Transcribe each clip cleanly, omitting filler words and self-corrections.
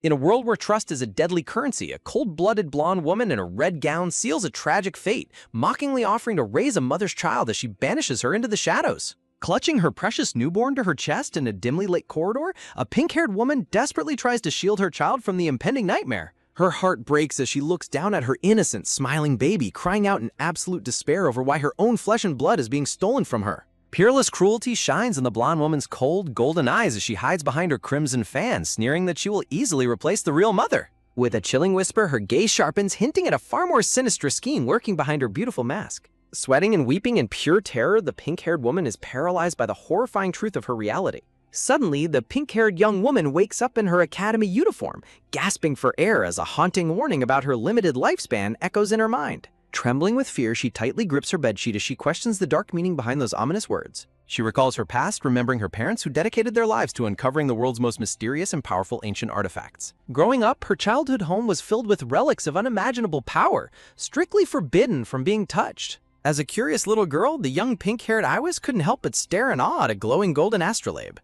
In a world where trust is a deadly currency, a cold-blooded blonde woman in a red gown seals a tragic fate, mockingly offering to raise a mother's child as she banishes her into the shadows. Clutching her precious newborn to her chest in a dimly lit corridor, a pink-haired woman desperately tries to shield her child from the impending nightmare. Her heart breaks as she looks down at her innocent, smiling baby, crying out in absolute despair over why her own flesh and blood is being stolen from her. Peerless cruelty shines in the blonde woman's cold, golden eyes as she hides behind her crimson fan, sneering that she will easily replace the real mother. With a chilling whisper, her gaze sharpens, hinting at a far more sinister scheme lurking behind her beautiful mask. Sweating and weeping in pure terror, the pink-haired woman is paralyzed by the horrifying truth of her reality. Suddenly, the pink-haired young woman wakes up in her academy uniform, gasping for air as a haunting warning about her limited lifespan echoes in her mind. Trembling with fear, she tightly grips her bedsheet as she questions the dark meaning behind those ominous words. She recalls her past, remembering her parents who dedicated their lives to uncovering the world's most mysterious and powerful ancient artifacts. Growing up, her childhood home was filled with relics of unimaginable power, strictly forbidden from being touched. As a curious little girl, the young pink-haired Iris couldn't help but stare in awe at a glowing golden astrolabe.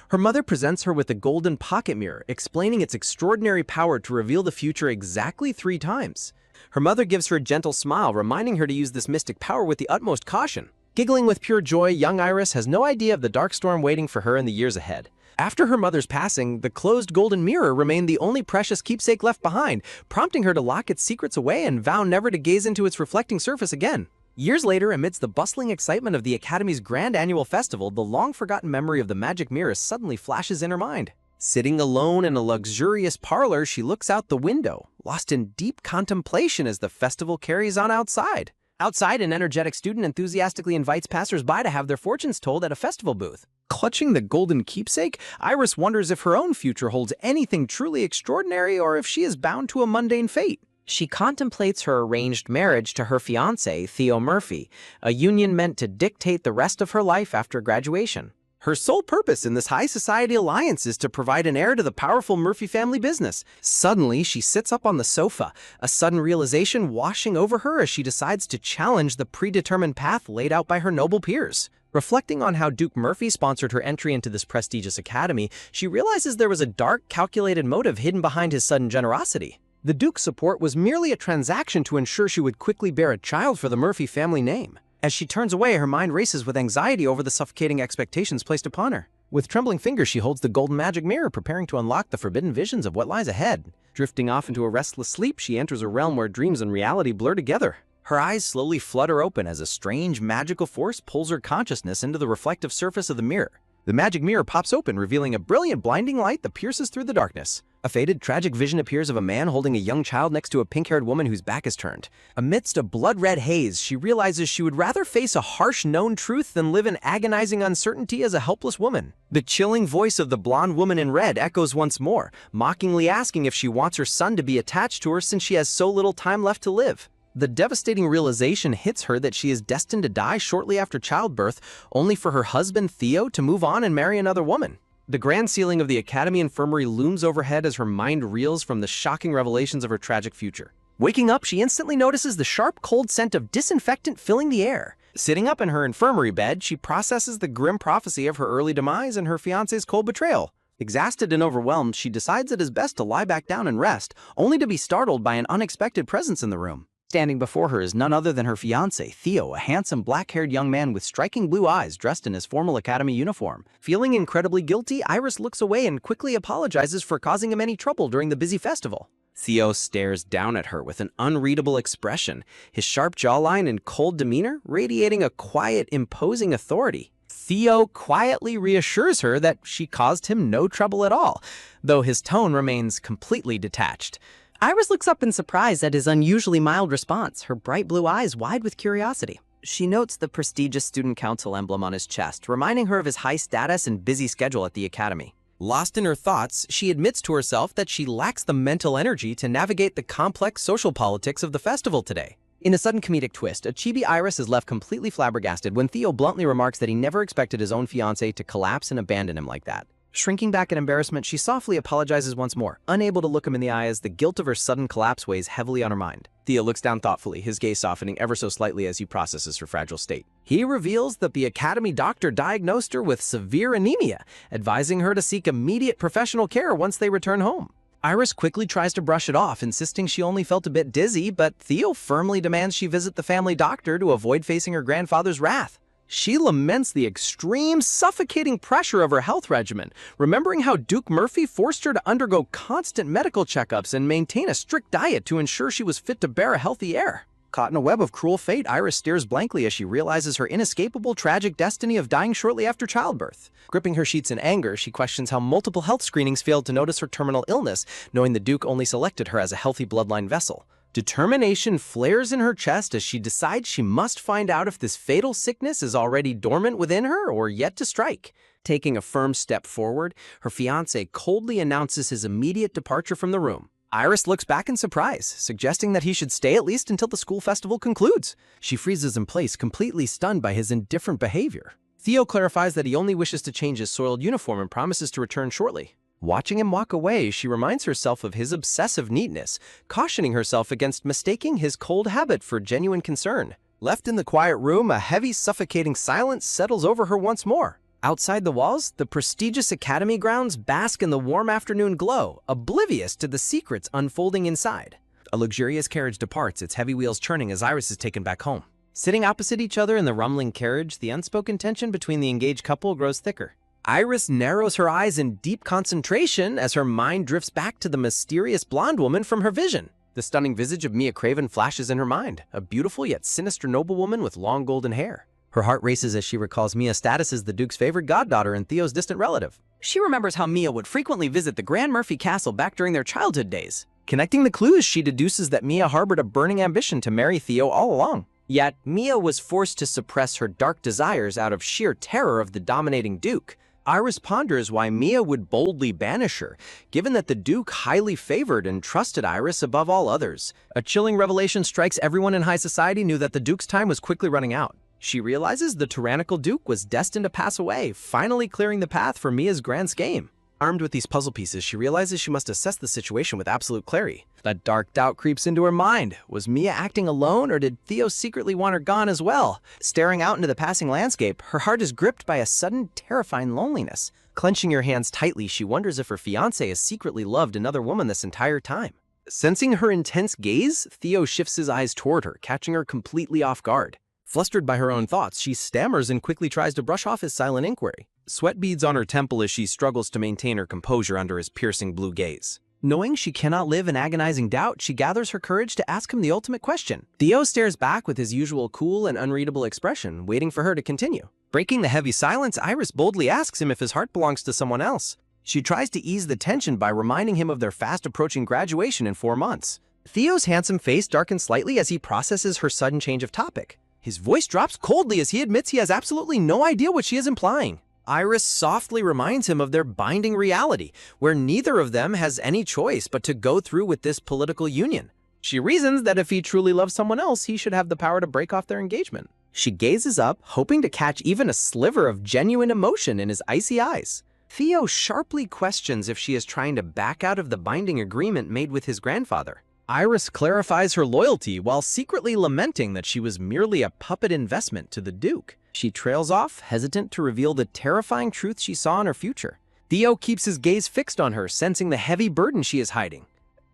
Her mother presents her with a golden pocket mirror, explaining its extraordinary power to reveal the future exactly 3 times. Her mother gives her a gentle smile, reminding her to use this mystic power with the utmost caution. Giggling with pure joy, young Iris has no idea of the dark storm waiting for her in the years ahead. After her mother's passing, the closed golden mirror remained the only precious keepsake left behind, prompting her to lock its secrets away and vow never to gaze into its reflecting surface again. Years later, amidst the bustling excitement of the Academy's grand annual festival, the long-forgotten memory of the magic mirror suddenly flashes in her mind. Sitting alone in a luxurious parlor, she looks out the window, lost in deep contemplation as the festival carries on outside. Outside, an energetic student enthusiastically invites passers-by to have their fortunes told at a festival booth. Clutching the golden keepsake, Iris wonders if her own future holds anything truly extraordinary or if she is bound to a mundane fate. She contemplates her arranged marriage to her fiancé, Theo Murphy, a union meant to dictate the rest of her life after graduation. Her sole purpose in this high society alliance is to provide an heir to the powerful Murphy family business. Suddenly, she sits up on the sofa, a sudden realization washing over her as she decides to challenge the predetermined path laid out by her noble peers. Reflecting on how Duke Murphy sponsored her entry into this prestigious academy, she realizes there was a dark, calculated motive hidden behind his sudden generosity. The Duke's support was merely a transaction to ensure she would quickly bear a child for the Murphy family name. As she turns away, her mind races with anxiety over the suffocating expectations placed upon her. With trembling fingers, she holds the golden magic mirror, preparing to unlock the forbidden visions of what lies ahead. Drifting off into a restless sleep, she enters a realm where dreams and reality blur together. Her eyes slowly flutter open as a strange magical force pulls her consciousness into the reflective surface of the mirror. The magic mirror pops open, revealing a brilliant, blinding light that pierces through the darkness. A faded, tragic vision appears of a man holding a young child next to a pink-haired woman whose back is turned. Amidst a blood-red haze, she realizes she would rather face a harsh known truth than live in agonizing uncertainty as a helpless woman. The chilling voice of the blonde woman in red echoes once more, mockingly asking if she wants her son to be attached to her since she has so little time left to live. The devastating realization hits her that she is destined to die shortly after childbirth, only for her husband Theo to move on and marry another woman. The grand ceiling of the Academy Infirmary looms overhead as her mind reels from the shocking revelations of her tragic future. Waking up, she instantly notices the sharp, cold scent of disinfectant filling the air. Sitting up in her infirmary bed, she processes the grim prophecy of her early demise and her fiancé's cold betrayal. Exhausted and overwhelmed, she decides it is best to lie back down and rest, only to be startled by an unexpected presence in the room. Standing before her is none other than her fiancé, Theo, a handsome black-haired young man with striking blue eyes dressed in his formal academy uniform. Feeling incredibly guilty, Iris looks away and quickly apologizes for causing him any trouble during the busy festival. Theo stares down at her with an unreadable expression, his sharp jawline and cold demeanor radiating a quiet, imposing authority. Theo quietly reassures her that she caused him no trouble at all, though his tone remains completely detached. Iris looks up in surprise at his unusually mild response, her bright blue eyes wide with curiosity. She notes the prestigious student council emblem on his chest, reminding her of his high status and busy schedule at the academy. Lost in her thoughts, she admits to herself that she lacks the mental energy to navigate the complex social politics of the festival today. In a sudden comedic twist, a chibi Iris is left completely flabbergasted when Theo bluntly remarks that he never expected his own fiancée to collapse and abandon him like that. Shrinking back in embarrassment, she softly apologizes once more, unable to look him in the eye as the guilt of her sudden collapse weighs heavily on her mind. Theo looks down thoughtfully, his gaze softening ever so slightly as he processes her fragile state. He reveals that the academy doctor diagnosed her with severe anemia, advising her to seek immediate professional care once they return home. Iris quickly tries to brush it off, insisting she only felt a bit dizzy, but Theo firmly demands she visit the family doctor to avoid facing her grandfather's wrath. She laments the extreme, suffocating pressure of her health regimen, remembering how Duke Murphy forced her to undergo constant medical checkups and maintain a strict diet to ensure she was fit to bear a healthy heir. Caught in a web of cruel fate, Iris stares blankly as she realizes her inescapable, tragic destiny of dying shortly after childbirth. Gripping her sheets in anger, she questions how multiple health screenings failed to notice her terminal illness, knowing the Duke only selected her as a healthy bloodline vessel. Determination flares in her chest as she decides she must find out if this fatal sickness is already dormant within her or yet to strike. Taking a firm step forward, her fiancé coldly announces his immediate departure from the room. Iris looks back in surprise, suggesting that he should stay at least until the school festival concludes. She freezes in place, completely stunned by his indifferent behavior. Theo clarifies that he only wishes to change his soiled uniform and promises to return shortly. Watching him walk away, she reminds herself of his obsessive neatness, cautioning herself against mistaking his cold habit for genuine concern. Left in the quiet room, a heavy, suffocating silence settles over her once more. Outside the walls, the prestigious academy grounds bask in the warm afternoon glow, oblivious to the secrets unfolding inside. A luxurious carriage departs, its heavy wheels churning as Iris is taken back home. Sitting opposite each other in the rumbling carriage, the unspoken tension between the engaged couple grows thicker. Iris narrows her eyes in deep concentration as her mind drifts back to the mysterious blonde woman from her vision. The stunning visage of Mia Craven flashes in her mind, a beautiful yet sinister noblewoman with long golden hair. Her heart races as she recalls Mia's status as the Duke's favorite goddaughter and Theo's distant relative. She remembers how Mia would frequently visit the Grand Murphy Castle back during their childhood days. Connecting the clues, she deduces that Mia harbored a burning ambition to marry Theo all along. Yet, Mia was forced to suppress her dark desires out of sheer terror of the dominating Duke. Iris ponders why Mia would boldly banish her, given that the Duke highly favored and trusted Iris above all others. A chilling revelation strikes everyone in high society knew that the Duke's time was quickly running out. She realizes the tyrannical Duke was destined to pass away, finally clearing the path for Mia's grand scheme. Armed with these puzzle pieces, she realizes she must assess the situation with absolute clarity. A dark doubt creeps into her mind. Was Mia acting alone, or did Theo secretly want her gone as well? Staring out into the passing landscape, her heart is gripped by a sudden, terrifying loneliness. Clenching her hands tightly, she wonders if her fiancé has secretly loved another woman this entire time. Sensing her intense gaze, Theo shifts his eyes toward her, catching her completely off guard. Flustered by her own thoughts, she stammers and quickly tries to brush off his silent inquiry. Sweat beads on her temple as she struggles to maintain her composure under his piercing blue gaze. Knowing she cannot live in agonizing doubt, she gathers her courage to ask him the ultimate question. Theo stares back with his usual cool and unreadable expression, waiting for her to continue. Breaking the heavy silence, Iris boldly asks him if his heart belongs to someone else. She tries to ease the tension by reminding him of their fast-approaching graduation in 4 months. Theo's handsome face darkens slightly as he processes her sudden change of topic. His voice drops coldly as he admits he has absolutely no idea what she is implying. Iris softly reminds him of their binding reality, where neither of them has any choice but to go through with this political union. She reasons that if he truly loves someone else, he should have the power to break off their engagement. She gazes up, hoping to catch even a sliver of genuine emotion in his icy eyes. Theo sharply questions if she is trying to back out of the binding agreement made with his grandfather. Iris clarifies her loyalty while secretly lamenting that she was merely a puppet investment to the Duke. She trails off, hesitant to reveal the terrifying truth she saw in her future. Theo keeps his gaze fixed on her, sensing the heavy burden she is hiding.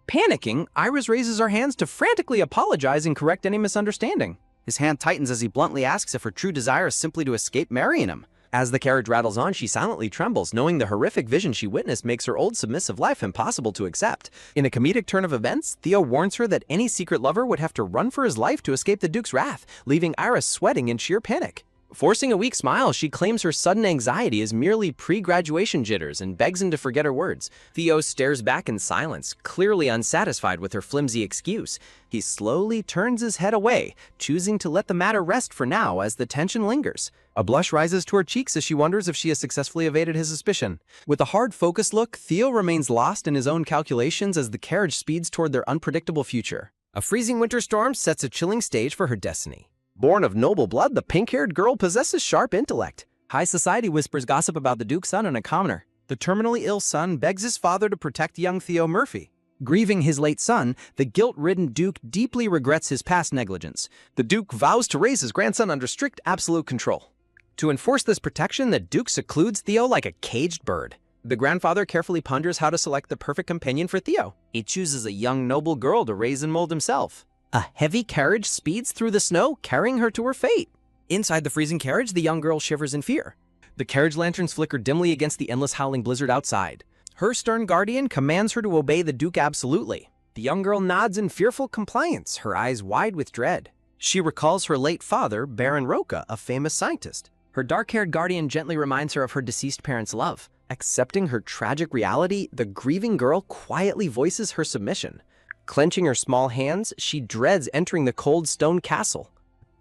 Panicking, Iris raises her hands to frantically apologize and correct any misunderstanding. His hand tightens as he bluntly asks if her true desire is simply to escape marrying him. As the carriage rattles on, she silently trembles, knowing the horrific vision she witnessed makes her old submissive life impossible to accept. In a comedic turn of events, Theo warns her that any secret lover would have to run for his life to escape the Duke's wrath, leaving Iris sweating in sheer panic. Forcing a weak smile, she claims her sudden anxiety is merely pre-graduation jitters and begs him to forget her words. Theo stares back in silence, clearly unsatisfied with her flimsy excuse. He slowly turns his head away, choosing to let the matter rest for now as the tension lingers. A blush rises to her cheeks as she wonders if she has successfully evaded his suspicion. With a hard, focused look, Theo remains lost in his own calculations as the carriage speeds toward their unpredictable future. A freezing winter storm sets a chilling stage for her destiny. Born of noble blood, the pink-haired girl possesses sharp intellect. High society whispers gossip about the Duke's son and a commoner. The terminally ill son begs his father to protect young Theo Murphy. Grieving his late son, the guilt-ridden Duke deeply regrets his past negligence. The Duke vows to raise his grandson under strict absolute control. To enforce this protection, the Duke secludes Theo like a caged bird. The grandfather carefully ponders how to select the perfect companion for Theo. He chooses a young noble girl to raise and mold himself. A heavy carriage speeds through the snow, carrying her to her fate. Inside the freezing carriage, the young girl shivers in fear. The carriage lanterns flicker dimly against the endless howling blizzard outside. Her stern guardian commands her to obey the Duke absolutely. The young girl nods in fearful compliance, her eyes wide with dread. She recalls her late father, Baron Roca, a famous scientist. Her dark-haired guardian gently reminds her of her deceased parents' love. Accepting her tragic reality, the grieving girl quietly voices her submission. Clenching her small hands, she dreads entering the cold stone castle.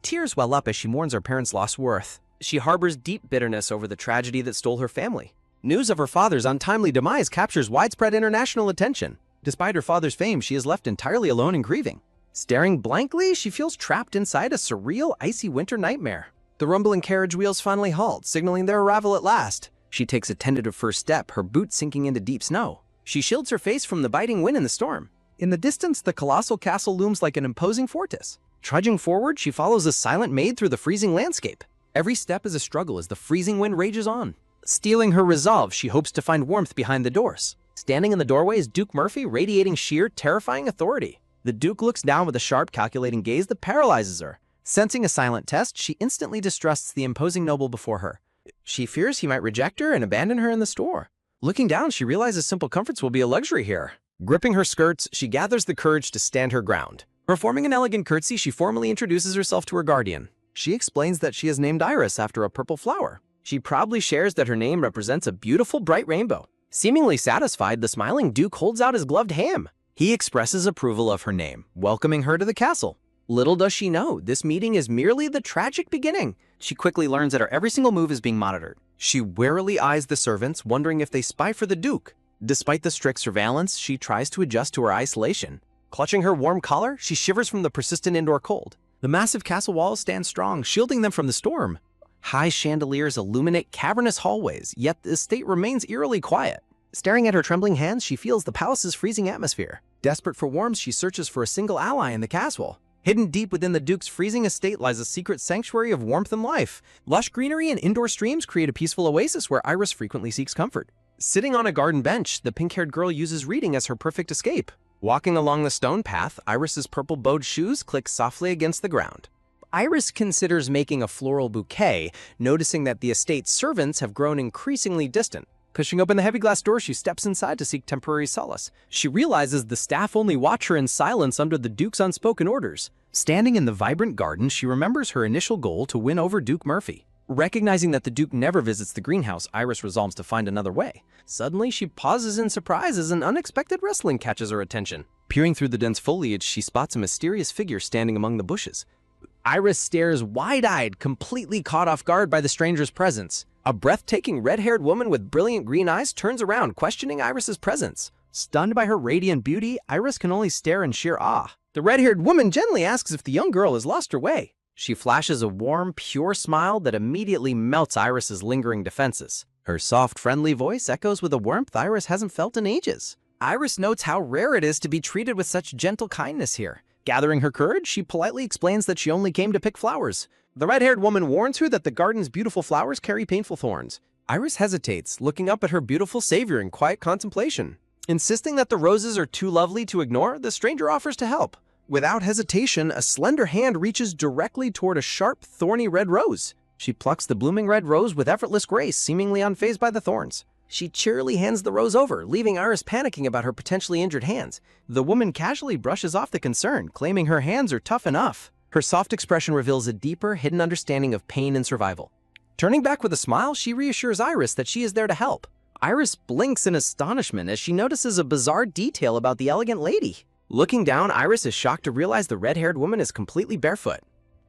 Tears well up as she mourns her parents' lost worth. She harbors deep bitterness over the tragedy that stole her family. News of her father's untimely demise captures widespread international attention. Despite her father's fame, she is left entirely alone and grieving. Staring blankly, she feels trapped inside a surreal, icy winter nightmare. The rumbling carriage wheels finally halt, signaling their arrival at last. She takes a tentative first step, her boots sinking into deep snow. She shields her face from the biting wind and the storm. In the distance, the colossal castle looms like an imposing fortress. Trudging forward, she follows a silent maid through the freezing landscape. Every step is a struggle as the freezing wind rages on. Steeling her resolve, she hopes to find warmth behind the doors. Standing in the doorway is Duke Murphy, radiating sheer, terrifying authority. The Duke looks down with a sharp, calculating gaze that paralyzes her. Sensing a silent test, she instantly distrusts the imposing noble before her. She fears he might reject her and abandon her in the store. Looking down, she realizes simple comforts will be a luxury here. Gripping her skirts, she gathers the courage to stand her ground. Performing an elegant curtsy, she formally introduces herself to her guardian. She explains that she is named Iris after a purple flower. She proudly shares that her name represents a beautiful, bright rainbow. Seemingly satisfied, the smiling Duke holds out his gloved hand. He expresses approval of her name, welcoming her to the castle. Little does she know, this meeting is merely the tragic beginning. She quickly learns that her every single move is being monitored. She warily eyes the servants, wondering if they spy for the Duke. Despite the strict surveillance, she tries to adjust to her isolation. Clutching her warm collar, she shivers from the persistent indoor cold. The massive castle walls stand strong, shielding them from the storm. High chandeliers illuminate cavernous hallways, yet the estate remains eerily quiet. Staring at her trembling hands, she feels the palace's freezing atmosphere. Desperate for warmth, she searches for a single ally in the castle. Hidden deep within the Duke's freezing estate lies a secret sanctuary of warmth and life. Lush greenery and indoor streams create a peaceful oasis where Iris frequently seeks comfort. Sitting on a garden bench, the pink-haired girl uses reading as her perfect escape. Walking along the stone path, Iris's purple-bowed shoes click softly against the ground. Iris considers making a floral bouquet, noticing that the estate's servants have grown increasingly distant. Pushing open the heavy glass door, she steps inside to seek temporary solace. She realizes the staff only watch her in silence under the Duke's unspoken orders. Standing in the vibrant garden, she remembers her initial goal to win over Duke Murphy. Recognizing that the Duke never visits the greenhouse, Iris resolves to find another way. Suddenly, she pauses in surprise as an unexpected rustling catches her attention. Peering through the dense foliage, she spots a mysterious figure standing among the bushes. Iris stares wide-eyed, completely caught off guard by the stranger's presence. A breathtaking red-haired woman with brilliant green eyes turns around, questioning Iris's presence. Stunned by her radiant beauty, Iris can only stare in sheer awe. The red-haired woman gently asks if the young girl has lost her way. She flashes a warm, pure smile that immediately melts Iris's lingering defenses. Her soft, friendly voice echoes with a warmth Iris hasn't felt in ages. Iris notes how rare it is to be treated with such gentle kindness here. Gathering her courage, she politely explains that she only came to pick flowers. The red-haired woman warns her that the garden's beautiful flowers carry painful thorns. Iris hesitates, looking up at her beautiful savior in quiet contemplation. Insisting that the roses are too lovely to ignore, the stranger offers to help. Without hesitation, a slender hand reaches directly toward a sharp, thorny red rose. She plucks the blooming red rose with effortless grace, seemingly unfazed by the thorns. She cheerily hands the rose over, leaving Iris panicking about her potentially injured hands. The woman casually brushes off the concern, claiming her hands are tough enough. Her soft expression reveals a deeper, hidden understanding of pain and survival. Turning back with a smile, she reassures Iris that she is there to help. Iris blinks in astonishment as she notices a bizarre detail about the elegant lady. Looking down, Iris is shocked to realize the red-haired woman is completely barefoot.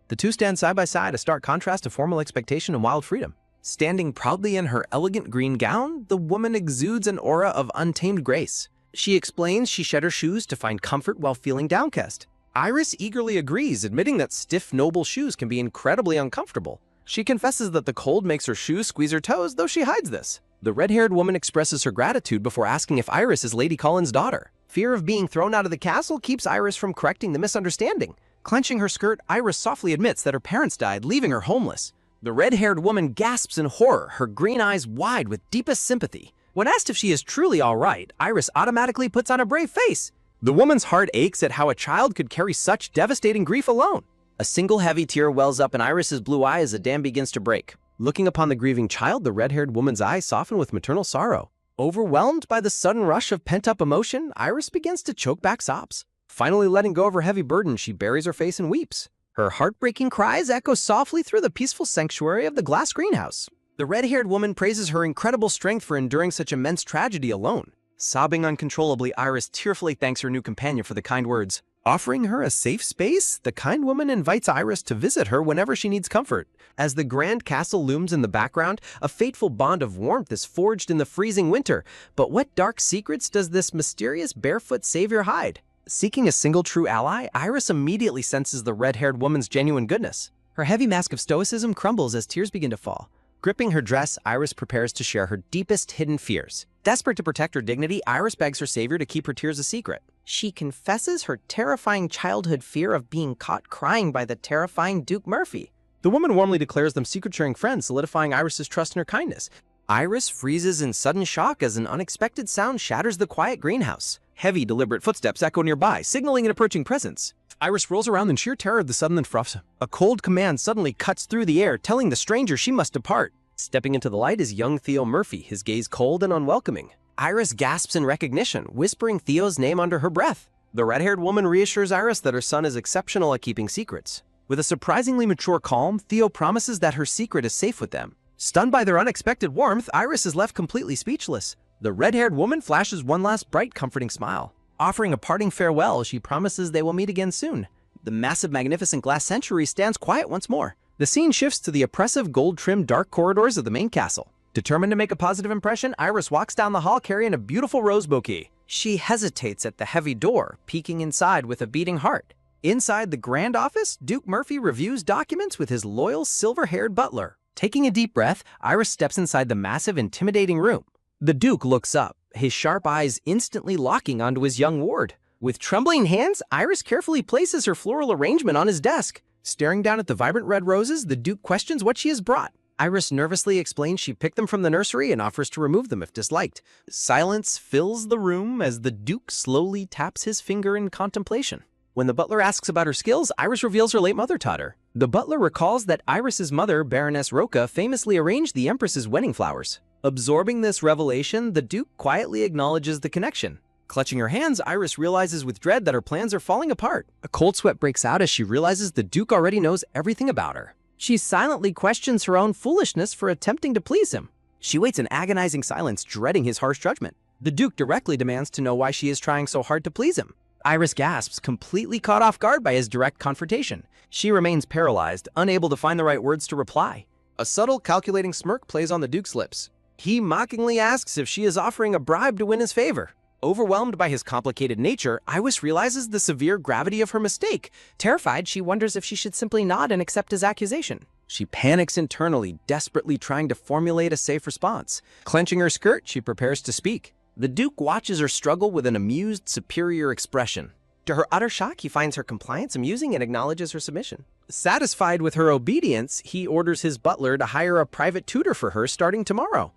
The two stand side by side, a stark contrast to formal expectation and wild freedom. Standing proudly in her elegant green gown, the woman exudes an aura of untamed grace. She explains she shed her shoes to find comfort while feeling downcast. Iris eagerly agrees, admitting that stiff, noble shoes can be incredibly uncomfortable. She confesses that the cold makes her shoes squeeze her toes, though she hides this. The red-haired woman expresses her gratitude before asking if Iris is Lady Cullen's daughter. Fear of being thrown out of the castle keeps Iris from correcting the misunderstanding. Clenching her skirt, Iris softly admits that her parents died, leaving her homeless. The red-haired woman gasps in horror, her green eyes wide with deepest sympathy. When asked if she is truly all right, Iris automatically puts on a brave face. The woman's heart aches at how a child could carry such devastating grief alone. A single heavy tear wells up in Iris's blue eye as the dam begins to break. Looking upon the grieving child, the red-haired woman's eyes soften with maternal sorrow. Overwhelmed by the sudden rush of pent-up emotion, Iris begins to choke back sobs. Finally letting go of her heavy burden, she buries her face and weeps. Her heartbreaking cries echo softly through the peaceful sanctuary of the glass greenhouse. The red-haired woman praises her incredible strength for enduring such immense tragedy alone. Sobbing uncontrollably, Iris tearfully thanks her new companion for the kind words. Offering her a safe space, the kind woman invites Iris to visit her whenever she needs comfort. As the grand castle looms in the background, a fateful bond of warmth is forged in the freezing winter. But what dark secrets does this mysterious barefoot savior hide? Seeking a single true ally, Iris immediately senses the red-haired woman's genuine goodness. Her heavy mask of stoicism crumbles as tears begin to fall. Gripping her dress, Iris prepares to share her deepest hidden fears. Desperate to protect her dignity, Iris begs her savior to keep her tears a secret. She confesses her terrifying childhood fear of being caught crying by the terrifying Duke Murphy. The woman warmly declares them secret-sharing friends, solidifying Iris's trust in her kindness. Iris freezes in sudden shock as an unexpected sound shatters the quiet greenhouse. Heavy, deliberate footsteps echo nearby, signaling an approaching presence. Iris rolls around in sheer terror of the sudden influx. A cold command suddenly cuts through the air, telling the stranger she must depart. Stepping into the light is young Theo Murphy, his gaze cold and unwelcoming. Iris gasps in recognition, whispering Theo's name under her breath. The red-haired woman reassures Iris that her son is exceptional at keeping secrets. With a surprisingly mature calm, Theo promises that her secret is safe with them. Stunned by their unexpected warmth, Iris is left completely speechless. The red-haired woman flashes one last bright, comforting smile. Offering a parting farewell, she promises they will meet again soon. The massive, magnificent glass sanctuary stands quiet once more. The scene shifts to the oppressive, gold-trimmed dark corridors of the main castle. Determined to make a positive impression, Iris walks down the hall carrying a beautiful rose bouquet. She hesitates at the heavy door, peeking inside with a beating heart. Inside the grand office, Duke Murphy reviews documents with his loyal, silver-haired butler. Taking a deep breath, Iris steps inside the massive, intimidating room. The Duke looks up, his sharp eyes instantly locking onto his young ward. With trembling hands, Iris carefully places her floral arrangement on his desk. Staring down at the vibrant red roses, the Duke questions what she has brought. Iris nervously explains she picked them from the nursery and offers to remove them if disliked. Silence fills the room as the Duke slowly taps his finger in contemplation. When the butler asks about her skills, Iris reveals her late mother taught her. The butler recalls that Iris's mother, Baroness Roca, famously arranged the Empress's wedding flowers. Absorbing this revelation, the Duke quietly acknowledges the connection. Clutching her hands, Iris realizes with dread that her plans are falling apart. A cold sweat breaks out as she realizes the Duke already knows everything about her. She silently questions her own foolishness for attempting to please him. She waits in agonizing silence, dreading his harsh judgment. The Duke directly demands to know why she is trying so hard to please him. Iris gasps, completely caught off guard by his direct confrontation. She remains paralyzed, unable to find the right words to reply. A subtle, calculating smirk plays on the Duke's lips. He mockingly asks if she is offering a bribe to win his favor. Overwhelmed by his complicated nature, Iris realizes the severe gravity of her mistake. Terrified, she wonders if she should simply nod and accept his accusation. She panics internally, desperately trying to formulate a safe response. Clenching her skirt, she prepares to speak. The Duke watches her struggle with an amused, superior expression. To her utter shock, he finds her compliance amusing and acknowledges her submission. Satisfied with her obedience, he orders his butler to hire a private tutor for her starting tomorrow.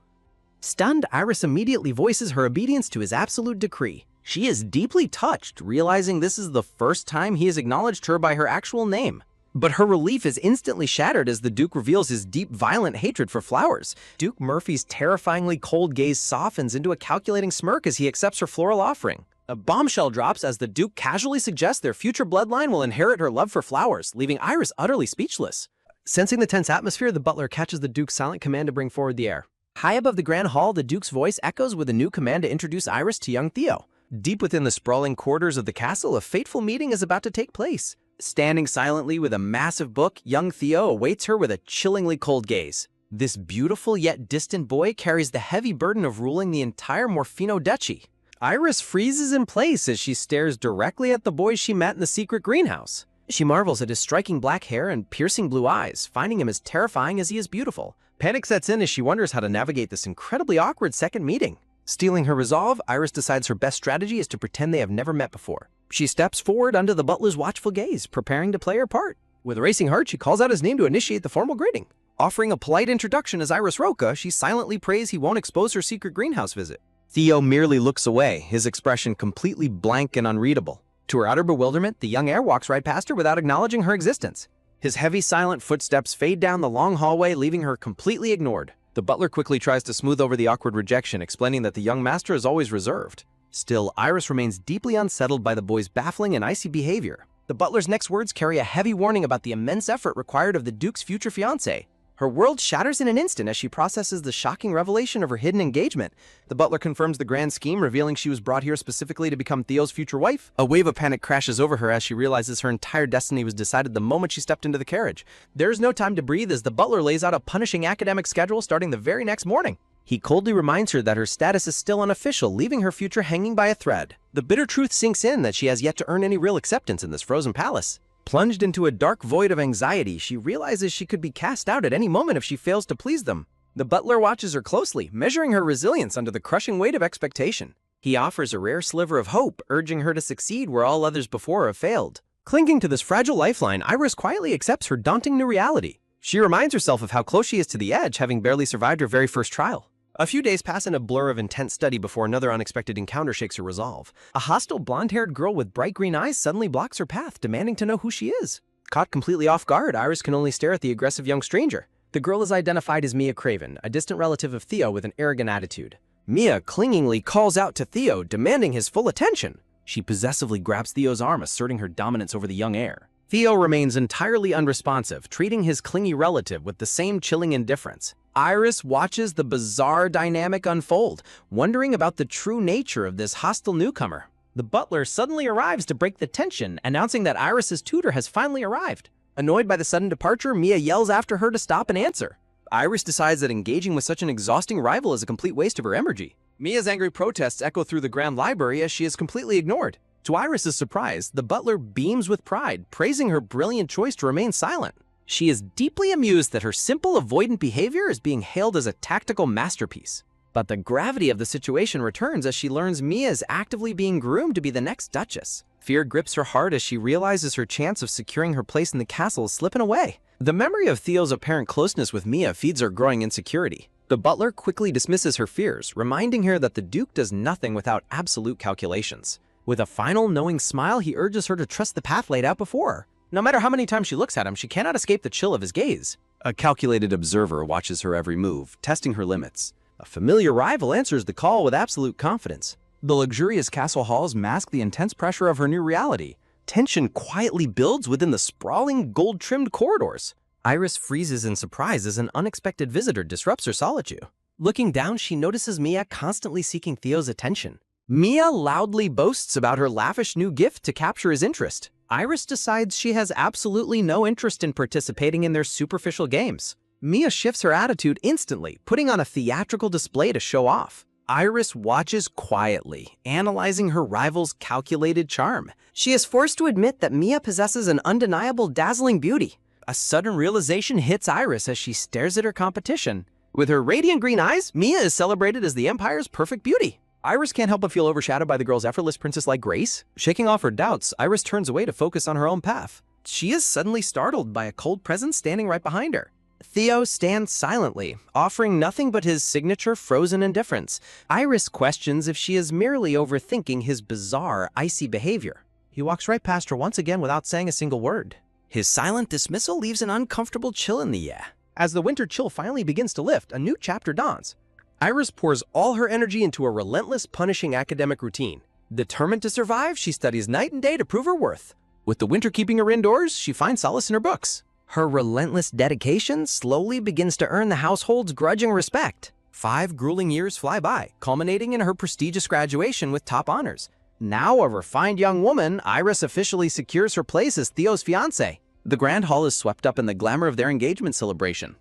Stunned, Iris immediately voices her obedience to his absolute decree. She is deeply touched, realizing this is the first time he has acknowledged her by her actual name. But her relief is instantly shattered as the Duke reveals his deep, violent hatred for flowers. Duke Murphy's terrifyingly cold gaze softens into a calculating smirk as he accepts her floral offering. A bombshell drops as the Duke casually suggests their future bloodline will inherit her love for flowers, leaving Iris utterly speechless. Sensing the tense atmosphere, the butler catches the Duke's silent command to bring forward the heir. High above the grand hall, the Duke's voice echoes with a new command to introduce Iris to young Theo. Deep within the sprawling quarters of the castle, a fateful meeting is about to take place. Standing silently with a massive book, young Theo awaits her with a chillingly cold gaze. This beautiful yet distant boy carries the heavy burden of ruling the entire Morfino Duchy. Iris freezes in place as she stares directly at the boy she met in the secret greenhouse. She marvels at his striking black hair and piercing blue eyes, finding him as terrifying as he is beautiful. Panic sets in as she wonders how to navigate this incredibly awkward second meeting. Stealing her resolve, Iris decides her best strategy is to pretend they have never met before. She steps forward under the butler's watchful gaze, preparing to play her part. With a racing heart, she calls out his name to initiate the formal greeting. Offering a polite introduction as Iris Roca, she silently prays he won't expose her secret greenhouse visit. Theo merely looks away, his expression completely blank and unreadable. To her utter bewilderment, the young heir walks right past her without acknowledging her existence. His heavy, silent footsteps fade down the long hallway, leaving her completely ignored. The butler quickly tries to smooth over the awkward rejection, explaining that the young master is always reserved. Still, Iris remains deeply unsettled by the boy's baffling and icy behavior. The butler's next words carry a heavy warning about the immense effort required of the Duke's future fiancé. Her world shatters in an instant as she processes the shocking revelation of her hidden engagement. The butler confirms the grand scheme, revealing she was brought here specifically to become Theo's future wife. A wave of panic crashes over her as she realizes her entire destiny was decided the moment she stepped into the carriage. There's no time to breathe as the butler lays out a punishing academic schedule starting the very next morning. He coldly reminds her that her status is still unofficial, leaving her future hanging by a thread. The bitter truth sinks in that she has yet to earn any real acceptance in this frozen palace. Plunged into a dark void of anxiety, she realizes she could be cast out at any moment if she fails to please them. The butler watches her closely, measuring her resilience under the crushing weight of expectation. He offers a rare sliver of hope, urging her to succeed where all others before have failed. Clinging to this fragile lifeline, Iris quietly accepts her daunting new reality. She reminds herself of how close she is to the edge, having barely survived her very first trial. A few days pass in a blur of intense study before another unexpected encounter shakes her resolve. A hostile blonde-haired girl with bright green eyes suddenly blocks her path, demanding to know who she is. Caught completely off guard, Iris can only stare at the aggressive young stranger. The girl is identified as Mia Craven, a distant relative of Theo with an arrogant attitude. Mia clingingly calls out to Theo, demanding his full attention. She possessively grabs Theo's arm, asserting her dominance over the young heir. Theo remains entirely unresponsive, treating his clingy relative with the same chilling indifference. Iris watches the bizarre dynamic unfold, wondering about the true nature of this hostile newcomer. The butler suddenly arrives to break the tension, announcing that Iris's tutor has finally arrived. Annoyed by the sudden departure, Mia yells after her to stop and answer. Iris decides that engaging with such an exhausting rival is a complete waste of her energy. Mia's angry protests echo through the Grand Library as she is completely ignored. To Iris's surprise, the butler beams with pride, praising her brilliant choice to remain silent. She is deeply amused that her simple avoidant behavior is being hailed as a tactical masterpiece. But the gravity of the situation returns as she learns Mia is actively being groomed to be the next Duchess. Fear grips her heart as she realizes her chance of securing her place in the castle is slipping away. The memory of Theo's apparent closeness with Mia feeds her growing insecurity. The butler quickly dismisses her fears, reminding her that the Duke does nothing without absolute calculations. With a final knowing smile, he urges her to trust the path laid out before her. No matter how many times she looks at him, she cannot escape the chill of his gaze. A calculated observer watches her every move, testing her limits. A familiar rival answers the call with absolute confidence. The luxurious castle halls mask the intense pressure of her new reality. Tension quietly builds within the sprawling, gold-trimmed corridors. Iris freezes in surprise as an unexpected visitor disrupts her solitude. Looking down, she notices Mia constantly seeking Theo's attention. Mia loudly boasts about her lavish new gift to capture his interest. Iris decides she has absolutely no interest in participating in their superficial games. Mia shifts her attitude instantly, putting on a theatrical display to show off. Iris watches quietly, analyzing her rival's calculated charm. She is forced to admit that Mia possesses an undeniable, dazzling beauty. A sudden realization hits Iris as she stares at her competition. With her radiant green eyes, Mia is celebrated as the Empire's perfect beauty. Iris can't help but feel overshadowed by the girl's effortless princess-like grace. Shaking off her doubts, Iris turns away to focus on her own path. She is suddenly startled by a cold presence standing right behind her. Theo stands silently, offering nothing but his signature frozen indifference. Iris questions if she is merely overthinking his bizarre, icy behavior. He walks right past her once again without saying a single word. His silent dismissal leaves an uncomfortable chill in the air. As the winter chill finally begins to lift, a new chapter dawns. Iris pours all her energy into a relentless, punishing academic routine. Determined to survive, she studies night and day to prove her worth. With the winter keeping her indoors, she finds solace in her books. Her relentless dedication slowly begins to earn the household's grudging respect. 5 grueling years fly by, culminating in her prestigious graduation with top honors. Now a refined young woman, Iris officially secures her place as Theo's fiancé. The grand hall is swept up in the glamour of their engagement celebration.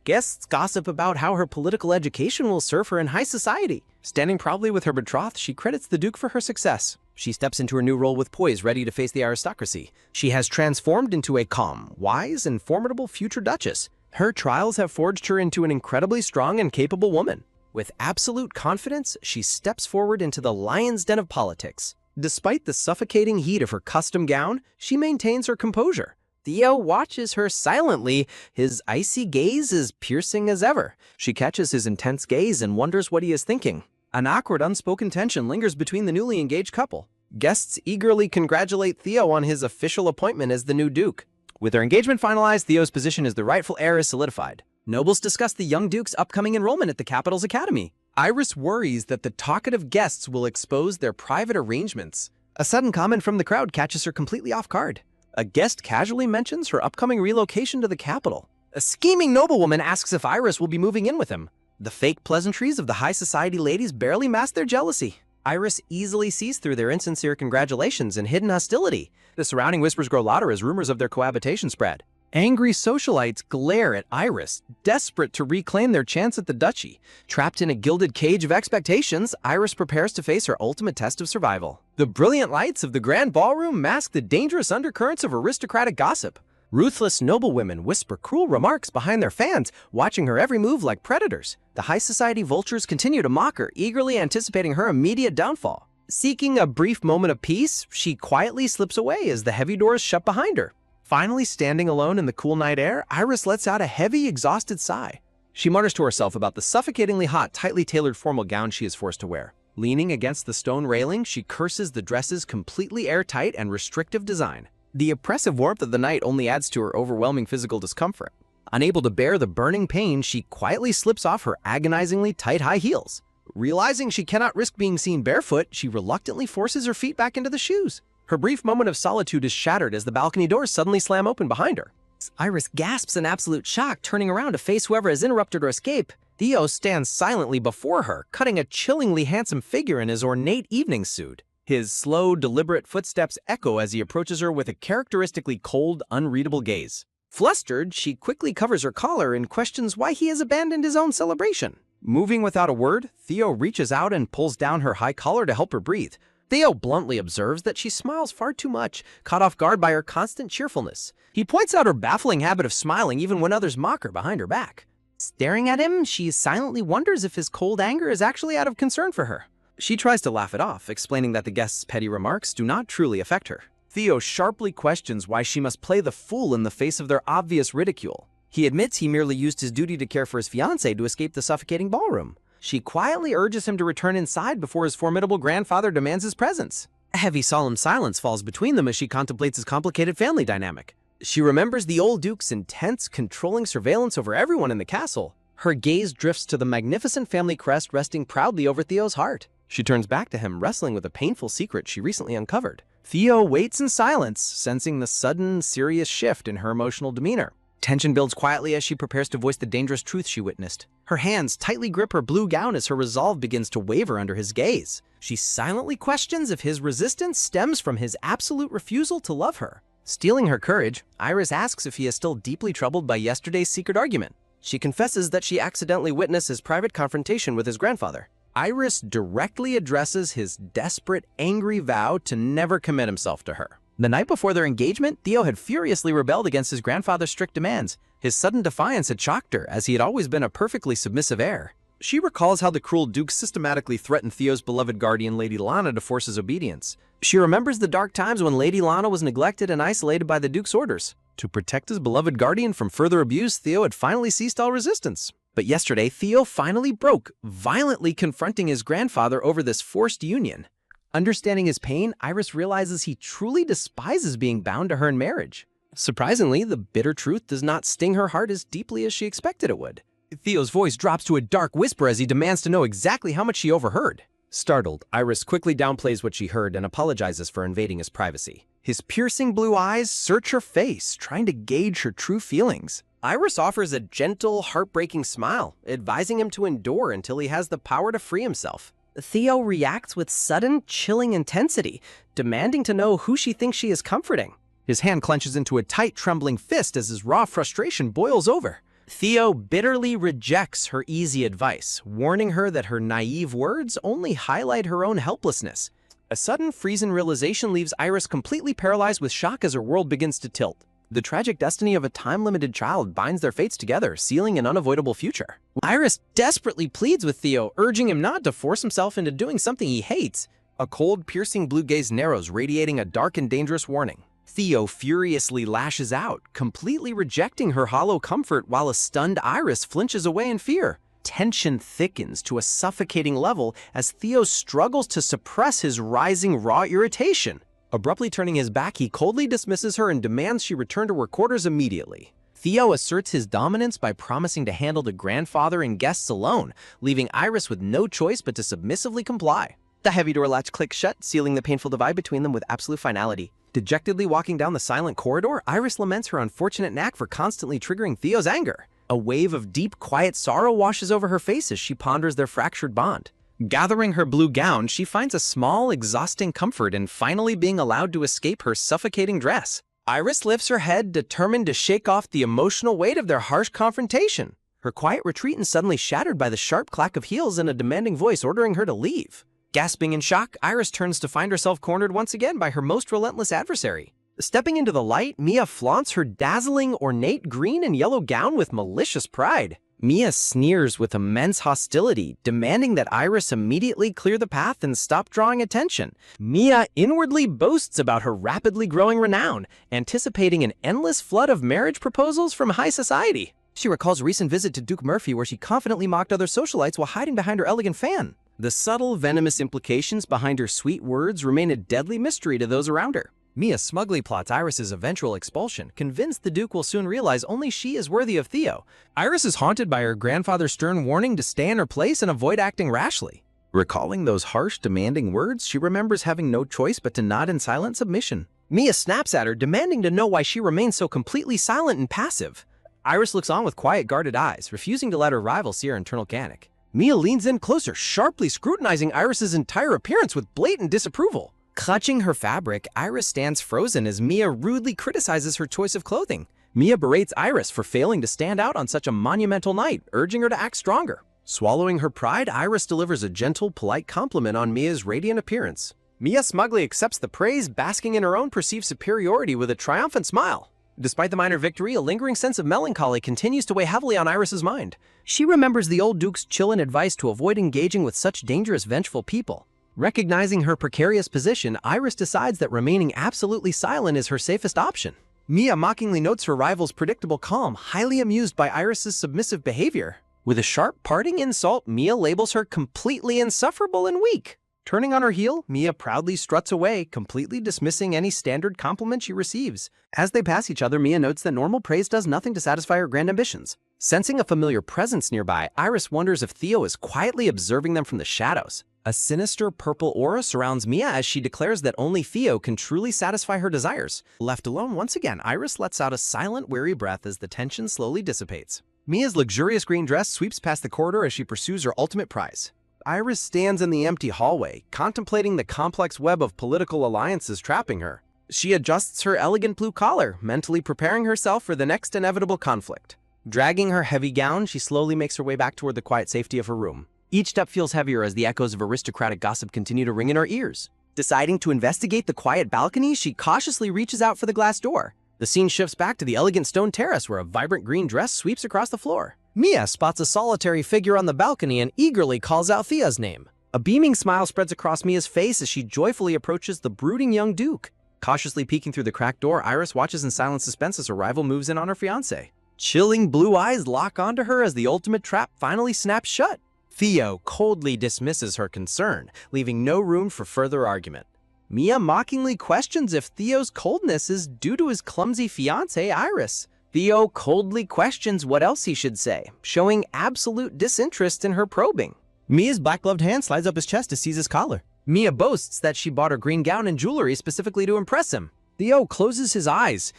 Guests gossip about how her political education will serve her in high society. Standing proudly with her betrothed, she credits the Duke for her success. She steps into her new role with poise, ready to face the aristocracy. She has transformed into a calm, wise, and formidable future Duchess. Her trials have forged her into an incredibly strong and capable woman. With absolute confidence, she steps forward into the lion's den of politics. Despite the suffocating heat of her custom gown, she maintains her composure. Theo watches her silently, his icy gaze as piercing as ever. She catches his intense gaze and wonders what he is thinking. An awkward, unspoken tension lingers between the newly engaged couple. Guests eagerly congratulate Theo on his official appointment as the new duke. With their engagement finalized, Theo's position as the rightful heir is solidified. Nobles discuss the young duke's upcoming enrollment at the capital's academy. Iris worries that the talkative guests will expose their private arrangements. A sudden comment from the crowd catches her completely off guard. A guest casually mentions her upcoming relocation to the capital. A scheming noblewoman asks if Iris will be moving in with him. The fake pleasantries of the high society ladies barely mask their jealousy. Iris easily sees through their insincere congratulations and hidden hostility. The surrounding whispers grow louder as rumors of their cohabitation spread. Angry socialites glare at Iris, desperate to reclaim their chance at the duchy. Trapped in a gilded cage of expectations, Iris prepares to face her ultimate test of survival. The brilliant lights of the grand ballroom mask the dangerous undercurrents of aristocratic gossip. Ruthless noblewomen whisper cruel remarks behind their fans, watching her every move like predators. The high society vultures continue to mock her, eagerly anticipating her immediate downfall. Seeking a brief moment of peace, she quietly slips away as the heavy doors shut behind her. Finally standing alone in the cool night air, Iris lets out a heavy, exhausted sigh. She mutters to herself about the suffocatingly hot, tightly tailored formal gown she is forced to wear. Leaning against the stone railing, she curses the dress's completely airtight and restrictive design. The oppressive warmth of the night only adds to her overwhelming physical discomfort. Unable to bear the burning pain, she quietly slips off her agonizingly tight high heels. Realizing she cannot risk being seen barefoot, she reluctantly forces her feet back into the shoes. Her brief moment of solitude is shattered as the balcony doors suddenly slam open behind her. Iris gasps in absolute shock, turning around to face whoever has interrupted her escape. Theo stands silently before her, cutting a chillingly handsome figure in his ornate evening suit. His slow, deliberate footsteps echo as he approaches her with a characteristically cold, unreadable gaze. Flustered, she quickly covers her collar and questions why he has abandoned his own celebration. Moving without a word, Theo reaches out and pulls down her high collar to help her breathe. Theo bluntly observes that she smiles far too much, caught off guard by her constant cheerfulness. He points out her baffling habit of smiling even when others mock her behind her back. Staring at him, she silently wonders if his cold anger is actually out of concern for her. She tries to laugh it off, explaining that the guest's petty remarks do not truly affect her. Theo sharply questions why she must play the fool in the face of their obvious ridicule. He admits he merely used his duty to care for his fiancée to escape the suffocating ballroom. She quietly urges him to return inside before his formidable grandfather demands his presence. A heavy, solemn silence falls between them as she contemplates his complicated family dynamic. She remembers the old duke's intense, controlling surveillance over everyone in the castle. Her gaze drifts to the magnificent family crest resting proudly over Theo's heart. She turns back to him, wrestling with a painful secret she recently uncovered. Theo waits in silence, sensing the sudden, serious shift in her emotional demeanor. Tension builds quietly as she prepares to voice the dangerous truth she witnessed. Her hands tightly grip her blue gown as her resolve begins to waver under his gaze. She silently questions if his resistance stems from his absolute refusal to love her. Stealing her courage, Iris asks if he is still deeply troubled by yesterday's secret argument. She confesses that she accidentally witnessed his private confrontation with his grandfather. Iris directly addresses his desperate, angry vow to never commit himself to her. The night before their engagement, Theo had furiously rebelled against his grandfather's strict demands. His sudden defiance had shocked her, as he had always been a perfectly submissive heir. She recalls how the cruel duke systematically threatened Theo's beloved guardian, Lady Lana, to force his obedience. She remembers the dark times when Lady Lana was neglected and isolated by the duke's orders. To protect his beloved guardian from further abuse, Theo had finally ceased all resistance. But yesterday, Theo finally broke, violently confronting his grandfather over this forced union. Understanding his pain, Iris realizes he truly despises being bound to her in marriage. Surprisingly, the bitter truth does not sting her heart as deeply as she expected it would. Theo's voice drops to a dark whisper as he demands to know exactly how much she overheard. Startled, Iris quickly downplays what she heard and apologizes for invading his privacy. His piercing blue eyes search her face, trying to gauge her true feelings. Iris offers a gentle, heartbreaking smile, advising him to endure until he has the power to free himself. Theo reacts with sudden, chilling intensity, demanding to know who she thinks she is comforting. His hand clenches into a tight, trembling fist as his raw frustration boils over. Theo bitterly rejects her easy advice, warning her that her naive words only highlight her own helplessness. A sudden freeze-in realization leaves Iris completely paralyzed with shock as her world begins to tilt. The tragic destiny of a time-limited child binds their fates together, sealing an unavoidable future. Iris desperately pleads with Theo, urging him not to force himself into doing something he hates. A cold, piercing blue gaze narrows, radiating a dark and dangerous warning. Theo furiously lashes out, completely rejecting her hollow comfort while a stunned Iris flinches away in fear. Tension thickens to a suffocating level as Theo struggles to suppress his rising raw irritation. Abruptly turning his back, he coldly dismisses her and demands she return to her quarters immediately. Theo asserts his dominance by promising to handle the grandfather and guests alone, leaving Iris with no choice but to submissively comply. The heavy door latch clicks shut, sealing the painful divide between them with absolute finality. Dejectedly walking down the silent corridor, Iris laments her unfortunate knack for constantly triggering Theo's anger. A wave of deep, quiet sorrow washes over her face as she ponders their fractured bond. Gathering her blue gown, she finds a small, exhausting comfort in finally being allowed to escape her suffocating dress. Iris lifts her head, determined to shake off the emotional weight of their harsh confrontation. Her quiet retreat is suddenly shattered by the sharp clack of heels and a demanding voice ordering her to leave. Gasping in shock, Iris turns to find herself cornered once again by her most relentless adversary. Stepping into the light, Mia flaunts her dazzling, ornate green and yellow gown with malicious pride. Mia sneers with immense hostility, demanding that Iris immediately clear the path and stop drawing attention. Mia inwardly boasts about her rapidly growing renown, anticipating an endless flood of marriage proposals from high society. She recalls a recent visit to Duke Murphy where she confidently mocked other socialites while hiding behind her elegant fan. The subtle, venomous implications behind her sweet words remain a deadly mystery to those around her. Mia smugly plots Iris's eventual expulsion, convinced the Duke will soon realize only she is worthy of Theo. Iris is haunted by her grandfather's stern warning to stay in her place and avoid acting rashly. Recalling those harsh, demanding words, she remembers having no choice but to nod in silent submission. Mia snaps at her, demanding to know why she remains so completely silent and passive. Iris looks on with quiet, guarded eyes, refusing to let her rival see her internal panic. Mia leans in closer, sharply scrutinizing Iris's entire appearance with blatant disapproval. Clutching her fabric, Iris stands frozen as Mia rudely criticizes her choice of clothing. Mia berates Iris for failing to stand out on such a monumental night, urging her to act stronger. Swallowing her pride, Iris delivers a gentle, polite compliment on Mia's radiant appearance. Mia smugly accepts the praise, basking in her own perceived superiority with a triumphant smile. Despite the minor victory, a lingering sense of melancholy continues to weigh heavily on Iris's mind. She remembers the old Duke's chilling advice to avoid engaging with such dangerous, vengeful people. Recognizing her precarious position, Iris decides that remaining absolutely silent is her safest option. Mia mockingly notes her rival's predictable calm, highly amused by Iris's submissive behavior. With a sharp, parting insult, Mia labels her completely insufferable and weak. Turning on her heel, Mia proudly struts away, completely dismissing any standard compliment she receives. As they pass each other, Mia notes that normal praise does nothing to satisfy her grand ambitions. Sensing a familiar presence nearby, Iris wonders if Theo is quietly observing them from the shadows. A sinister purple aura surrounds Mia as she declares that only Theo can truly satisfy her desires. Left alone once again, Iris lets out a silent, weary breath as the tension slowly dissipates. Mia's luxurious green dress sweeps past the corridor as she pursues her ultimate prize. Iris stands in the empty hallway, contemplating the complex web of political alliances trapping her. She adjusts her elegant blue collar, mentally preparing herself for the next inevitable conflict. Dragging her heavy gown, she slowly makes her way back toward the quiet safety of her room. Each step feels heavier as the echoes of aristocratic gossip continue to ring in her ears. Deciding to investigate the quiet balcony, she cautiously reaches out for the glass door. The scene shifts back to the elegant stone terrace where a vibrant green dress sweeps across the floor. Mia spots a solitary figure on the balcony and eagerly calls out Thea's name. A beaming smile spreads across Mia's face as she joyfully approaches the brooding young Duke. Cautiously peeking through the cracked door, Iris watches in silent suspense as her rival moves in on her fiancé. Chilling blue eyes lock onto her as the ultimate trap finally snaps shut. Theo coldly dismisses her concern, leaving no room for further argument. Mia mockingly questions if Theo's coldness is due to his clumsy fiancée, Iris. Theo coldly questions what else he should say, showing absolute disinterest in her probing. Mia's black-gloved hand slides up his chest to seize his collar. Mia boasts that she bought her green gown and jewelry specifically to impress him. Theo closes his eyes,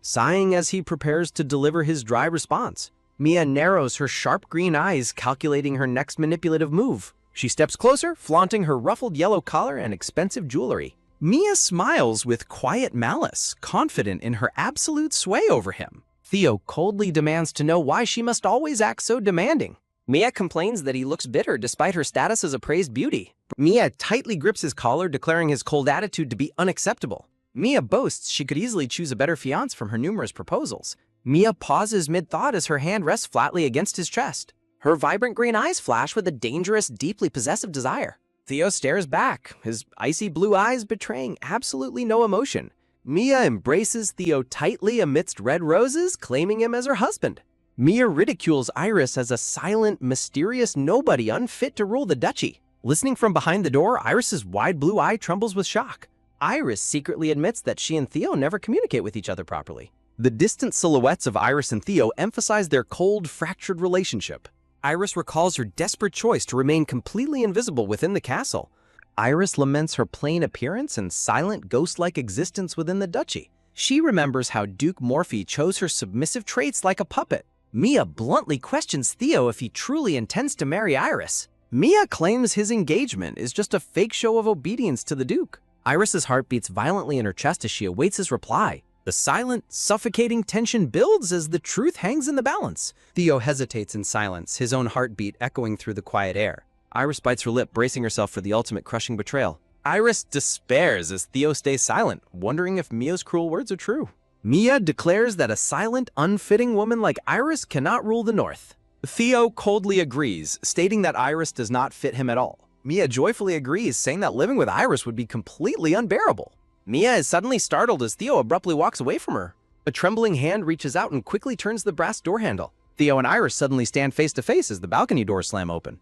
sighing as he prepares to deliver his dry response. Mia narrows her sharp green eyes, calculating her next manipulative move. She steps closer, flaunting her ruffled yellow collar and expensive jewelry. Mia smiles with quiet malice, confident in her absolute sway over him. Theo coldly demands to know why she must always act so demanding. Mia complains that he looks bitter despite her status as a praised beauty. Mia tightly grips his collar, declaring his cold attitude to be unacceptable. Mia boasts she could easily choose a better fiancé from her numerous proposals. Mia pauses mid-thought as her hand rests flatly against his chest. Her vibrant green eyes flash with a dangerous, deeply possessive desire. Theo stares back, his icy blue eyes betraying absolutely no emotion. Mia embraces Theo tightly amidst red roses, claiming him as her husband. Mia ridicules Iris as a silent, mysterious nobody unfit to rule the duchy. Listening from behind the door, Iris's wide blue eye trembles with shock. Iris secretly admits that she and Theo never communicate with each other properly. The distant silhouettes of Iris and Theo emphasize their cold, fractured relationship. Iris recalls her desperate choice to remain completely invisible within the castle. Iris laments her plain appearance and silent, ghost-like existence within the duchy. She remembers how Duke Morphe chose her submissive traits like a puppet. Mia bluntly questions Theo if he truly intends to marry Iris. Mia claims his engagement is just a fake show of obedience to the Duke. Iris's heart beats violently in her chest as she awaits his reply. The silent, suffocating tension builds as the truth hangs in the balance. Theo hesitates in silence, his own heartbeat echoing through the quiet air. Iris bites her lip, bracing herself for the ultimate crushing betrayal. Iris despairs as Theo stays silent, wondering if Mia's cruel words are true. Mia declares that a silent, unfitting woman like Iris cannot rule the North. Theo coldly agrees, stating that Iris does not fit him at all. Mia joyfully agrees, saying that living with Iris would be completely unbearable. Mia is suddenly startled as Theo abruptly walks away from her. A trembling hand reaches out and quickly turns the brass door handle. Theo and Iris suddenly stand face to face as the balcony doors slam open.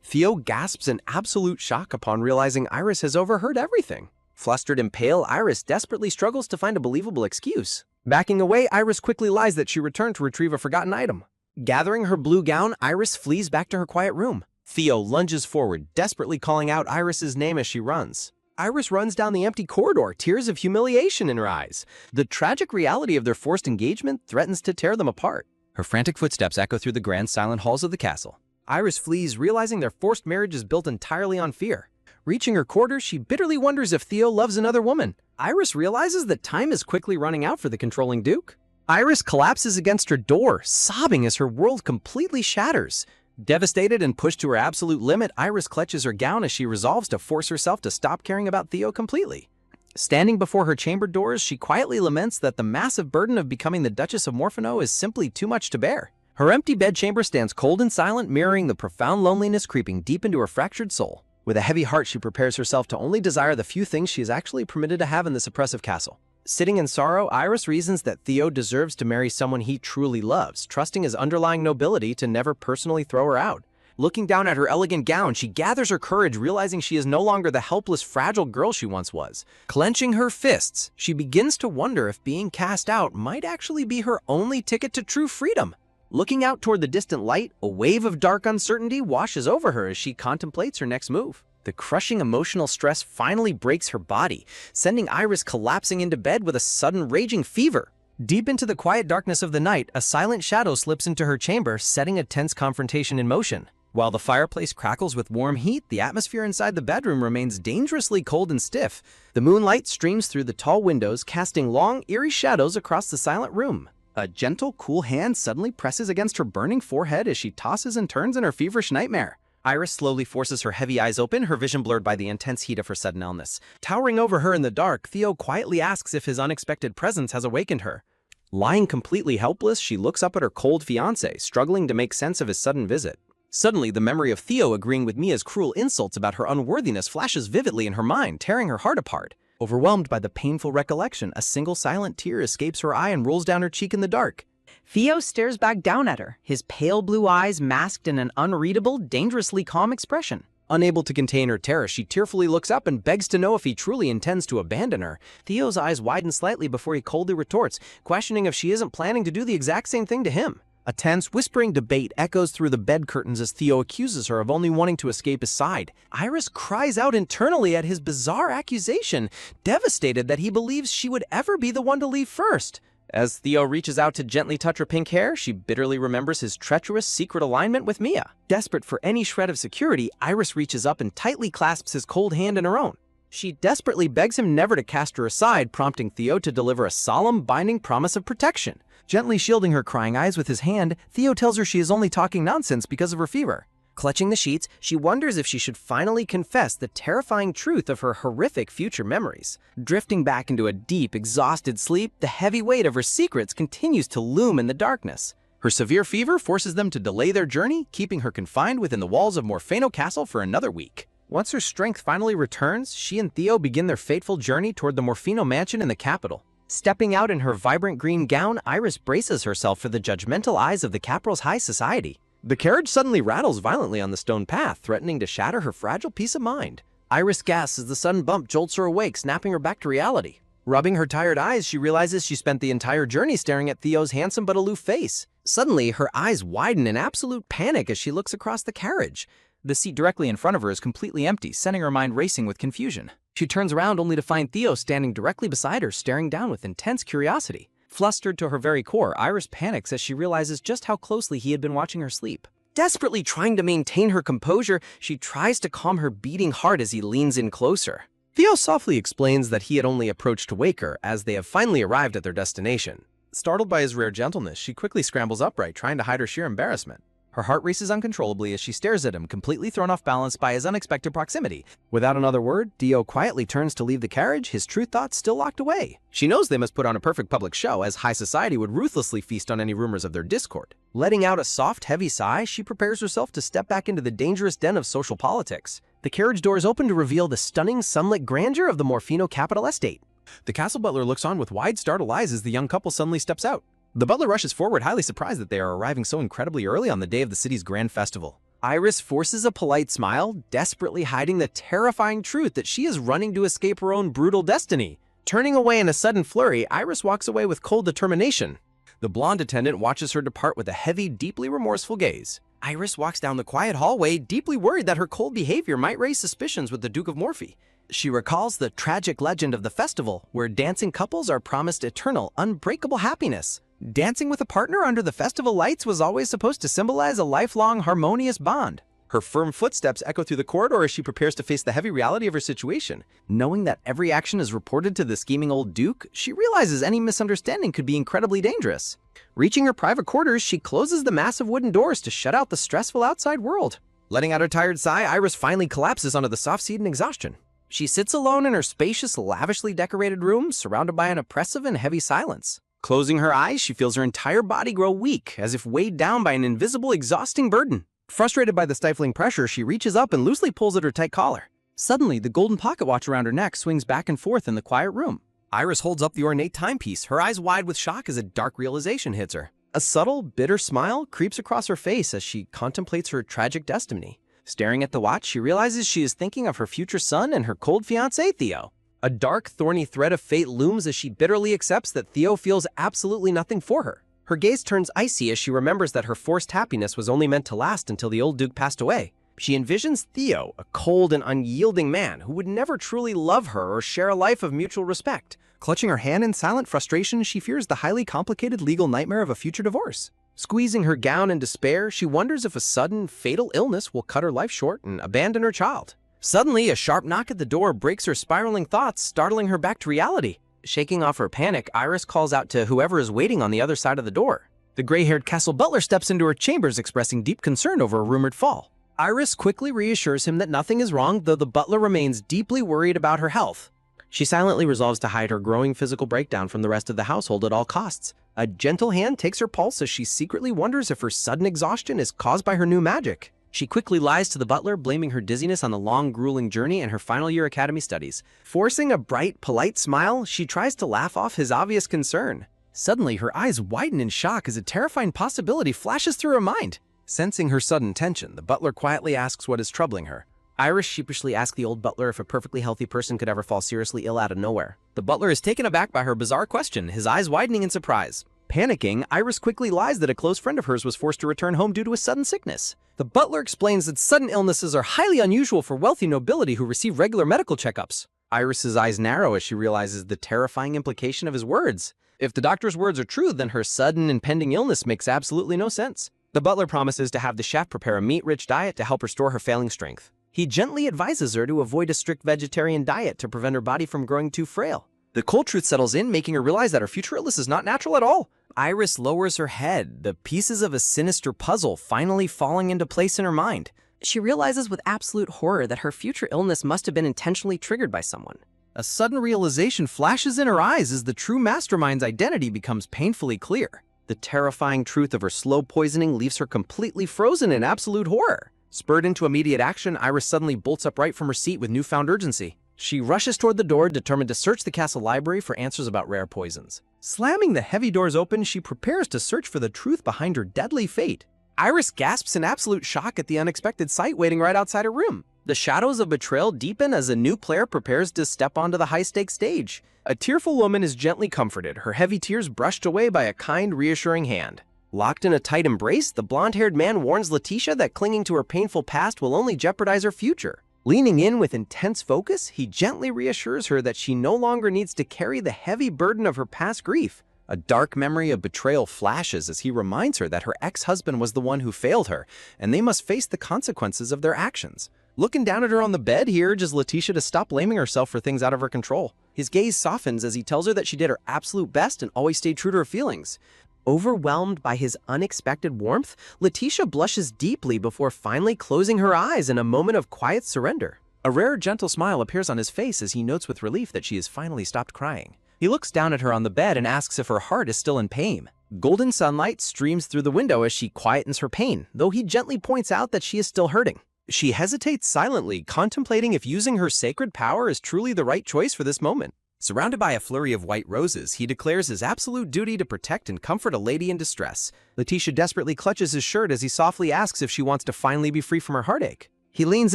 Theo gasps in absolute shock upon realizing Iris has overheard everything. Flustered and pale, Iris desperately struggles to find a believable excuse. Backing away, Iris quickly lies that she returned to retrieve a forgotten item. Gathering her blue gown, Iris flees back to her quiet room. Theo lunges forward, desperately calling out Iris's name as she runs. Iris runs down the empty corridor, tears of humiliation in her eyes. The tragic reality of their forced engagement threatens to tear them apart. Her frantic footsteps echo through the grand silent halls of the castle. Iris flees, realizing their forced marriage is built entirely on fear. Reaching her quarters, she bitterly wonders if Theo loves another woman. Iris realizes that time is quickly running out for the controlling Duke. Iris collapses against her door, sobbing as her world completely shatters. Devastated and pushed to her absolute limit, Iris clutches her gown as she resolves to force herself to stop caring about Theo completely. Standing before her chamber doors, she quietly laments that the massive burden of becoming the Duchess of Morphino is simply too much to bear. Her empty bedchamber stands cold and silent, mirroring the profound loneliness creeping deep into her fractured soul. With a heavy heart, she prepares herself to only desire the few things she is actually permitted to have in this oppressive castle. Sitting in sorrow, Iris reasons that Theo deserves to marry someone he truly loves, trusting his underlying nobility to never personally throw her out. Looking down at her elegant gown, she gathers her courage, realizing she is no longer the helpless, fragile girl she once was. Clenching her fists, she begins to wonder if being cast out might actually be her only ticket to true freedom. Looking out toward the distant light, a wave of dark uncertainty washes over her as she contemplates her next move. The crushing emotional stress finally breaks her body, sending Iris collapsing into bed with a sudden raging fever. Deep into the quiet darkness of the night, a silent shadow slips into her chamber, setting a tense confrontation in motion. While the fireplace crackles with warm heat, the atmosphere inside the bedroom remains dangerously cold and stiff. The moonlight streams through the tall windows, casting long, eerie shadows across the silent room. A gentle, cool hand suddenly presses against her burning forehead as she tosses and turns in her feverish nightmare. Iris slowly forces her heavy eyes open, her vision blurred by the intense heat of her sudden illness. Towering over her in the dark, Theo quietly asks if his unexpected presence has awakened her. Lying completely helpless, she looks up at her cold fiancé, struggling to make sense of his sudden visit. Suddenly, the memory of Theo agreeing with Mia's cruel insults about her unworthiness flashes vividly in her mind, tearing her heart apart. Overwhelmed by the painful recollection, a single silent tear escapes her eye and rolls down her cheek in the dark. Theo stares back down at her, his pale blue eyes masked in an unreadable, dangerously calm expression. Unable to contain her terror, she tearfully looks up and begs to know if he truly intends to abandon her. Theo's eyes widen slightly before he coldly retorts, questioning if she isn't planning to do the exact same thing to him. A tense, whispering debate echoes through the bed curtains as Theo accuses her of only wanting to escape his side. Iris cries out internally at his bizarre accusation, devastated that he believes she would ever be the one to leave first. As Theo reaches out to gently touch her pink hair, she bitterly remembers his treacherous secret alignment with Mia. Desperate for any shred of security, Iris reaches up and tightly clasps his cold hand in her own. She desperately begs him never to cast her aside, prompting Theo to deliver a solemn, binding promise of protection. Gently shielding her crying eyes with his hand, Theo tells her she is only talking nonsense because of her fever. Clutching the sheets, she wonders if she should finally confess the terrifying truth of her horrific future memories. Drifting back into a deep, exhausted sleep, the heavy weight of her secrets continues to loom in the darkness. Her severe fever forces them to delay their journey, keeping her confined within the walls of Morphino Castle for another week. Once her strength finally returns, she and Theo begin their fateful journey toward the Morfino mansion in the capital. Stepping out in her vibrant green gown, Iris braces herself for the judgmental eyes of the capital's high society. The carriage suddenly rattles violently on the stone path, threatening to shatter her fragile peace of mind. Iris gasps as the sudden bump jolts her awake, snapping her back to reality. Rubbing her tired eyes, she realizes she spent the entire journey staring at Theo's handsome but aloof face. Suddenly, her eyes widen in absolute panic as she looks across the carriage. The seat directly in front of her is completely empty, sending her mind racing with confusion. She turns around only to find Theo standing directly beside her, staring down with intense curiosity. Flustered to her very core, Iris panics as she realizes just how closely he had been watching her sleep. Desperately trying to maintain her composure, she tries to calm her beating heart as he leans in closer. Theo softly explains that he had only approached to wake her, as they have finally arrived at their destination. Startled by his rare gentleness, she quickly scrambles upright, trying to hide her sheer embarrassment. Her heart races uncontrollably as she stares at him, completely thrown off balance by his unexpected proximity. Without another word, Theo quietly turns to leave the carriage, his true thoughts still locked away. She knows they must put on a perfect public show, as high society would ruthlessly feast on any rumors of their discord. Letting out a soft, heavy sigh, she prepares herself to step back into the dangerous den of social politics. The carriage doors open to reveal the stunning, sunlit grandeur of the Morfino capital estate. The castle butler looks on with wide, startled eyes as the young couple suddenly steps out. The butler rushes forward, highly surprised that they are arriving so incredibly early on the day of the city's grand festival. Iris forces a polite smile, desperately hiding the terrifying truth that she is running to escape her own brutal destiny. Turning away in a sudden flurry, Iris walks away with cold determination. The blonde attendant watches her depart with a heavy, deeply remorseful gaze. Iris walks down the quiet hallway, deeply worried that her cold behavior might raise suspicions with the Duke of Morphe. She recalls the tragic legend of the festival, where dancing couples are promised eternal, unbreakable happiness. Dancing with a partner under the festival lights was always supposed to symbolize a lifelong, harmonious bond. Her firm footsteps echo through the corridor as she prepares to face the heavy reality of her situation. Knowing that every action is reported to the scheming old Duke, she realizes any misunderstanding could be incredibly dangerous. Reaching her private quarters, she closes the massive wooden doors to shut out the stressful outside world. Letting out a tired sigh, Iris finally collapses onto the soft seat in exhaustion. She sits alone in her spacious, lavishly decorated room, surrounded by an oppressive and heavy silence. Closing her eyes, she feels her entire body grow weak, as if weighed down by an invisible, exhausting burden. Frustrated by the stifling pressure, she reaches up and loosely pulls at her tight collar. Suddenly, the golden pocket watch around her neck swings back and forth in the quiet room. Iris holds up the ornate timepiece, her eyes wide with shock as a dark realization hits her. A subtle, bitter smile creeps across her face as she contemplates her tragic destiny. Staring at the watch, she realizes she is thinking of her future son and her cold fiancé, Theo. A dark, thorny thread of fate looms as she bitterly accepts that Theo feels absolutely nothing for her. Her gaze turns icy as she remembers that her forced happiness was only meant to last until the old Duke passed away. She envisions Theo, a cold and unyielding man who would never truly love her or share a life of mutual respect. Clutching her hand in silent frustration, she fears the highly complicated legal nightmare of a future divorce. Squeezing her gown in despair, she wonders if a sudden, fatal illness will cut her life short and abandon her child. Suddenly, a sharp knock at the door breaks her spiraling thoughts, startling her back to reality. Shaking off her panic, Iris calls out to whoever is waiting on the other side of the door. The gray-haired castle butler steps into her chambers, expressing deep concern over a rumored fall. Iris quickly reassures him that nothing is wrong, though the butler remains deeply worried about her health. She silently resolves to hide her growing physical breakdown from the rest of the household at all costs. A gentle hand takes her pulse as she secretly wonders if her sudden exhaustion is caused by her new magic. She quickly lies to the butler, blaming her dizziness on the long, grueling journey and her final year academy studies. Forcing a bright, polite smile, she tries to laugh off his obvious concern. Suddenly, her eyes widen in shock as a terrifying possibility flashes through her mind. Sensing her sudden tension, the butler quietly asks what is troubling her. Iris sheepishly asks the old butler if a perfectly healthy person could ever fall seriously ill out of nowhere. The butler is taken aback by her bizarre question, his eyes widening in surprise. Panicking, Iris quickly lies that a close friend of hers was forced to return home due to a sudden sickness. The butler explains that sudden illnesses are highly unusual for wealthy nobility who receive regular medical checkups. Iris's eyes narrow as she realizes the terrifying implication of his words. If the doctor's words are true, then her sudden impending illness makes absolutely no sense. The butler promises to have the chef prepare a meat-rich diet to help restore her failing strength. He gently advises her to avoid a strict vegetarian diet to prevent her body from growing too frail. The cold truth settles in, making her realize that her future illness is not natural at all. Iris lowers her head, the pieces of a sinister puzzle finally falling into place in her mind. She realizes with absolute horror that her future illness must have been intentionally triggered by someone. A sudden realization flashes in her eyes as the true mastermind's identity becomes painfully clear. The terrifying truth of her slow poisoning leaves her completely frozen in absolute horror. Spurred into immediate action, Iris suddenly bolts upright from her seat with newfound urgency. She rushes toward the door, determined to search the castle library for answers about rare poisons. Slamming the heavy doors open, she prepares to search for the truth behind her deadly fate. Iris gasps in absolute shock at the unexpected sight waiting right outside her room. The shadows of betrayal deepen as a new player prepares to step onto the high-stakes stage. A tearful woman is gently comforted, her heavy tears brushed away by a kind, reassuring hand. Locked in a tight embrace, the blonde-haired man warns Letitia that clinging to her painful past will only jeopardize her future. Leaning in with intense focus, he gently reassures her that she no longer needs to carry the heavy burden of her past grief. A dark memory of betrayal flashes as he reminds her that her ex-husband was the one who failed her, and they must face the consequences of their actions. Looking down at her on the bed, he urges Letitia to stop blaming herself for things out of her control. His gaze softens as he tells her that she did her absolute best and always stayed true to her feelings. Overwhelmed by his unexpected warmth, Letitia blushes deeply before finally closing her eyes in a moment of quiet surrender. A rare, gentle smile appears on his face as he notes with relief that she has finally stopped crying. He looks down at her on the bed and asks if her heart is still in pain. Golden sunlight streams through the window as she quietens her pain, though he gently points out that she is still hurting. She hesitates silently, contemplating if using her sacred power is truly the right choice for this moment. Surrounded by a flurry of white roses, he declares his absolute duty to protect and comfort a lady in distress. Letitia desperately clutches his shirt as he softly asks if she wants to finally be free from her heartache. He leans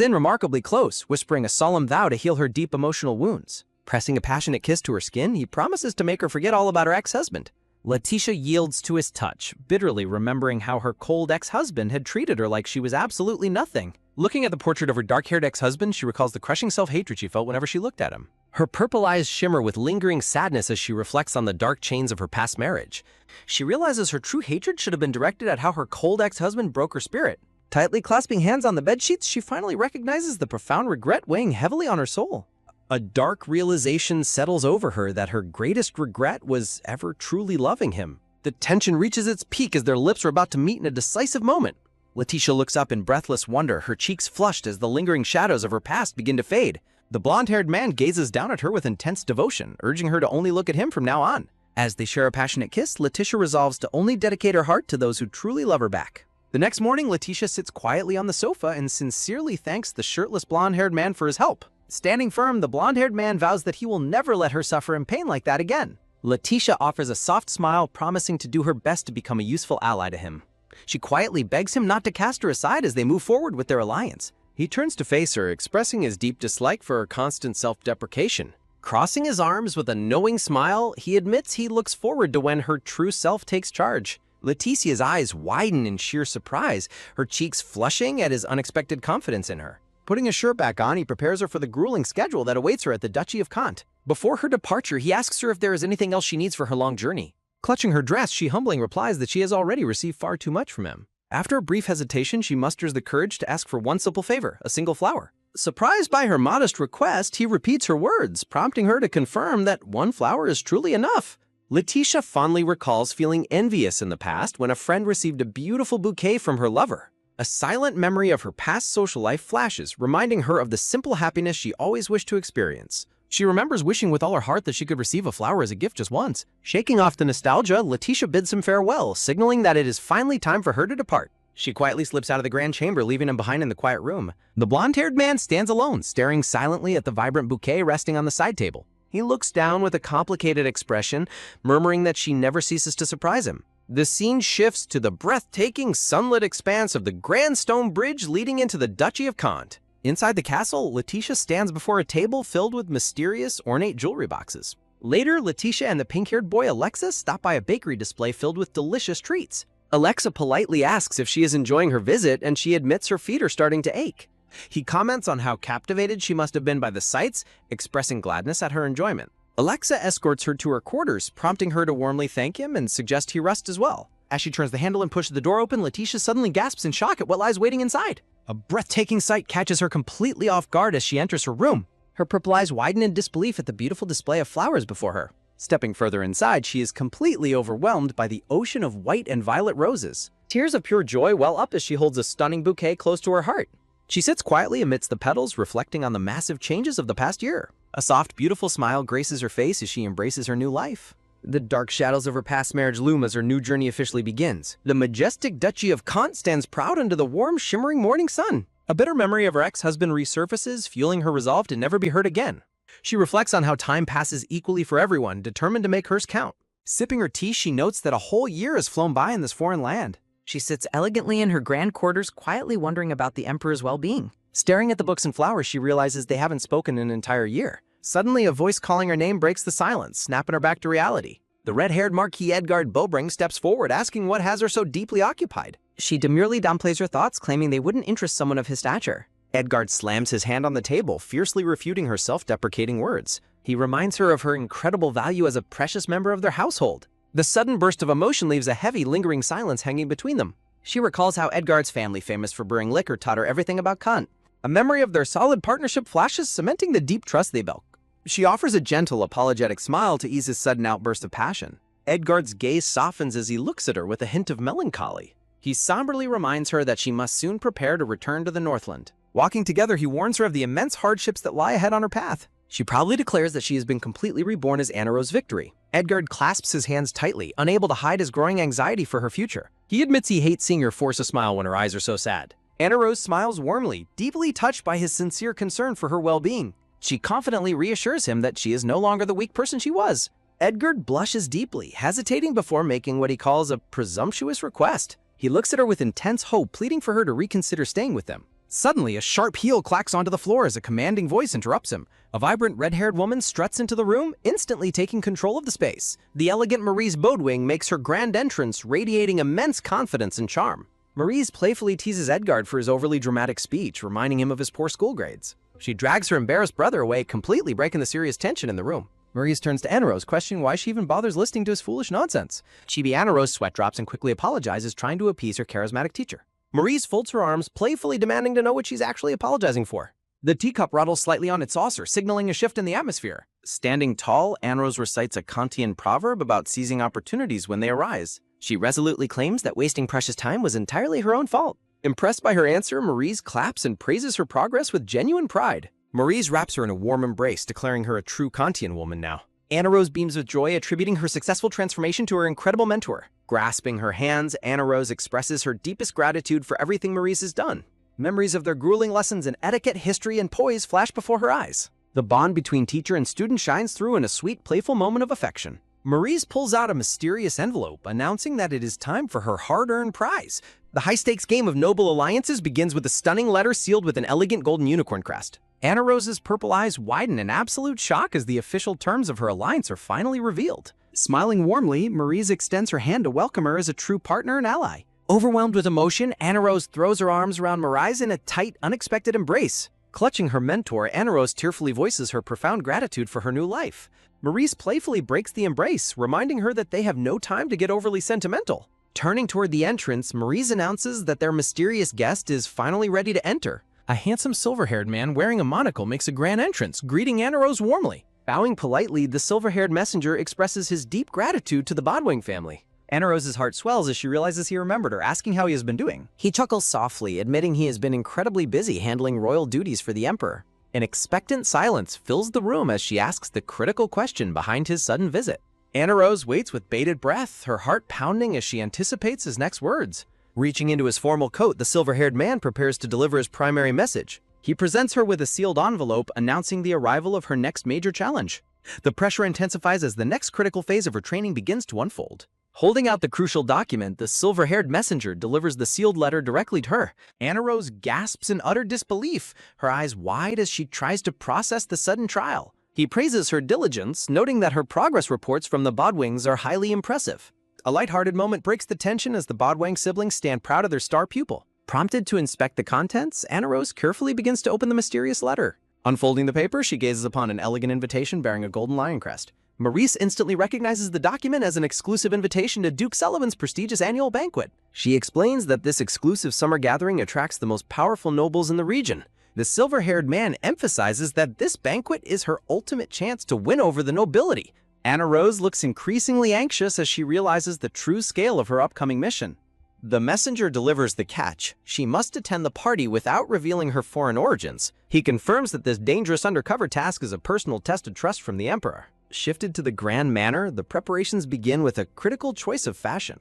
in remarkably close, whispering a solemn vow to heal her deep emotional wounds. Pressing a passionate kiss to her skin, he promises to make her forget all about her ex-husband. Letitia yields to his touch, bitterly remembering how her cold ex-husband had treated her like she was absolutely nothing. Looking at the portrait of her dark-haired ex-husband, she recalls the crushing self-hatred she felt whenever she looked at him. Her purple eyes shimmer with lingering sadness as she reflects on the dark chains of her past marriage. She realizes her true hatred should have been directed at how her cold ex-husband broke her spirit. Tightly clasping hands on the bedsheets, she finally recognizes the profound regret weighing heavily on her soul. A dark realization settles over her that her greatest regret was ever truly loving him. The tension reaches its peak as their lips are about to meet in a decisive moment. Letitia looks up in breathless wonder, her cheeks flushed as the lingering shadows of her past begin to fade. The blonde-haired man gazes down at her with intense devotion, urging her to only look at him from now on. As they share a passionate kiss, Letitia resolves to only dedicate her heart to those who truly love her back. The next morning, Letitia sits quietly on the sofa and sincerely thanks the shirtless blonde-haired man for his help. Standing firm, the blonde-haired man vows that he will never let her suffer in pain like that again. Letitia offers a soft smile, promising to do her best to become a useful ally to him. She quietly begs him not to cast her aside as they move forward with their alliance. He turns to face her, expressing his deep dislike for her constant self-deprecation. Crossing his arms with a knowing smile, he admits he looks forward to when her true self takes charge. Letitia's eyes widen in sheer surprise, her cheeks flushing at his unexpected confidence in her. Putting his shirt back on, he prepares her for the grueling schedule that awaits her at the Duchy of Kant. Before her departure, he asks her if there is anything else she needs for her long journey. Clutching her dress, she humbly replies that she has already received far too much from him. After a brief hesitation, she musters the courage to ask for one simple favor, a single flower. Surprised by her modest request, he repeats her words, prompting her to confirm that one flower is truly enough. Letitia fondly recalls feeling envious in the past when a friend received a beautiful bouquet from her lover. A silent memory of her past social life flashes, reminding her of the simple happiness she always wished to experience. She remembers wishing with all her heart that she could receive a flower as a gift just once. Shaking off the nostalgia, Letitia bids him farewell, signaling that it is finally time for her to depart. She quietly slips out of the grand chamber, leaving him behind in the quiet room. The blonde-haired man stands alone, staring silently at the vibrant bouquet resting on the side table. He looks down with a complicated expression, murmuring that she never ceases to surprise him. The scene shifts to the breathtaking, sunlit expanse of the grand stone bridge leading into the Duchy of Kant. Inside the castle, Letitia stands before a table filled with mysterious, ornate jewelry boxes. Later, Letitia and the pink-haired boy Alexa stop by a bakery display filled with delicious treats. Alexa politely asks if she is enjoying her visit, and she admits her feet are starting to ache. He comments on how captivated she must have been by the sights, expressing gladness at her enjoyment. Alexa escorts her to her quarters, prompting her to warmly thank him and suggest he rest as well. As she turns the handle and pushes the door open, Letitia suddenly gasps in shock at what lies waiting inside. A breathtaking sight catches her completely off guard as she enters her room. Her purple eyes widen in disbelief at the beautiful display of flowers before her. Stepping further inside, she is completely overwhelmed by the ocean of white and violet roses. Tears of pure joy well up as she holds a stunning bouquet close to her heart. She sits quietly amidst the petals, reflecting on the massive changes of the past year. A soft, beautiful smile graces her face as she embraces her new life. The dark shadows of her past marriage loom as her new journey officially begins. The majestic Duchy of Kant stands proud under the warm, shimmering morning sun. A bitter memory of her ex-husband resurfaces, fueling her resolve to never be hurt again. She reflects on how time passes equally for everyone, determined to make hers count. Sipping her tea, she notes that a whole year has flown by in this foreign land. She sits elegantly in her grand quarters, quietly wondering about the emperor's well-being. Staring at the books and flowers, she realizes they haven't spoken in an entire year. Suddenly, a voice calling her name breaks the silence, snapping her back to reality. The red-haired Marquis Edgard Bobring steps forward, asking what has her so deeply occupied. She demurely downplays her thoughts, claiming they wouldn't interest someone of his stature. Edgard slams his hand on the table, fiercely refuting her self-deprecating words. He reminds her of her incredible value as a precious member of their household. The sudden burst of emotion leaves a heavy, lingering silence hanging between them. She recalls how Edgard's family, famous for brewing liquor, taught her everything about Kant. A memory of their solid partnership flashes, cementing the deep trust they built. She offers a gentle, apologetic smile to ease his sudden outburst of passion. Edgard's gaze softens as he looks at her with a hint of melancholy. He somberly reminds her that she must soon prepare to return to the Northland. Walking together, he warns her of the immense hardships that lie ahead on her path. She proudly declares that she has been completely reborn as Anna Rose Victory. Edgard clasps his hands tightly, unable to hide his growing anxiety for her future. He admits he hates seeing her force a smile when her eyes are so sad. Anna Rose smiles warmly, deeply touched by his sincere concern for her well-being. She confidently reassures him that she is no longer the weak person she was. Edgard blushes deeply, hesitating before making what he calls a presumptuous request. He looks at her with intense hope, pleading for her to reconsider staying with them. Suddenly, a sharp heel clacks onto the floor as a commanding voice interrupts him. A vibrant red-haired woman struts into the room, instantly taking control of the space. The elegant Maurice Bodwing makes her grand entrance, radiating immense confidence and charm. Maurice playfully teases Edgard for his overly dramatic speech, reminding him of his poor school grades. She drags her embarrassed brother away, completely breaking the serious tension in the room. Maurice turns to Anna Rose, questioning why she even bothers listening to his foolish nonsense. Chibi Anna Rose sweat drops and quickly apologizes, trying to appease her charismatic teacher. Maurice folds her arms, playfully demanding to know what she's actually apologizing for. The teacup rattles slightly on its saucer, signaling a shift in the atmosphere. Standing tall, Anna Rose recites a Kantian proverb about seizing opportunities when they arise. She resolutely claims that wasting precious time was entirely her own fault. Impressed by her answer, Maurice claps and praises her progress with genuine pride. Maurice wraps her in a warm embrace, declaring her a true Kantian woman now. Anna Rose beams with joy, attributing her successful transformation to her incredible mentor. Grasping her hands, Anna Rose expresses her deepest gratitude for everything Maurice has done. Memories of their grueling lessons in etiquette, history, and poise flash before her eyes. The bond between teacher and student shines through in a sweet, playful moment of affection. Maurice pulls out a mysterious envelope, announcing that it is time for her hard-earned prize. The high-stakes game of noble alliances begins with a stunning letter sealed with an elegant golden unicorn crest. Anna Rose's purple eyes widen in absolute shock as the official terms of her alliance are finally revealed. Smiling warmly, Maurice extends her hand to welcome her as a true partner and ally. Overwhelmed with emotion, Anna Rose throws her arms around Maurice in a tight, unexpected embrace. Clutching her mentor, Anna Rose tearfully voices her profound gratitude for her new life. Maurice playfully breaks the embrace, reminding her that they have no time to get overly sentimental. Turning toward the entrance, Maurice announces that their mysterious guest is finally ready to enter. A handsome silver-haired man wearing a monocle makes a grand entrance, greeting Anna Rose warmly. Bowing politely, the silver-haired messenger expresses his deep gratitude to the Bodwing family. Anna Rose's heart swells as she realizes he remembered her, asking how he has been doing. He chuckles softly, admitting he has been incredibly busy handling royal duties for the Emperor. An expectant silence fills the room as she asks the critical question behind his sudden visit. Anna Rose waits with bated breath, her heart pounding as she anticipates his next words. Reaching into his formal coat, the silver-haired man prepares to deliver his primary message. He presents her with a sealed envelope announcing the arrival of her next major challenge. The pressure intensifies as the next critical phase of her training begins to unfold. Holding out the crucial document, the silver-haired messenger delivers the sealed letter directly to her. Anna Rose gasps in utter disbelief, her eyes wide as she tries to process the sudden trial. He praises her diligence, noting that her progress reports from the Bodwings are highly impressive. A lighthearted moment breaks the tension as the Bodwang siblings stand proud of their star pupil. Prompted to inspect the contents, Anna Rose carefully begins to open the mysterious letter. Unfolding the paper, she gazes upon an elegant invitation bearing a golden lion crest. Maurice instantly recognizes the document as an exclusive invitation to Duke Sullivan's prestigious annual banquet. She explains that this exclusive summer gathering attracts the most powerful nobles in the region. The silver-haired man emphasizes that this banquet is her ultimate chance to win over the nobility. Anna Rose looks increasingly anxious as she realizes the true scale of her upcoming mission. The messenger delivers the catch. She must attend the party without revealing her foreign origins. He confirms that this dangerous undercover task is a personal test of trust from the Emperor. Shifted to the grand manor, the preparations begin with a critical choice of fashion.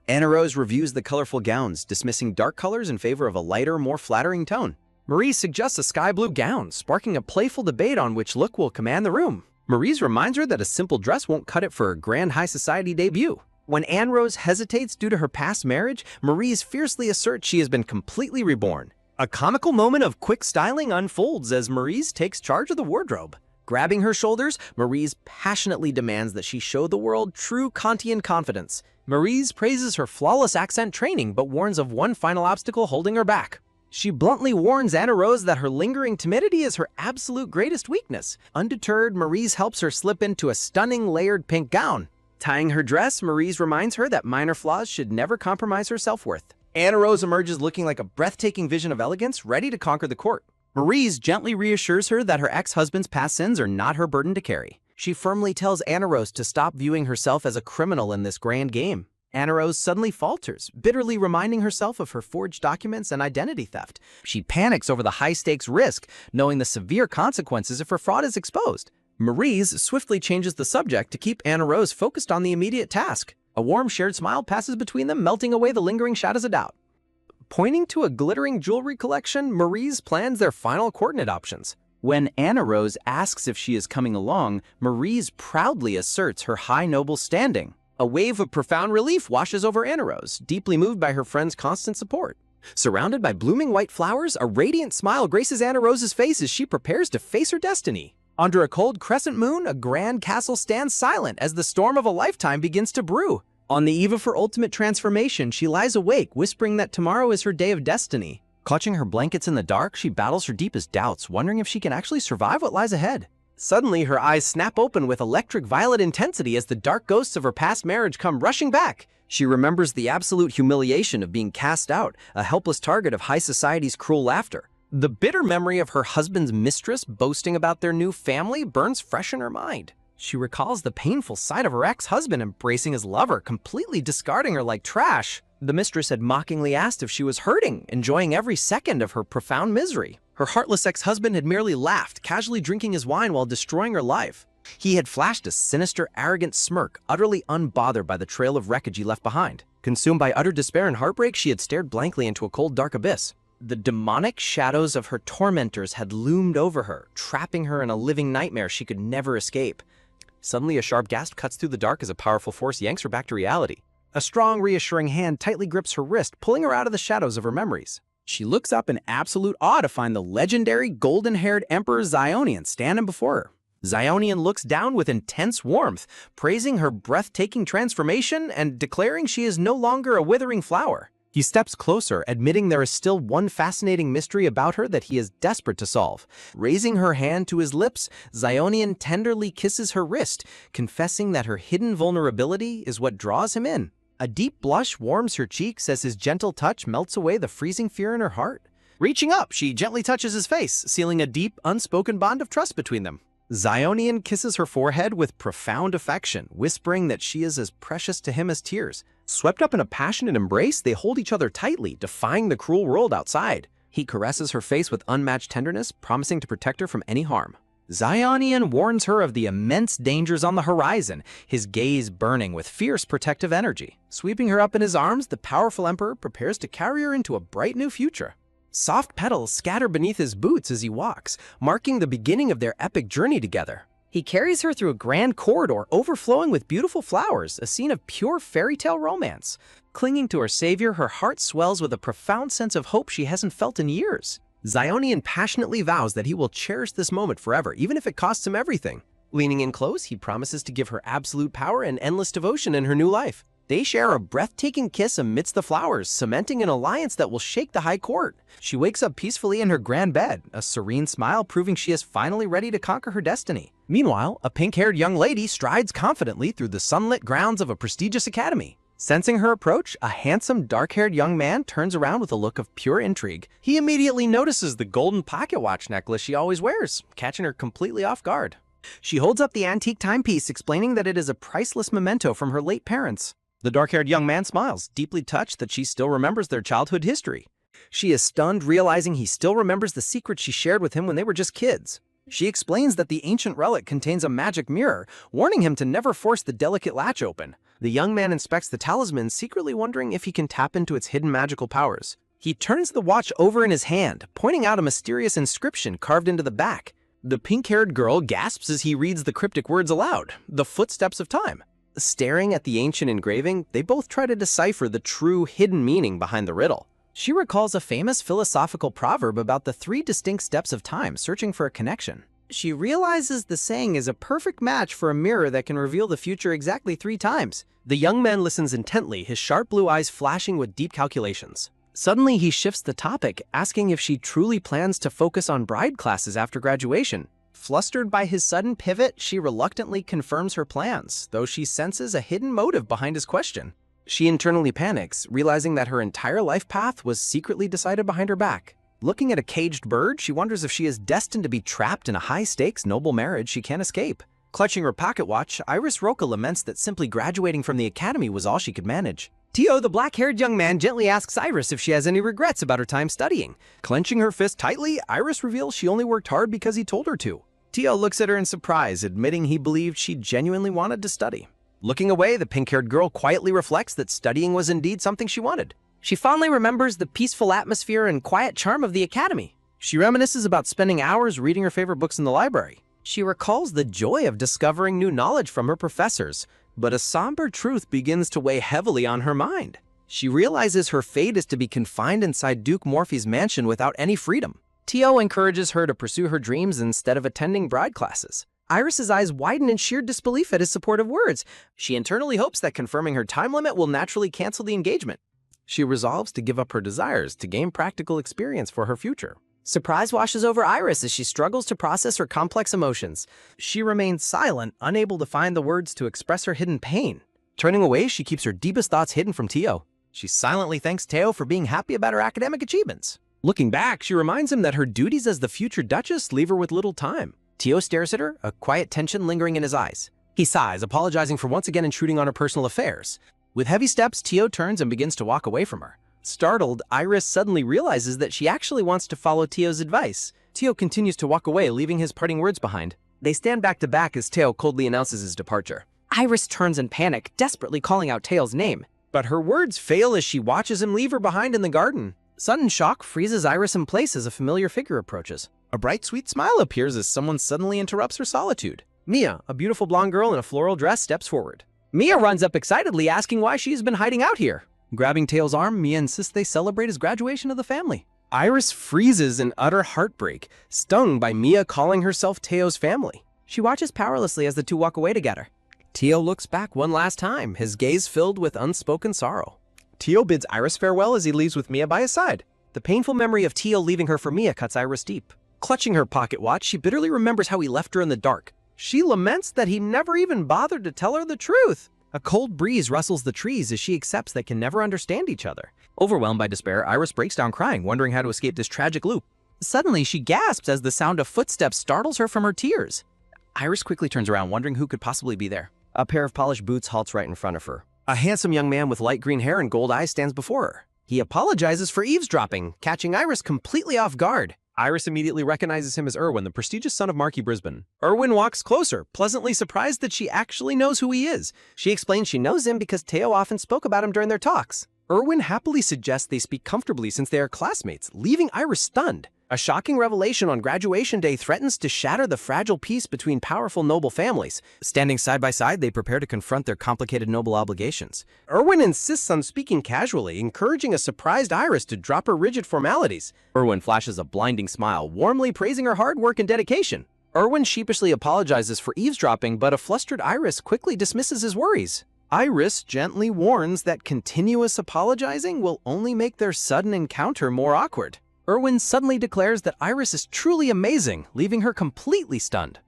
Anna Rose reviews the colorful gowns, dismissing dark colors in favor of a lighter, more flattering tone. Marie suggests a sky blue gown, sparking a playful debate on which look will command the room. Maurice reminds her that a simple dress won't cut it for her grand high society debut. When Anne Rose hesitates due to her past marriage, Maurice fiercely asserts she has been completely reborn. A comical moment of quick styling unfolds as Maurice takes charge of the wardrobe. Grabbing her shoulders, Maurice passionately demands that she show the world true Kantian confidence. Maurice praises her flawless accent training but warns of one final obstacle holding her back. She bluntly warns Anna Rose that her lingering timidity is her absolute greatest weakness. Undeterred, Maurice helps her slip into a stunning layered pink gown. Tying her dress, Maurice reminds her that minor flaws should never compromise her self-worth. Anna Rose emerges looking like a breathtaking vision of elegance, ready to conquer the court. Maurice gently reassures her that her ex-husband's past sins are not her burden to carry. She firmly tells Anna Rose to stop viewing herself as a criminal in this grand game. Anna Rose suddenly falters, bitterly reminding herself of her forged documents and identity theft. She panics over the high-stakes risk, knowing the severe consequences if her fraud is exposed. Maurice swiftly changes the subject to keep Anna Rose focused on the immediate task. A warm shared smile passes between them, melting away the lingering shadows of doubt. Pointing to a glittering jewelry collection, Maurice plans their final coordinate options. When Anna Rose asks if she is coming along, Maurice proudly asserts her high noble standing. A wave of profound relief washes over Anna Rose, deeply moved by her friend's constant support. Surrounded by blooming white flowers, a radiant smile graces Anna Rose's face as she prepares to face her destiny. Under a cold crescent moon, a grand castle stands silent as the storm of a lifetime begins to brew. On the eve of her ultimate transformation, she lies awake, whispering that tomorrow is her day of destiny. Clutching her blankets in the dark, she battles her deepest doubts, wondering if she can actually survive what lies ahead. Suddenly, her eyes snap open with electric violet intensity as the dark ghosts of her past marriage come rushing back. She remembers the absolute humiliation of being cast out, a helpless target of high society's cruel laughter. The bitter memory of her husband's mistress boasting about their new family burns fresh in her mind. She recalls the painful sight of her ex-husband embracing his lover, completely discarding her like trash. The mistress had mockingly asked if she was hurting, enjoying every second of her profound misery. Her heartless ex-husband had merely laughed, casually drinking his wine while destroying her life. He had flashed a sinister, arrogant smirk, utterly unbothered by the trail of wreckage he left behind. Consumed by utter despair and heartbreak, she had stared blankly into a cold, dark abyss. The demonic shadows of her tormentors had loomed over her, trapping her in a living nightmare she could never escape. Suddenly, a sharp gasp cuts through the dark as a powerful force yanks her back to reality. A strong, reassuring hand tightly grips her wrist, pulling her out of the shadows of her memories. She looks up in absolute awe to find the legendary golden-haired Emperor Xionian standing before her. Xionian looks down with intense warmth, praising her breathtaking transformation and declaring she is no longer a withering flower. He steps closer, admitting there is still one fascinating mystery about her that he is desperate to solve. Raising her hand to his lips, Xionian tenderly kisses her wrist, confessing that her hidden vulnerability is what draws him in. A deep blush warms her cheeks as his gentle touch melts away the freezing fear in her heart. Reaching up, she gently touches his face, sealing a deep, unspoken bond of trust between them. Xionian kisses her forehead with profound affection, whispering that she is as precious to him as tears. Swept up in a passionate embrace, they hold each other tightly, defying the cruel world outside. He caresses her face with unmatched tenderness, promising to protect her from any harm. Xionian warns her of the immense dangers on the horizon, his gaze burning with fierce protective energy. Sweeping her up in his arms, the powerful emperor prepares to carry her into a bright new future. Soft petals scatter beneath his boots as he walks, marking the beginning of their epic journey together. He carries her through a grand corridor overflowing with beautiful flowers, a scene of pure fairy tale romance. Clinging to her savior, her heart swells with a profound sense of hope she hasn't felt in years. Xionian passionately vows that he will cherish this moment forever, even if it costs him everything. Leaning in close, he promises to give her absolute power and endless devotion in her new life. They share a breathtaking kiss amidst the flowers, cementing an alliance that will shake the high court. She wakes up peacefully in her grand bed, a serene smile proving she is finally ready to conquer her destiny. Meanwhile, a pink-haired young lady strides confidently through the sunlit grounds of a prestigious academy. Sensing her approach, a handsome, dark-haired young man turns around with a look of pure intrigue. He immediately notices the golden pocket watch necklace she always wears, catching her completely off guard. She holds up the antique timepiece, explaining that it is a priceless memento from her late parents. The dark-haired young man smiles, deeply touched that she still remembers their childhood history. She is stunned, realizing he still remembers the secrets she shared with him when they were just kids. She explains that the ancient relic contains a magic mirror, warning him to never force the delicate latch open. The young man inspects the talisman, secretly wondering if he can tap into its hidden magical powers. He turns the watch over in his hand, pointing out a mysterious inscription carved into the back. The pink-haired girl gasps as he reads the cryptic words aloud, "The footsteps of time." Staring at the ancient engraving, they both try to decipher the true hidden meaning behind the riddle. She recalls a famous philosophical proverb about the 3 distinct steps of time, searching for a connection. She realizes the saying is a perfect match for a mirror that can reveal the future exactly 3 times. The young man listens intently, his sharp blue eyes flashing with deep calculations. Suddenly, he shifts the topic, asking if she truly plans to focus on bride classes after graduation. Flustered by his sudden pivot, she reluctantly confirms her plans, though she senses a hidden motive behind his question. She internally panics, realizing that her entire life path was secretly decided behind her back. Looking at a caged bird, she wonders if she is destined to be trapped in a high-stakes, noble marriage she can't escape. Clutching her pocket watch, Iris Roca laments that simply graduating from the academy was all she could manage. Tio, the black-haired young man, gently asks Iris if she has any regrets about her time studying. Clenching her fist tightly, Iris reveals she only worked hard because he told her to. Tio looks at her in surprise, admitting he believed she genuinely wanted to study. Looking away, the pink-haired girl quietly reflects that studying was indeed something she wanted. She fondly remembers the peaceful atmosphere and quiet charm of the academy. She reminisces about spending hours reading her favorite books in the library. She recalls the joy of discovering new knowledge from her professors, but a somber truth begins to weigh heavily on her mind. She realizes her fate is to be confined inside Duke Morphe's mansion without any freedom. Tio encourages her to pursue her dreams instead of attending bride classes. Iris's eyes widen in sheer disbelief at his supportive words. She internally hopes that confirming her time limit will naturally cancel the engagement. She resolves to give up her desires to gain practical experience for her future. Surprise washes over Iris as she struggles to process her complex emotions. She remains silent, unable to find the words to express her hidden pain. Turning away, she keeps her deepest thoughts hidden from Tio. She silently thanks Teo for being happy about her academic achievements. Looking back, she reminds him that her duties as the future Duchess leave her with little time. Tio stares at her, a quiet tension lingering in his eyes. He sighs, apologizing for once again intruding on her personal affairs. With heavy steps, Tio turns and begins to walk away from her. Startled, Iris suddenly realizes that she actually wants to follow Tio's advice. Tio continues to walk away, leaving his parting words behind. They stand back to back as Teo coldly announces his departure. Iris turns in panic, desperately calling out Teo's name. But her words fail as she watches him leave her behind in the garden. Sudden shock freezes Iris in place as a familiar figure approaches. A bright, sweet smile appears as someone suddenly interrupts her solitude. Mia, a beautiful blonde girl in a floral dress, steps forward. Mia runs up excitedly, asking why she's been hiding out here. Grabbing Teo's arm, Mia insists they celebrate his graduation of the family. Iris freezes in utter heartbreak, stung by Mia calling herself Teo's family. She watches powerlessly as the two walk away together. Teo looks back one last time, his gaze filled with unspoken sorrow. Teo bids Iris farewell as he leaves with Mia by his side. The painful memory of Teo leaving her for Mia cuts Iris deep. Clutching her pocket watch, she bitterly remembers how he left her in the dark. She laments that he never even bothered to tell her the truth. A cold breeze rustles the trees as she accepts they can never understand each other. Overwhelmed by despair, Iris breaks down crying, wondering how to escape this tragic loop. Suddenly, she gasps as the sound of footsteps startles her from her tears. Iris quickly turns around, wondering who could possibly be there. A pair of polished boots halts right in front of her. A handsome young man with light green hair and gold eyes stands before her. He apologizes for eavesdropping, catching Iris completely off guard. Iris immediately recognizes him as Erwin, the prestigious son of Marquis Brisbane. Erwin walks closer, pleasantly surprised that she actually knows who he is. She explains she knows him because Teo often spoke about him during their talks. Erwin happily suggests they speak comfortably since they are classmates, leaving Iris stunned. A shocking revelation on graduation day threatens to shatter the fragile peace between powerful noble families. Standing side by side, they prepare to confront their complicated noble obligations. Erwin insists on speaking casually, encouraging a surprised Iris to drop her rigid formalities. Erwin flashes a blinding smile, warmly praising her hard work and dedication. Erwin sheepishly apologizes for eavesdropping, but a flustered Iris quickly dismisses his worries. Iris gently warns that continuous apologizing will only make their sudden encounter more awkward. Erwin suddenly declares that Iris is truly amazing, leaving her completely stunned.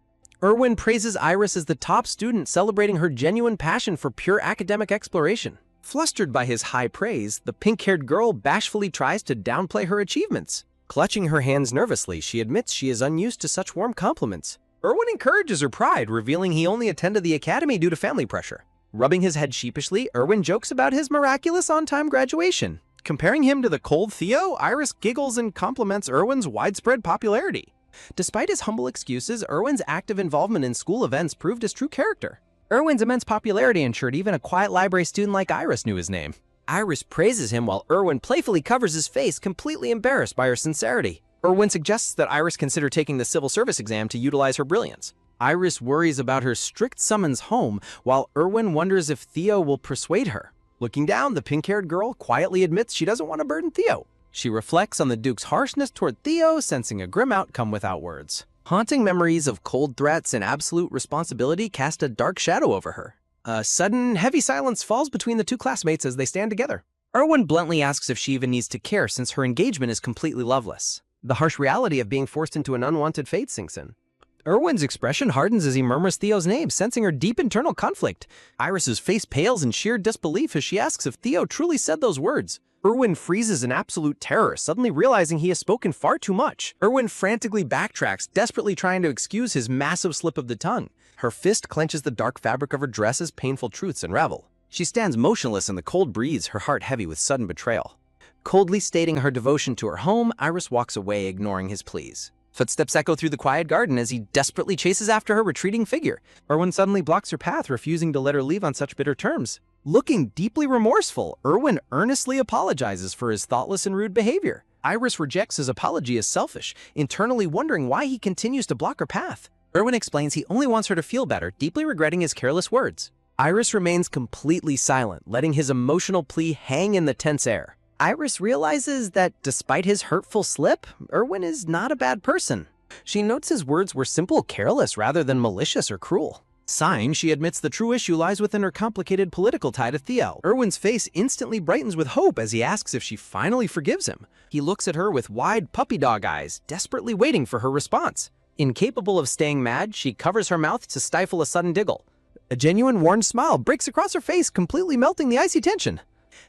Erwin praises Iris as the top student, celebrating her genuine passion for pure academic exploration. Flustered by his high praise, the pink-haired girl bashfully tries to downplay her achievements. Clutching her hands nervously, she admits she is unused to such warm compliments. Erwin encourages her pride, revealing he only attended the academy due to family pressure. Rubbing his head sheepishly, Erwin jokes about his miraculous on-time graduation. Comparing him to the cold Theo, Iris giggles and compliments Erwin's widespread popularity. Despite his humble excuses, Erwin's active involvement in school events proved his true character. Erwin's immense popularity ensured even a quiet library student like Iris knew his name. Iris praises him while Erwin playfully covers his face, completely embarrassed by her sincerity. Erwin suggests that Iris consider taking the civil service exam to utilize her brilliance. Iris worries about her strict summons home, while Erwin wonders if Theo will persuade her. Looking down, the pink-haired girl quietly admits she doesn't want to burden Theo. She reflects on the Duke's harshness toward Theo, sensing a grim outcome without words. Haunting memories of cold threats and absolute responsibility cast a dark shadow over her. A sudden, heavy silence falls between the two classmates as they stand together. Erwin bluntly asks if she even needs to care since her engagement is completely loveless. The harsh reality of being forced into an unwanted fate sinks in. Erwin's expression hardens as he murmurs Theo's name, sensing her deep internal conflict. Iris's face pales in sheer disbelief as she asks if Theo truly said those words. Erwin freezes in absolute terror, suddenly realizing he has spoken far too much. Erwin frantically backtracks, desperately trying to excuse his massive slip of the tongue. Her fist clenches the dark fabric of her dress as painful truths unravel. She stands motionless in the cold breeze, her heart heavy with sudden betrayal. Coldly stating her devotion to her home, Iris walks away, ignoring his pleas. Footsteps echo through the quiet garden as he desperately chases after her retreating figure. Erwin suddenly blocks her path, refusing to let her leave on such bitter terms. Looking deeply remorseful, Erwin earnestly apologizes for his thoughtless and rude behavior. Iris rejects his apology as selfish, internally wondering why he continues to block her path. Erwin explains he only wants her to feel better, deeply regretting his careless words. Iris remains completely silent, letting his emotional plea hang in the tense air. Iris realizes that despite his hurtful slip, Erwin is not a bad person. She notes his words were simple, careless, rather than malicious or cruel. Sighing, she admits the true issue lies within her complicated political tie to Theo. Erwin's face instantly brightens with hope as he asks if she finally forgives him. He looks at her with wide puppy dog eyes, desperately waiting for her response. Incapable of staying mad, she covers her mouth to stifle a sudden giggle. A genuine warm smile breaks across her face, completely melting the icy tension.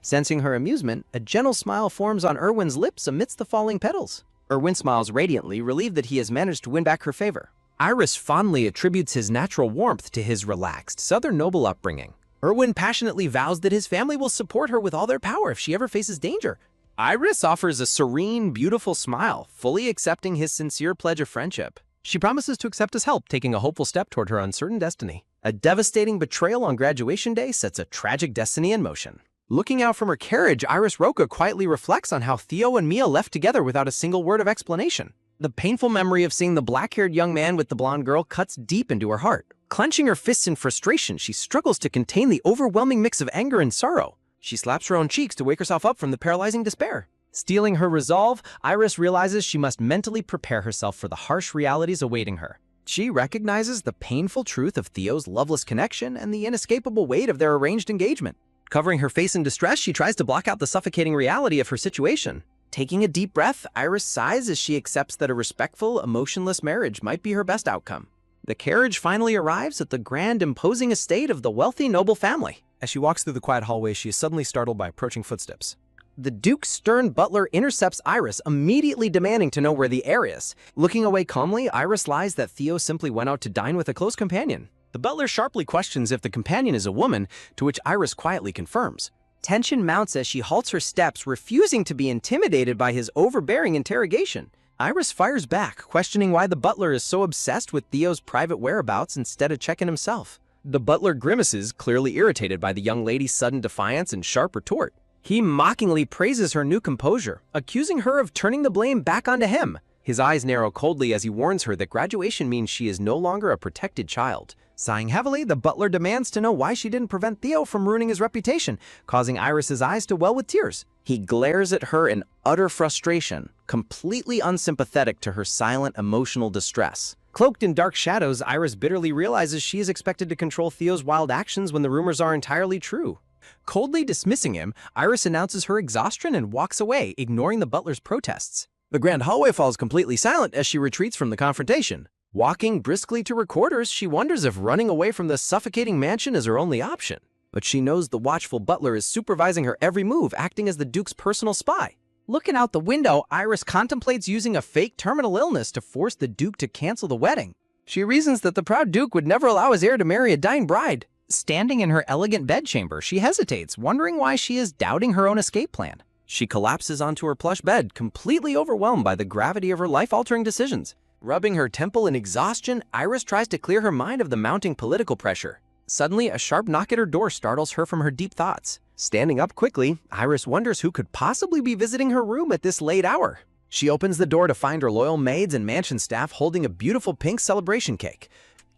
Sensing her amusement, a gentle smile forms on Erwin's lips amidst the falling petals. Erwin smiles radiantly, relieved that he has managed to win back her favor. Iris fondly attributes his natural warmth to his relaxed, southern noble upbringing. Erwin passionately vows that his family will support her with all their power if she ever faces danger. Iris offers a serene, beautiful smile, fully accepting his sincere pledge of friendship. She promises to accept his help, taking a hopeful step toward her uncertain destiny. A devastating betrayal on graduation day sets a tragic destiny in motion. Looking out from her carriage, Iris Roca quietly reflects on how Theo and Mia left together without a single word of explanation. The painful memory of seeing the black-haired young man with the blonde girl cuts deep into her heart. Clenching her fists in frustration, she struggles to contain the overwhelming mix of anger and sorrow. She slaps her own cheeks to wake herself up from the paralyzing despair. Stealing her resolve, Iris realizes she must mentally prepare herself for the harsh realities awaiting her. She recognizes the painful truth of Theo's loveless connection and the inescapable weight of their arranged engagement. Covering her face in distress, she tries to block out the suffocating reality of her situation. Taking a deep breath, Iris sighs as she accepts that a respectful, emotionless marriage might be her best outcome. The carriage finally arrives at the grand, imposing estate of the wealthy, noble family. As she walks through the quiet hallway, she is suddenly startled by approaching footsteps. The Duke's stern butler intercepts Iris, immediately demanding to know where the heir is. Looking away calmly, Iris lies that Theo simply went out to dine with a close companion. The butler sharply questions if the companion is a woman, to which Iris quietly confirms. Tension mounts as she halts her steps, refusing to be intimidated by his overbearing interrogation. Iris fires back, questioning why the butler is so obsessed with Theo's private whereabouts instead of checking himself. The butler grimaces, clearly irritated by the young lady's sudden defiance and sharp retort. He mockingly praises her new composure, accusing her of turning the blame back onto him. His eyes narrow coldly as he warns her that graduation means she is no longer a protected child. Sighing heavily, the butler demands to know why she didn't prevent Theo from ruining his reputation, causing Iris's eyes to well with tears. He glares at her in utter frustration, completely unsympathetic to her silent, emotional distress. Cloaked in dark shadows, Iris bitterly realizes she is expected to control Theo's wild actions when the rumors are entirely true. Coldly dismissing him, Iris announces her exhaustion and walks away, ignoring the butler's protests. The grand hallway falls completely silent as she retreats from the confrontation. Walking briskly to her quarters, she wonders if running away from the suffocating mansion is her only option. But she knows the watchful butler is supervising her every move, acting as the Duke's personal spy. Looking out the window, Iris contemplates using a fake terminal illness to force the Duke to cancel the wedding. She reasons that the proud Duke would never allow his heir to marry a dying bride. Standing in her elegant bedchamber, she hesitates, wondering why she is doubting her own escape plan. She collapses onto her plush bed, completely overwhelmed by the gravity of her life-altering decisions. Rubbing her temple in exhaustion, Iris tries to clear her mind of the mounting political pressure. Suddenly, a sharp knock at her door startles her from her deep thoughts. Standing up quickly, Iris wonders who could possibly be visiting her room at this late hour. She opens the door to find her loyal maids and mansion staff holding a beautiful pink celebration cake.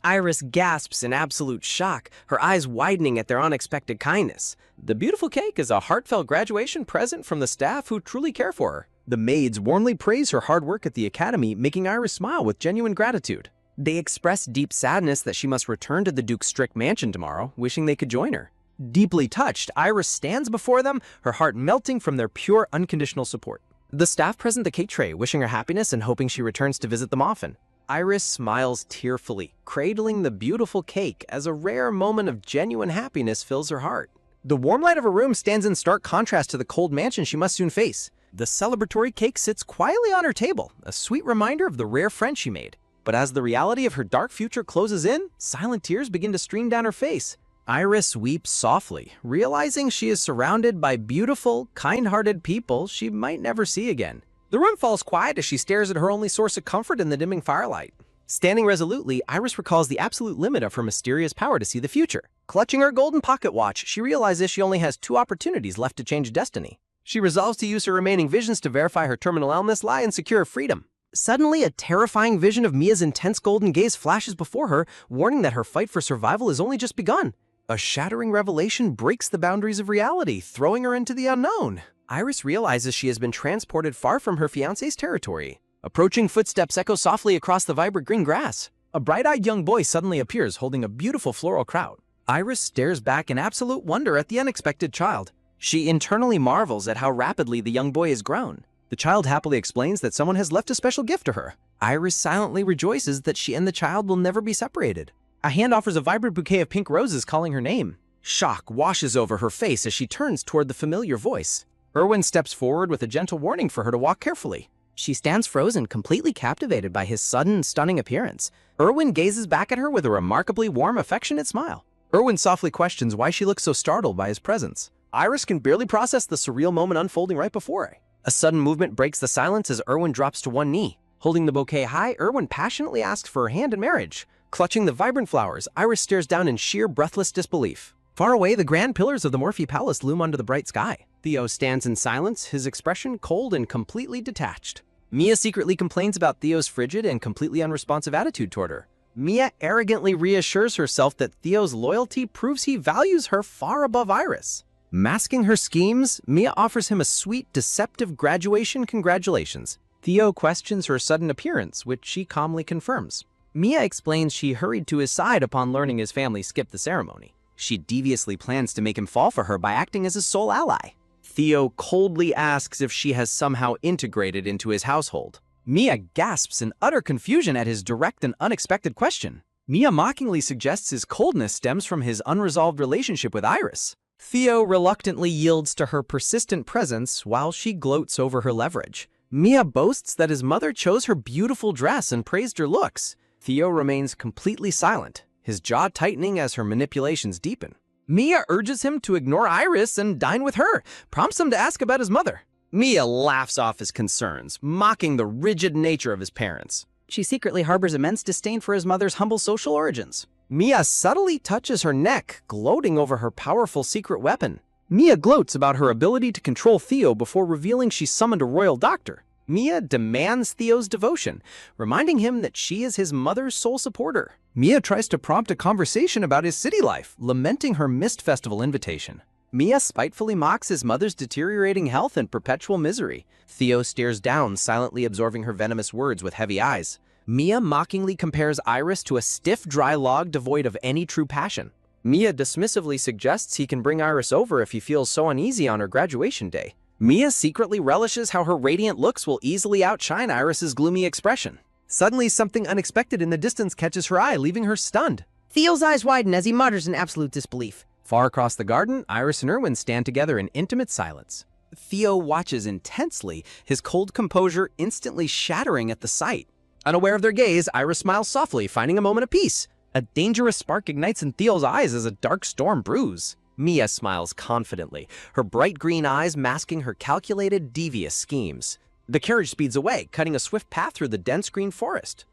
Iris gasps in absolute shock, her eyes widening at their unexpected kindness. The beautiful cake is a heartfelt graduation present from the staff who truly care for her. The maids warmly praise her hard work at the academy, making Iris smile with genuine gratitude. They express deep sadness that she must return to the Duke's strict mansion tomorrow, wishing they could join her. Deeply touched, Iris stands before them, her heart melting from their pure, unconditional support. The staff present the cake tray, wishing her happiness and hoping she returns to visit them often. Iris smiles tearfully, cradling the beautiful cake as a rare moment of genuine happiness fills her heart. The warm light of her room stands in stark contrast to the cold mansion she must soon face. The celebratory cake sits quietly on her table, a sweet reminder of the rare friend she made. But as the reality of her dark future closes in, silent tears begin to stream down her face. Iris weeps softly, realizing she is surrounded by beautiful, kind-hearted people she might never see again. The room falls quiet as she stares at her only source of comfort in the dimming firelight. Standing resolutely, Iris recalls the absolute limit of her mysterious power to see the future. Clutching her golden pocket watch, she realizes she only has 2 opportunities left to change destiny. She resolves to use her remaining visions to verify her terminal illness, lie, and secure freedom. Suddenly, a terrifying vision of Mia's intense golden gaze flashes before her, warning that her fight for survival has only just begun. A shattering revelation breaks the boundaries of reality, throwing her into the unknown. Iris realizes she has been transported far from her fiancé's territory. Approaching footsteps echo softly across the vibrant green grass. A bright-eyed young boy suddenly appears, holding a beautiful floral crown. Iris stares back in absolute wonder at the unexpected child. She internally marvels at how rapidly the young boy has grown. The child happily explains that someone has left a special gift to her. Iris silently rejoices that she and the child will never be separated. A hand offers a vibrant bouquet of pink roses calling her name. Shock washes over her face as she turns toward the familiar voice. Erwin steps forward with a gentle warning for her to walk carefully. She stands frozen, completely captivated by his sudden, stunning appearance. Erwin gazes back at her with a remarkably warm, affectionate smile. Erwin softly questions why she looks so startled by his presence. Iris can barely process the surreal moment unfolding right before her. A sudden movement breaks the silence as Erwin drops to one knee. Holding the bouquet high, Erwin passionately asks for her hand in marriage. Clutching the vibrant flowers, Iris stares down in sheer, breathless disbelief. Far away, the grand pillars of the Morphe Palace loom under the bright sky. Theo stands in silence, his expression cold and completely detached. Mia secretly complains about Theo's frigid and completely unresponsive attitude toward her. Mia arrogantly reassures herself that Theo's loyalty proves he values her far above Iris. Masking her schemes, Mia offers him a sweet, deceptive graduation congratulations. Theo questions her sudden appearance, which she calmly confirms. Mia explains she hurried to his side upon learning his family skipped the ceremony. She deviously plans to make him fall for her by acting as his sole ally. Theo coldly asks if she has somehow integrated into his household. Mia gasps in utter confusion at his direct and unexpected question. Mia mockingly suggests his coldness stems from his unresolved relationship with Iris. Theo reluctantly yields to her persistent presence while she gloats over her leverage. Mia boasts that his mother chose her beautiful dress and praised her looks. Theo remains completely silent, his jaw tightening as her manipulations deepen. Mia urges him to ignore Iris and dine with her, prompts him to ask about his mother. Mia laughs off his concerns, mocking the rigid nature of his parents. She secretly harbors immense disdain for his mother's humble social origins. Mia subtly touches her neck, gloating over her powerful secret weapon. Mia gloats about her ability to control Theo before revealing she summoned a royal doctor. Mia demands Theo's devotion, reminding him that she is his mother's sole supporter. Mia tries to prompt a conversation about his city life, lamenting her missed festival invitation. Mia spitefully mocks his mother's deteriorating health and perpetual misery. Theo stares down, silently absorbing her venomous words with heavy eyes. Mia mockingly compares Iris to a stiff, dry log devoid of any true passion. Mia dismissively suggests he can bring Iris over if he feels so uneasy on her graduation day. Mia secretly relishes how her radiant looks will easily outshine Iris's gloomy expression. Suddenly, something unexpected in the distance catches her eye, leaving her stunned. Theo's eyes widen as he mutters in absolute disbelief. Far across the garden, Iris and Erwin stand together in intimate silence. Theo watches intensely, his cold composure instantly shattering at the sight. Unaware of their gaze, Iris smiles softly, finding a moment of peace. A dangerous spark ignites in Theo's eyes as a dark storm brews. Mia smiles confidently, her bright green eyes masking her calculated, devious schemes. The carriage speeds away, cutting a swift path through the dense green forest.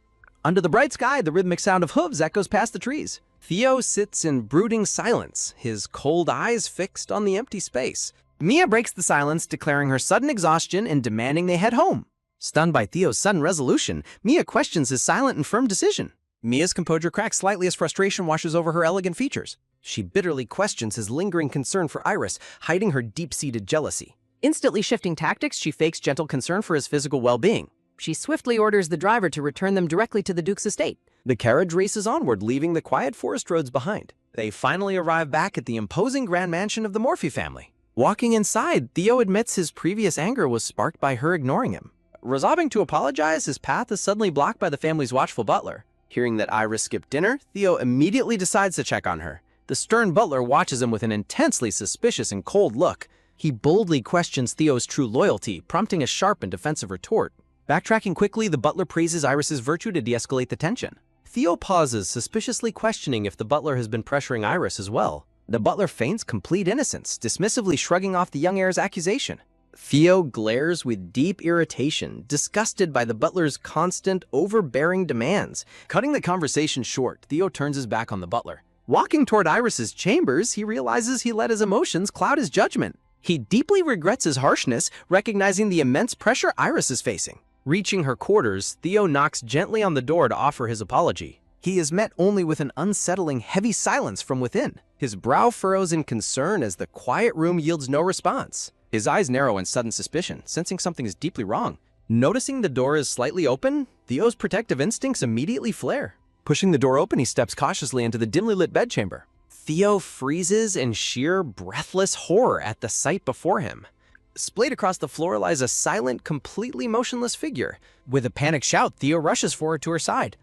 Under the bright sky, the rhythmic sound of hooves echoes past the trees. Theo sits in brooding silence, his cold eyes fixed on the empty space. Mia breaks the silence, declaring her sudden exhaustion and demanding they head home. Stunned by Theo's sudden resolution, Mia questions his silent and firm decision. Mia's composure cracks slightly as frustration washes over her elegant features. She bitterly questions his lingering concern for Iris, hiding her deep-seated jealousy. Instantly shifting tactics, she fakes gentle concern for his physical well-being. She swiftly orders the driver to return them directly to the Duke's estate. The carriage races onward, leaving the quiet forest roads behind. They finally arrive back at the imposing grand mansion of the Morphy family. Walking inside, Theo admits his previous anger was sparked by her ignoring him. Resolving to apologize, his path is suddenly blocked by the family's watchful butler. Hearing that Iris skipped dinner, Theo immediately decides to check on her. The stern butler watches him with an intensely suspicious and cold look. He boldly questions Theo's true loyalty, prompting a sharp and defensive retort. Backtracking quickly, the butler praises Iris's virtue to de-escalate the tension. Theo pauses, suspiciously questioning if the butler has been pressuring Iris as well. The butler feigns complete innocence, dismissively shrugging off the young heir's accusation. Theo glares with deep irritation, disgusted by the butler's constant, overbearing demands. Cutting the conversation short, Theo turns his back on the butler. Walking toward Iris's chambers, he realizes he let his emotions cloud his judgment. He deeply regrets his harshness, recognizing the immense pressure Iris is facing. Reaching her quarters, Theo knocks gently on the door to offer his apology. He is met only with an unsettling, heavy silence from within. His brow furrows in concern as the quiet room yields no response. His eyes narrow in sudden suspicion, sensing something is deeply wrong. Noticing the door is slightly open, Theo's protective instincts immediately flare. Pushing the door open, he steps cautiously into the dimly lit bedchamber. Theo freezes in sheer, breathless horror at the sight before him. Splayed across the floor lies a silent, completely motionless figure. With a panicked shout, Theo rushes forward to her side.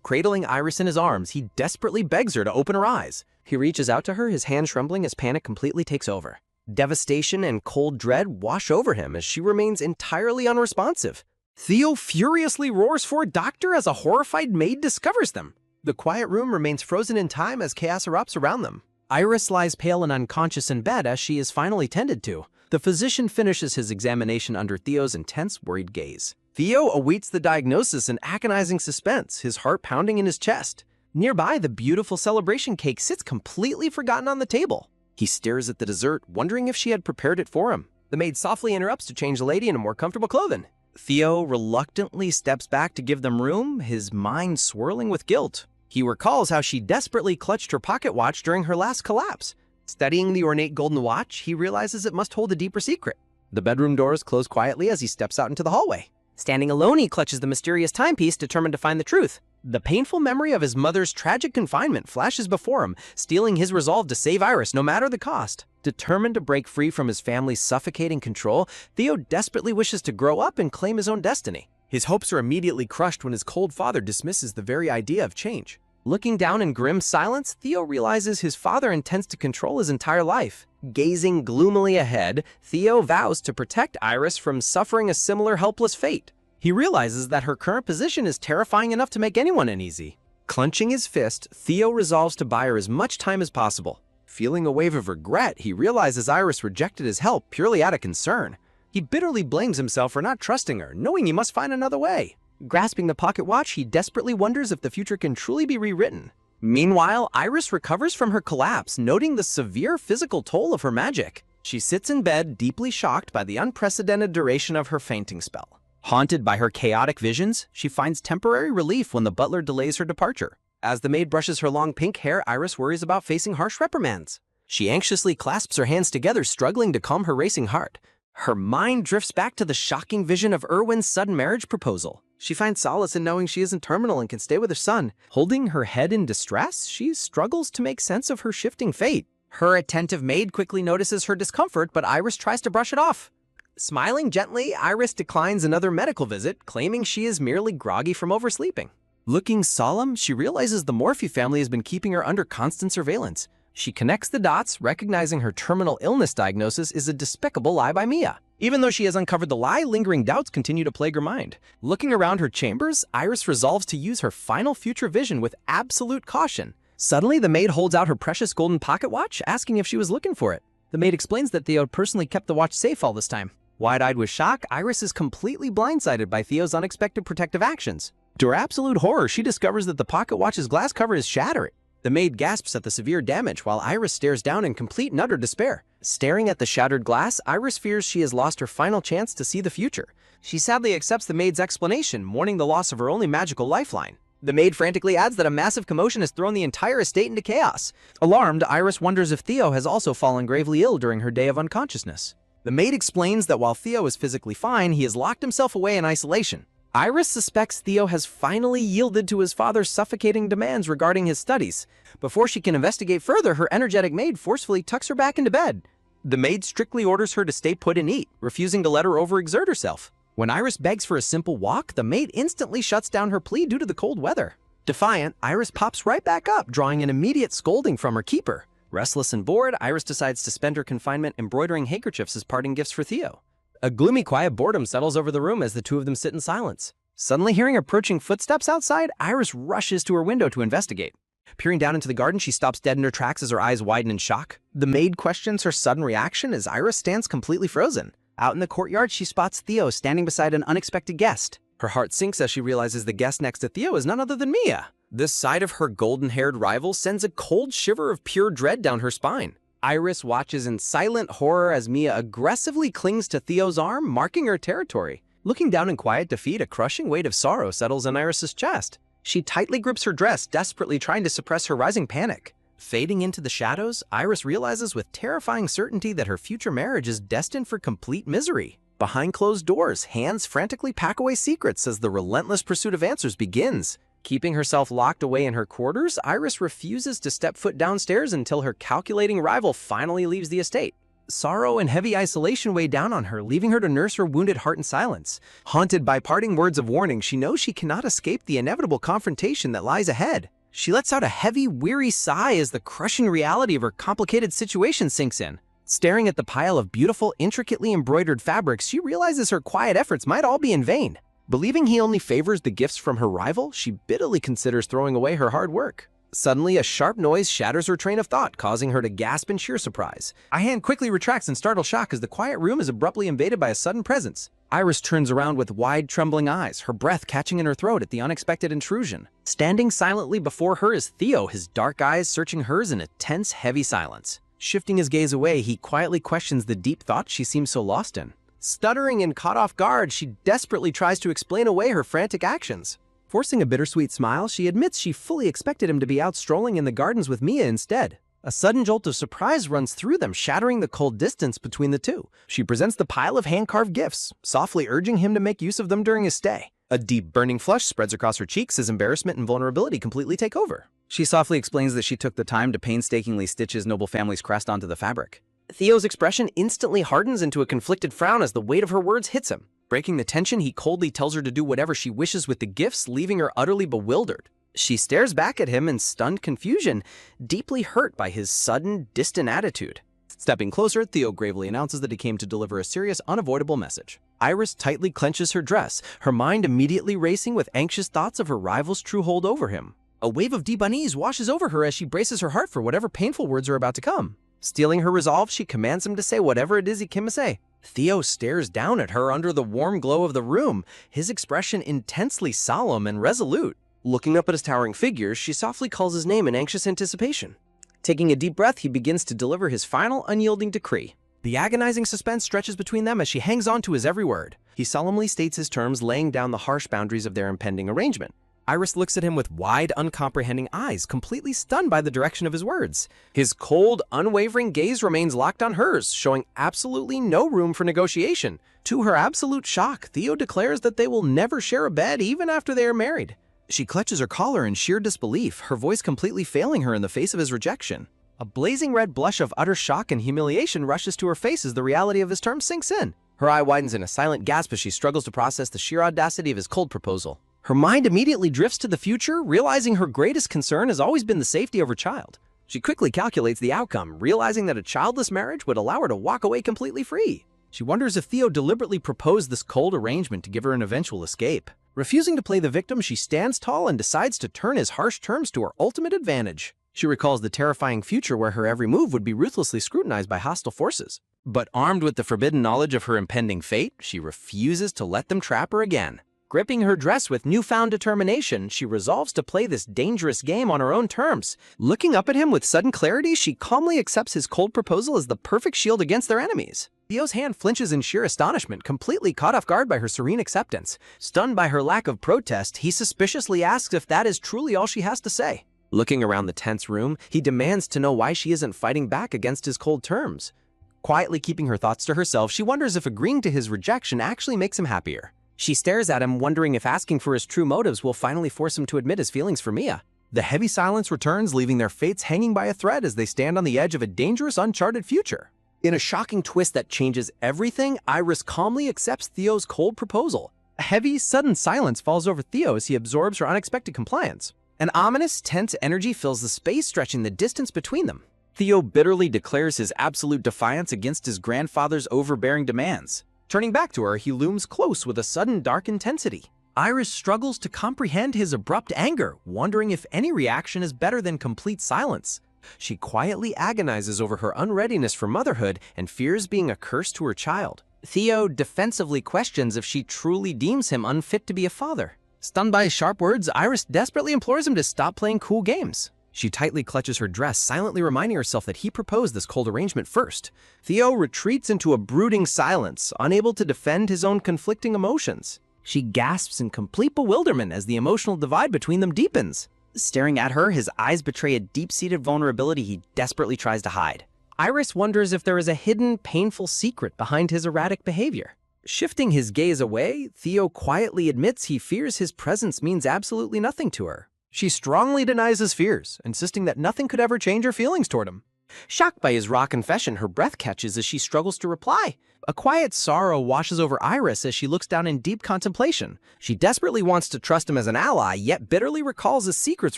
Cradling Iris in his arms, he desperately begs her to open her eyes. He reaches out to her, his hand trembling as panic completely takes over. Devastation and cold dread wash over him as she remains entirely unresponsive. Theo furiously roars for a doctor as a horrified maid discovers them. The quiet room remains frozen in time as chaos erupts around them. Iris lies pale and unconscious in bed as she is finally tended to. The physician finishes his examination under Theo's intense, worried gaze. Theo awaits the diagnosis in agonizing suspense, his heart pounding in his chest. Nearby, the beautiful celebration cake sits completely forgotten on the table. He stares at the dessert, wondering if she had prepared it for him. The maid softly interrupts to change the lady into more comfortable clothing. Theo reluctantly steps back to give them room, his mind swirling with guilt. He recalls how she desperately clutched her pocket watch during her last collapse. Studying the ornate golden watch, he realizes it must hold a deeper secret. The bedroom doors close quietly as he steps out into the hallway. Standing alone, he clutches the mysterious timepiece, determined to find the truth. The painful memory of his mother's tragic confinement flashes before him, steeling his resolve to save Iris no matter the cost. Determined to break free from his family's suffocating control, Theo desperately wishes to grow up and claim his own destiny. His hopes are immediately crushed when his cold father dismisses the very idea of change. Looking down in grim silence, Theo realizes his father intends to control his entire life. Gazing gloomily ahead, Theo vows to protect Iris from suffering a similar helpless fate. He realizes that her current position is terrifying enough to make anyone uneasy. Clenching his fist, Theo resolves to buy her as much time as possible. Feeling a wave of regret, he realizes Iris rejected his help purely out of concern. He bitterly blames himself for not trusting her, knowing he must find another way. Grasping the pocket watch, he desperately wonders if the future can truly be rewritten. Meanwhile, Iris recovers from her collapse, noting the severe physical toll of her magic. She sits in bed, deeply shocked by the unprecedented duration of her fainting spell. Haunted by her chaotic visions, she finds temporary relief when the butler delays her departure. As the maid brushes her long pink hair, Iris worries about facing harsh reprimands. She anxiously clasps her hands together, struggling to calm her racing heart. Her mind drifts back to the shocking vision of Erwin's sudden marriage proposal. She finds solace in knowing she isn't terminal and can stay with her son. Holding her head in distress, she struggles to make sense of her shifting fate. Her attentive maid quickly notices her discomfort, but Iris tries to brush it off. Smiling gently, Iris declines another medical visit, claiming she is merely groggy from oversleeping. Looking solemn, she realizes the Morphy family has been keeping her under constant surveillance. She connects the dots, recognizing her terminal illness diagnosis is a despicable lie by Mia. Even though she has uncovered the lie, lingering doubts continue to plague her mind. Looking around her chambers, Iris resolves to use her final future vision with absolute caution. Suddenly, the maid holds out her precious golden pocket watch, asking if she was looking for it. The maid explains that Theo personally kept the watch safe all this time. Wide-eyed with shock, Iris is completely blindsided by Theo's unexpected protective actions. To her absolute horror, she discovers that the pocket watch's glass cover is shattering. The maid gasps at the severe damage while Iris stares down in complete and utter despair. Staring at the shattered glass, Iris fears she has lost her final chance to see the future. She sadly accepts the maid's explanation, mourning the loss of her only magical lifeline. The maid frantically adds that a massive commotion has thrown the entire estate into chaos. Alarmed, Iris wonders if Theo has also fallen gravely ill during her day of unconsciousness. The maid explains that while Theo is physically fine, he has locked himself away in isolation. Iris suspects Theo has finally yielded to his father's suffocating demands regarding his studies. Before she can investigate further, her energetic maid forcefully tucks her back into bed. The maid strictly orders her to stay put and eat, refusing to let her overexert herself. When Iris begs for a simple walk, the maid instantly shuts down her plea due to the cold weather. Defiant, Iris pops right back up, drawing an immediate scolding from her keeper. Restless and bored, Iris decides to spend her confinement embroidering handkerchiefs as parting gifts for Theo. A gloomy, quiet boredom settles over the room as the two of them sit in silence. Suddenly hearing approaching footsteps outside, Iris rushes to her window to investigate. Peering down into the garden, she stops dead in her tracks as her eyes widen in shock. The maid questions her sudden reaction as Iris stands completely frozen. Out in the courtyard, she spots Theo standing beside an unexpected guest. Her heart sinks as she realizes the guest next to Theo is none other than Mia. This sight of her golden-haired rival sends a cold shiver of pure dread down her spine. Iris watches in silent horror as Mia aggressively clings to Theo's arm, marking her territory. Looking down in quiet defeat, a crushing weight of sorrow settles on Iris's chest. She tightly grips her dress, desperately trying to suppress her rising panic. Fading into the shadows, Iris realizes with terrifying certainty that her future marriage is destined for complete misery. Behind closed doors, hands frantically pack away secrets as the relentless pursuit of answers begins. Keeping herself locked away in her quarters, Iris refuses to step foot downstairs until her calculating rival finally leaves the estate. Sorrow and heavy isolation weigh down on her, leaving her to nurse her wounded heart in silence. Haunted by parting words of warning, she knows she cannot escape the inevitable confrontation that lies ahead. She lets out a heavy, weary sigh as the crushing reality of her complicated situation sinks in. Staring at the pile of beautiful, intricately embroidered fabrics, she realizes her quiet efforts might all be in vain. Believing he only favors the gifts from her rival, she bitterly considers throwing away her hard work. Suddenly, a sharp noise shatters her train of thought, causing her to gasp in sheer surprise. A hand quickly retracts in startled shock as the quiet room is abruptly invaded by a sudden presence. Iris turns around with wide, trembling eyes, her breath catching in her throat at the unexpected intrusion. Standing silently before her is Theo, his dark eyes searching hers in a tense, heavy silence. Shifting his gaze away, he quietly questions the deep thoughts she seems so lost in. Stuttering and caught off guard, she desperately tries to explain away her frantic actions. Forcing a bittersweet smile, she admits she fully expected him to be out strolling in the gardens with Mia instead. A sudden jolt of surprise runs through them, shattering the cold distance between the two. She presents the pile of hand-carved gifts, softly urging him to make use of them during his stay. A deep, burning flush spreads across her cheeks as embarrassment and vulnerability completely take over. She softly explains that she took the time to painstakingly stitch his noble family's crest onto the fabric. Theo's expression instantly hardens into a conflicted frown as the weight of her words hits him. Breaking the tension, he coldly tells her to do whatever she wishes with the gifts, leaving her utterly bewildered. She stares back at him in stunned confusion, deeply hurt by his sudden, distant attitude. Stepping closer, Theo gravely announces that he came to deliver a serious, unavoidable message. Iris tightly clenches her dress, her mind immediately racing with anxious thoughts of her rival's true hold over him. A wave of deep unease washes over her as she braces her heart for whatever painful words are about to come. Stealing her resolve, she commands him to say whatever it is he can say. Theo stares down at her under the warm glow of the room, his expression intensely solemn and resolute. Looking up at his towering figure, she softly calls his name in anxious anticipation. Taking a deep breath, he begins to deliver his final, unyielding decree. The agonizing suspense stretches between them as she hangs on to his every word. He solemnly states his terms, laying down the harsh boundaries of their impending arrangement. Iris looks at him with wide, uncomprehending eyes, completely stunned by the direction of his words. His cold, unwavering gaze remains locked on hers, showing absolutely no room for negotiation. To her absolute shock, Theo declares that they will never share a bed even after they are married. She clutches her collar in sheer disbelief, her voice completely failing her in the face of his rejection. A blazing red blush of utter shock and humiliation rushes to her face as the reality of his terms sinks in. Her eye widens in a silent gasp as she struggles to process the sheer audacity of his cold proposal. Her mind immediately drifts to the future, realizing her greatest concern has always been the safety of her child. She quickly calculates the outcome, realizing that a childless marriage would allow her to walk away completely free. She wonders if Theo deliberately proposed this cold arrangement to give her an eventual escape. Refusing to play the victim, she stands tall and decides to turn his harsh terms to her ultimate advantage. She recalls the terrifying future where her every move would be ruthlessly scrutinized by hostile forces. But armed with the forbidden knowledge of her impending fate, she refuses to let them trap her again. Gripping her dress with newfound determination, she resolves to play this dangerous game on her own terms. Looking up at him with sudden clarity, she calmly accepts his cold proposal as the perfect shield against their enemies. Theo's hand flinches in sheer astonishment, completely caught off guard by her serene acceptance. Stunned by her lack of protest, he suspiciously asks if that is truly all she has to say. Looking around the tense room, he demands to know why she isn't fighting back against his cold terms. Quietly keeping her thoughts to herself, she wonders if agreeing to his rejection actually makes him happier. She stares at him, wondering if asking for his true motives will finally force him to admit his feelings for Mia. The heavy silence returns, leaving their fates hanging by a thread as they stand on the edge of a dangerous, uncharted future. In a shocking twist that changes everything, Iris calmly accepts Theo's cold proposal. A heavy, sudden silence falls over Theo as he absorbs her unexpected compliance. An ominous, tense energy fills the space, stretching the distance between them. Theo bitterly declares his absolute defiance against his grandfather's overbearing demands. Turning back to her, he looms close with a sudden dark intensity. Iris struggles to comprehend his abrupt anger, wondering if any reaction is better than complete silence. She quietly agonizes over her unreadiness for motherhood and fears being a curse to her child. Theo defensively questions if she truly deems him unfit to be a father. Stunned by his sharp words, Iris desperately implores him to stop playing cool games. She tightly clutches her dress, silently reminding herself that he proposed this cold arrangement first. Theo retreats into a brooding silence, unable to defend his own conflicting emotions. She gasps in complete bewilderment as the emotional divide between them deepens. Staring at her, his eyes betray a deep-seated vulnerability he desperately tries to hide. Iris wonders if there is a hidden, painful secret behind his erratic behavior. Shifting his gaze away, Theo quietly admits he fears his presence means absolutely nothing to her. She strongly denies his fears, insisting that nothing could ever change her feelings toward him. Shocked by his raw confession, her breath catches as she struggles to reply. A quiet sorrow washes over Iris as she looks down in deep contemplation. She desperately wants to trust him as an ally, yet bitterly recalls his secrets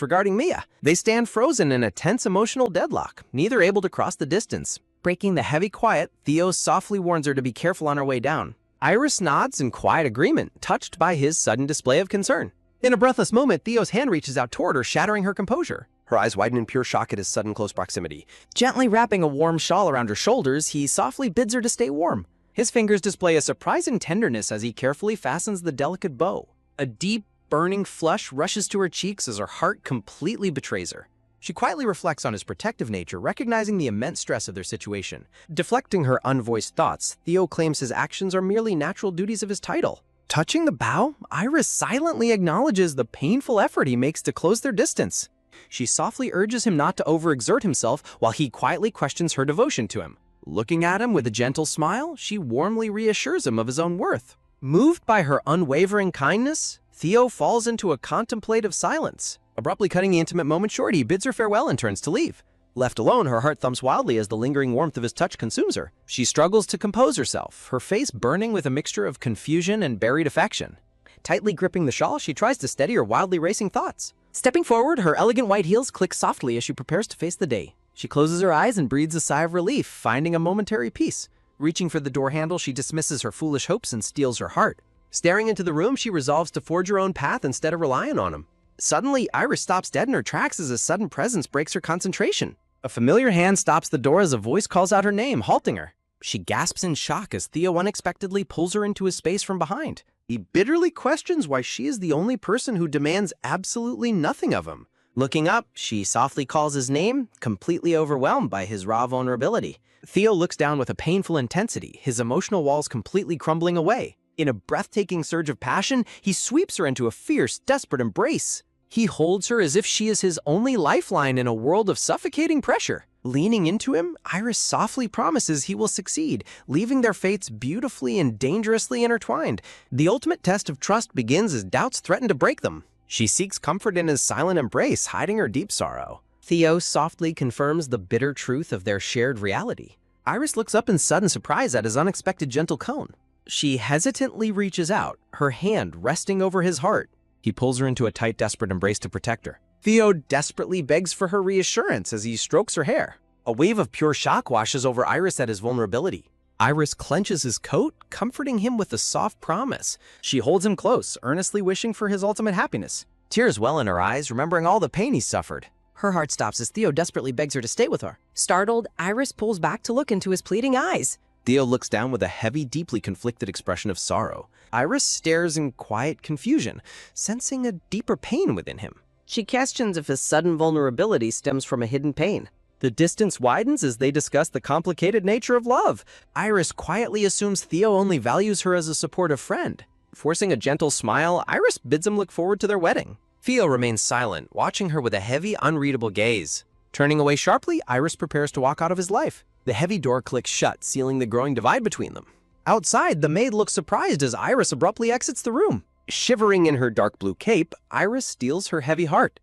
regarding Mia. They stand frozen in a tense emotional deadlock, neither able to cross the distance. Breaking the heavy quiet, Theo softly warns her to be careful on her way down. Iris nods in quiet agreement, touched by his sudden display of concern. In a breathless moment, Theo's hand reaches out toward her, shattering her composure. Her eyes widen in pure shock at his sudden close proximity. Gently wrapping a warm shawl around her shoulders, he softly bids her to stay warm. His fingers display a surprising tenderness as he carefully fastens the delicate bow. A deep, burning flush rushes to her cheeks as her heart completely betrays her. She quietly reflects on his protective nature, recognizing the immense stress of their situation. Deflecting her unvoiced thoughts, Theo claims his actions are merely natural duties of his title. Touching the bow, Iris silently acknowledges the painful effort he makes to close their distance. She softly urges him not to overexert himself while he quietly questions her devotion to him. Looking at him with a gentle smile, she warmly reassures him of his own worth. Moved by her unwavering kindness, Theo falls into a contemplative silence. Abruptly cutting the intimate moment short, he bids her farewell and turns to leave. Left alone, her heart thumps wildly as the lingering warmth of his touch consumes her. She struggles to compose herself, her face burning with a mixture of confusion and buried affection. Tightly gripping the shawl, she tries to steady her wildly racing thoughts. Stepping forward, her elegant white heels click softly as she prepares to face the day. She closes her eyes and breathes a sigh of relief, finding a momentary peace. Reaching for the door handle, she dismisses her foolish hopes and steels her heart. Staring into the room, she resolves to forge her own path instead of relying on him. Suddenly, Iris stops dead in her tracks as a sudden presence breaks her concentration. A familiar hand stops the door as a voice calls out her name, halting her. She gasps in shock as Theo unexpectedly pulls her into his space from behind. He bitterly questions why she is the only person who demands absolutely nothing of him. Looking up, she softly calls his name, completely overwhelmed by his raw vulnerability. Theo looks down with a painful intensity, his emotional walls completely crumbling away. In a breathtaking surge of passion, he sweeps her into a fierce, desperate embrace. He holds her as if she is his only lifeline in a world of suffocating pressure. Leaning into him, Iris softly promises he will succeed, leaving their fates beautifully and dangerously intertwined. The ultimate test of trust begins as doubts threaten to break them. She seeks comfort in his silent embrace, hiding her deep sorrow. Theo softly confirms the bitter truth of their shared reality. Iris looks up in sudden surprise at his unexpected gentle tone. She hesitantly reaches out, her hand resting over his heart. He pulls her into a tight, desperate embrace to protect her. Theo desperately begs for her reassurance as he strokes her hair. A wave of pure shock washes over Iris at his vulnerability. Iris clenches his coat, comforting him with a soft promise. She holds him close, earnestly wishing for his ultimate happiness. Tears well in her eyes, remembering all the pain he suffered. Her heart stops as Theo desperately begs her to stay with her. Startled, Iris pulls back to look into his pleading eyes. Theo looks down with a heavy, deeply conflicted expression of sorrow. Iris stares in quiet confusion, sensing a deeper pain within him. She questions if his sudden vulnerability stems from a hidden pain. The distance widens as they discuss the complicated nature of love. Iris quietly assumes Theo only values her as a supportive friend. Forcing a gentle smile, Iris bids him look forward to their wedding. Theo remains silent, watching her with a heavy, unreadable gaze. Turning away sharply, Iris prepares to walk out of his life. The heavy door clicks shut, sealing the growing divide between them. Outside, the maid looks surprised as Iris abruptly exits the room. Shivering in her dark blue cape, Iris steals her heavy heart.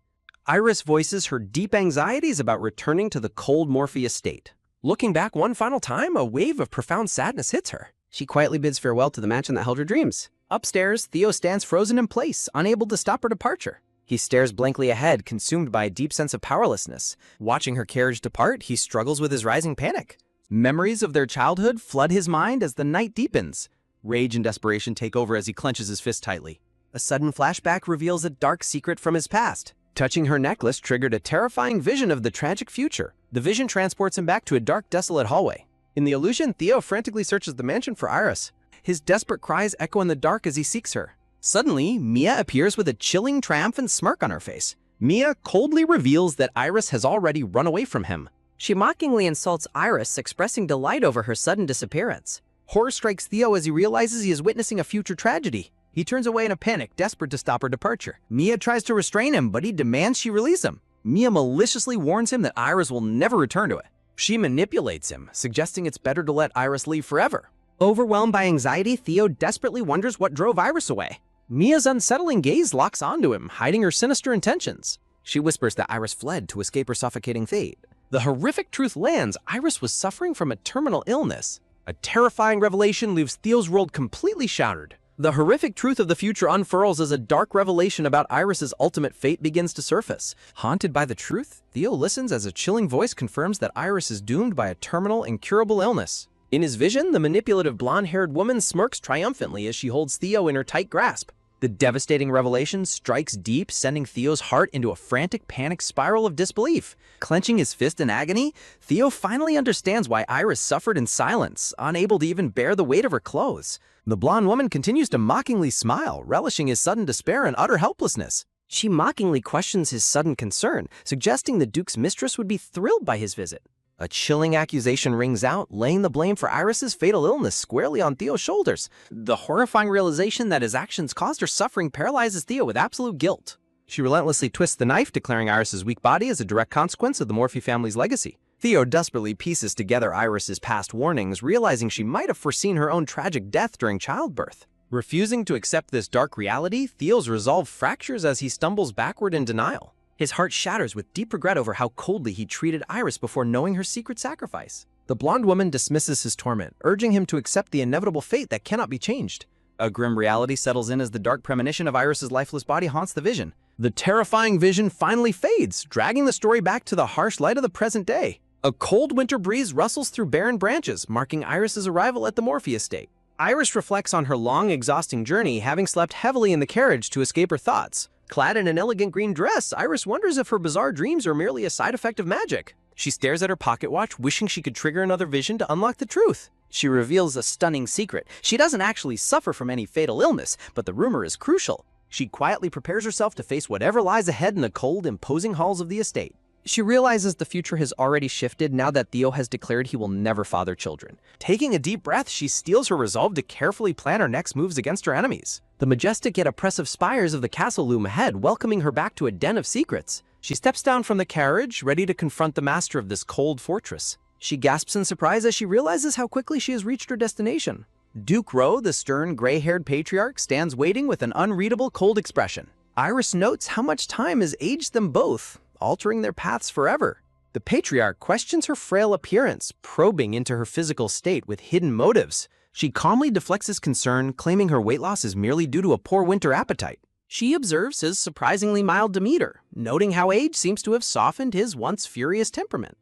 Iris voices her deep anxieties about returning to the cold Morphe estate. Looking back one final time, a wave of profound sadness hits her. She quietly bids farewell to the mansion that held her dreams. Upstairs, Theo stands frozen in place, unable to stop her departure. He stares blankly ahead, consumed by a deep sense of powerlessness. Watching her carriage depart, he struggles with his rising panic. Memories of their childhood flood his mind as the night deepens. Rage and desperation take over as he clenches his fist tightly. A sudden flashback reveals a dark secret from his past. Touching her necklace triggered a terrifying vision of the tragic future. The vision transports him back to a dark, desolate hallway. In the illusion, Theo frantically searches the mansion for Iris. His desperate cries echo in the dark as he seeks her. Suddenly, Mia appears with a chilling, triumphant smirk on her face. Mia coldly reveals that Iris has already run away from him. She mockingly insults Iris, expressing delight over her sudden disappearance. Horror strikes Theo as he realizes he is witnessing a future tragedy. He turns away in a panic, desperate to stop her departure. Mia tries to restrain him, but he demands she release him. Mia maliciously warns him that Iris will never return to it. She manipulates him, suggesting it's better to let Iris leave forever. Overwhelmed by anxiety, Theo desperately wonders what drove Iris away. Mia's unsettling gaze locks onto him, hiding her sinister intentions. She whispers that Iris fled to escape her suffocating fate. The horrific truth lands: Iris was suffering from a terminal illness. A terrifying revelation leaves Theo's world completely shattered. The horrific truth of the future unfurls as a dark revelation about Iris's ultimate fate begins to surface. Haunted by the truth, Theo listens as a chilling voice confirms that Iris is doomed by a terminal, incurable illness. In his vision, the manipulative blonde-haired woman smirks triumphantly as she holds Theo in her tight grasp. The devastating revelation strikes deep, sending Theo's heart into a frantic panic spiral of disbelief. Clenching his fist in agony, Theo finally understands why Iris suffered in silence, unable to even bear the weight of her clothes. The blonde woman continues to mockingly smile, relishing his sudden despair and utter helplessness. She mockingly questions his sudden concern, suggesting the Duke's mistress would be thrilled by his visit. A chilling accusation rings out, laying the blame for Iris's fatal illness squarely on Theo's shoulders. The horrifying realization that his actions caused her suffering paralyzes Theo with absolute guilt. She relentlessly twists the knife, declaring Iris's weak body as a direct consequence of the Morphe family's legacy. Theo desperately pieces together Iris's past warnings, realizing she might have foreseen her own tragic death during childbirth. Refusing to accept this dark reality, Theo's resolve fractures as he stumbles backward in denial. His heart shatters with deep regret over how coldly he treated Iris before knowing her secret sacrifice. The blonde woman dismisses his torment, urging him to accept the inevitable fate that cannot be changed. A grim reality settles in as the dark premonition of Iris's lifeless body haunts the vision. The terrifying vision finally fades, dragging the story back to the harsh light of the present day. A cold winter breeze rustles through barren branches, marking Iris's arrival at the Morphe estate. Iris reflects on her long, exhausting journey, having slept heavily in the carriage to escape her thoughts. Clad in an elegant green dress, Iris wonders if her bizarre dreams are merely a side effect of magic. She stares at her pocket watch, wishing she could trigger another vision to unlock the truth. She reveals a stunning secret. She doesn't actually suffer from any fatal illness, but the rumor is crucial. She quietly prepares herself to face whatever lies ahead in the cold, imposing halls of the estate. She realizes the future has already shifted now that Theo has declared he will never father children. Taking a deep breath, she steels her resolve to carefully plan her next moves against her enemies. The majestic yet oppressive spires of the castle loom ahead, welcoming her back to a den of secrets. She steps down from the carriage, ready to confront the master of this cold fortress. She gasps in surprise as she realizes how quickly she has reached her destination. Duke Roe, the stern, gray-haired patriarch, stands waiting with an unreadable, cold expression. Iris notes how much time has aged them both, altering their paths forever. The patriarch questions her frail appearance, probing into her physical state with hidden motives. She calmly deflects his concern, claiming her weight loss is merely due to a poor winter appetite. She observes his surprisingly mild demeanor, noting how age seems to have softened his once furious temperament.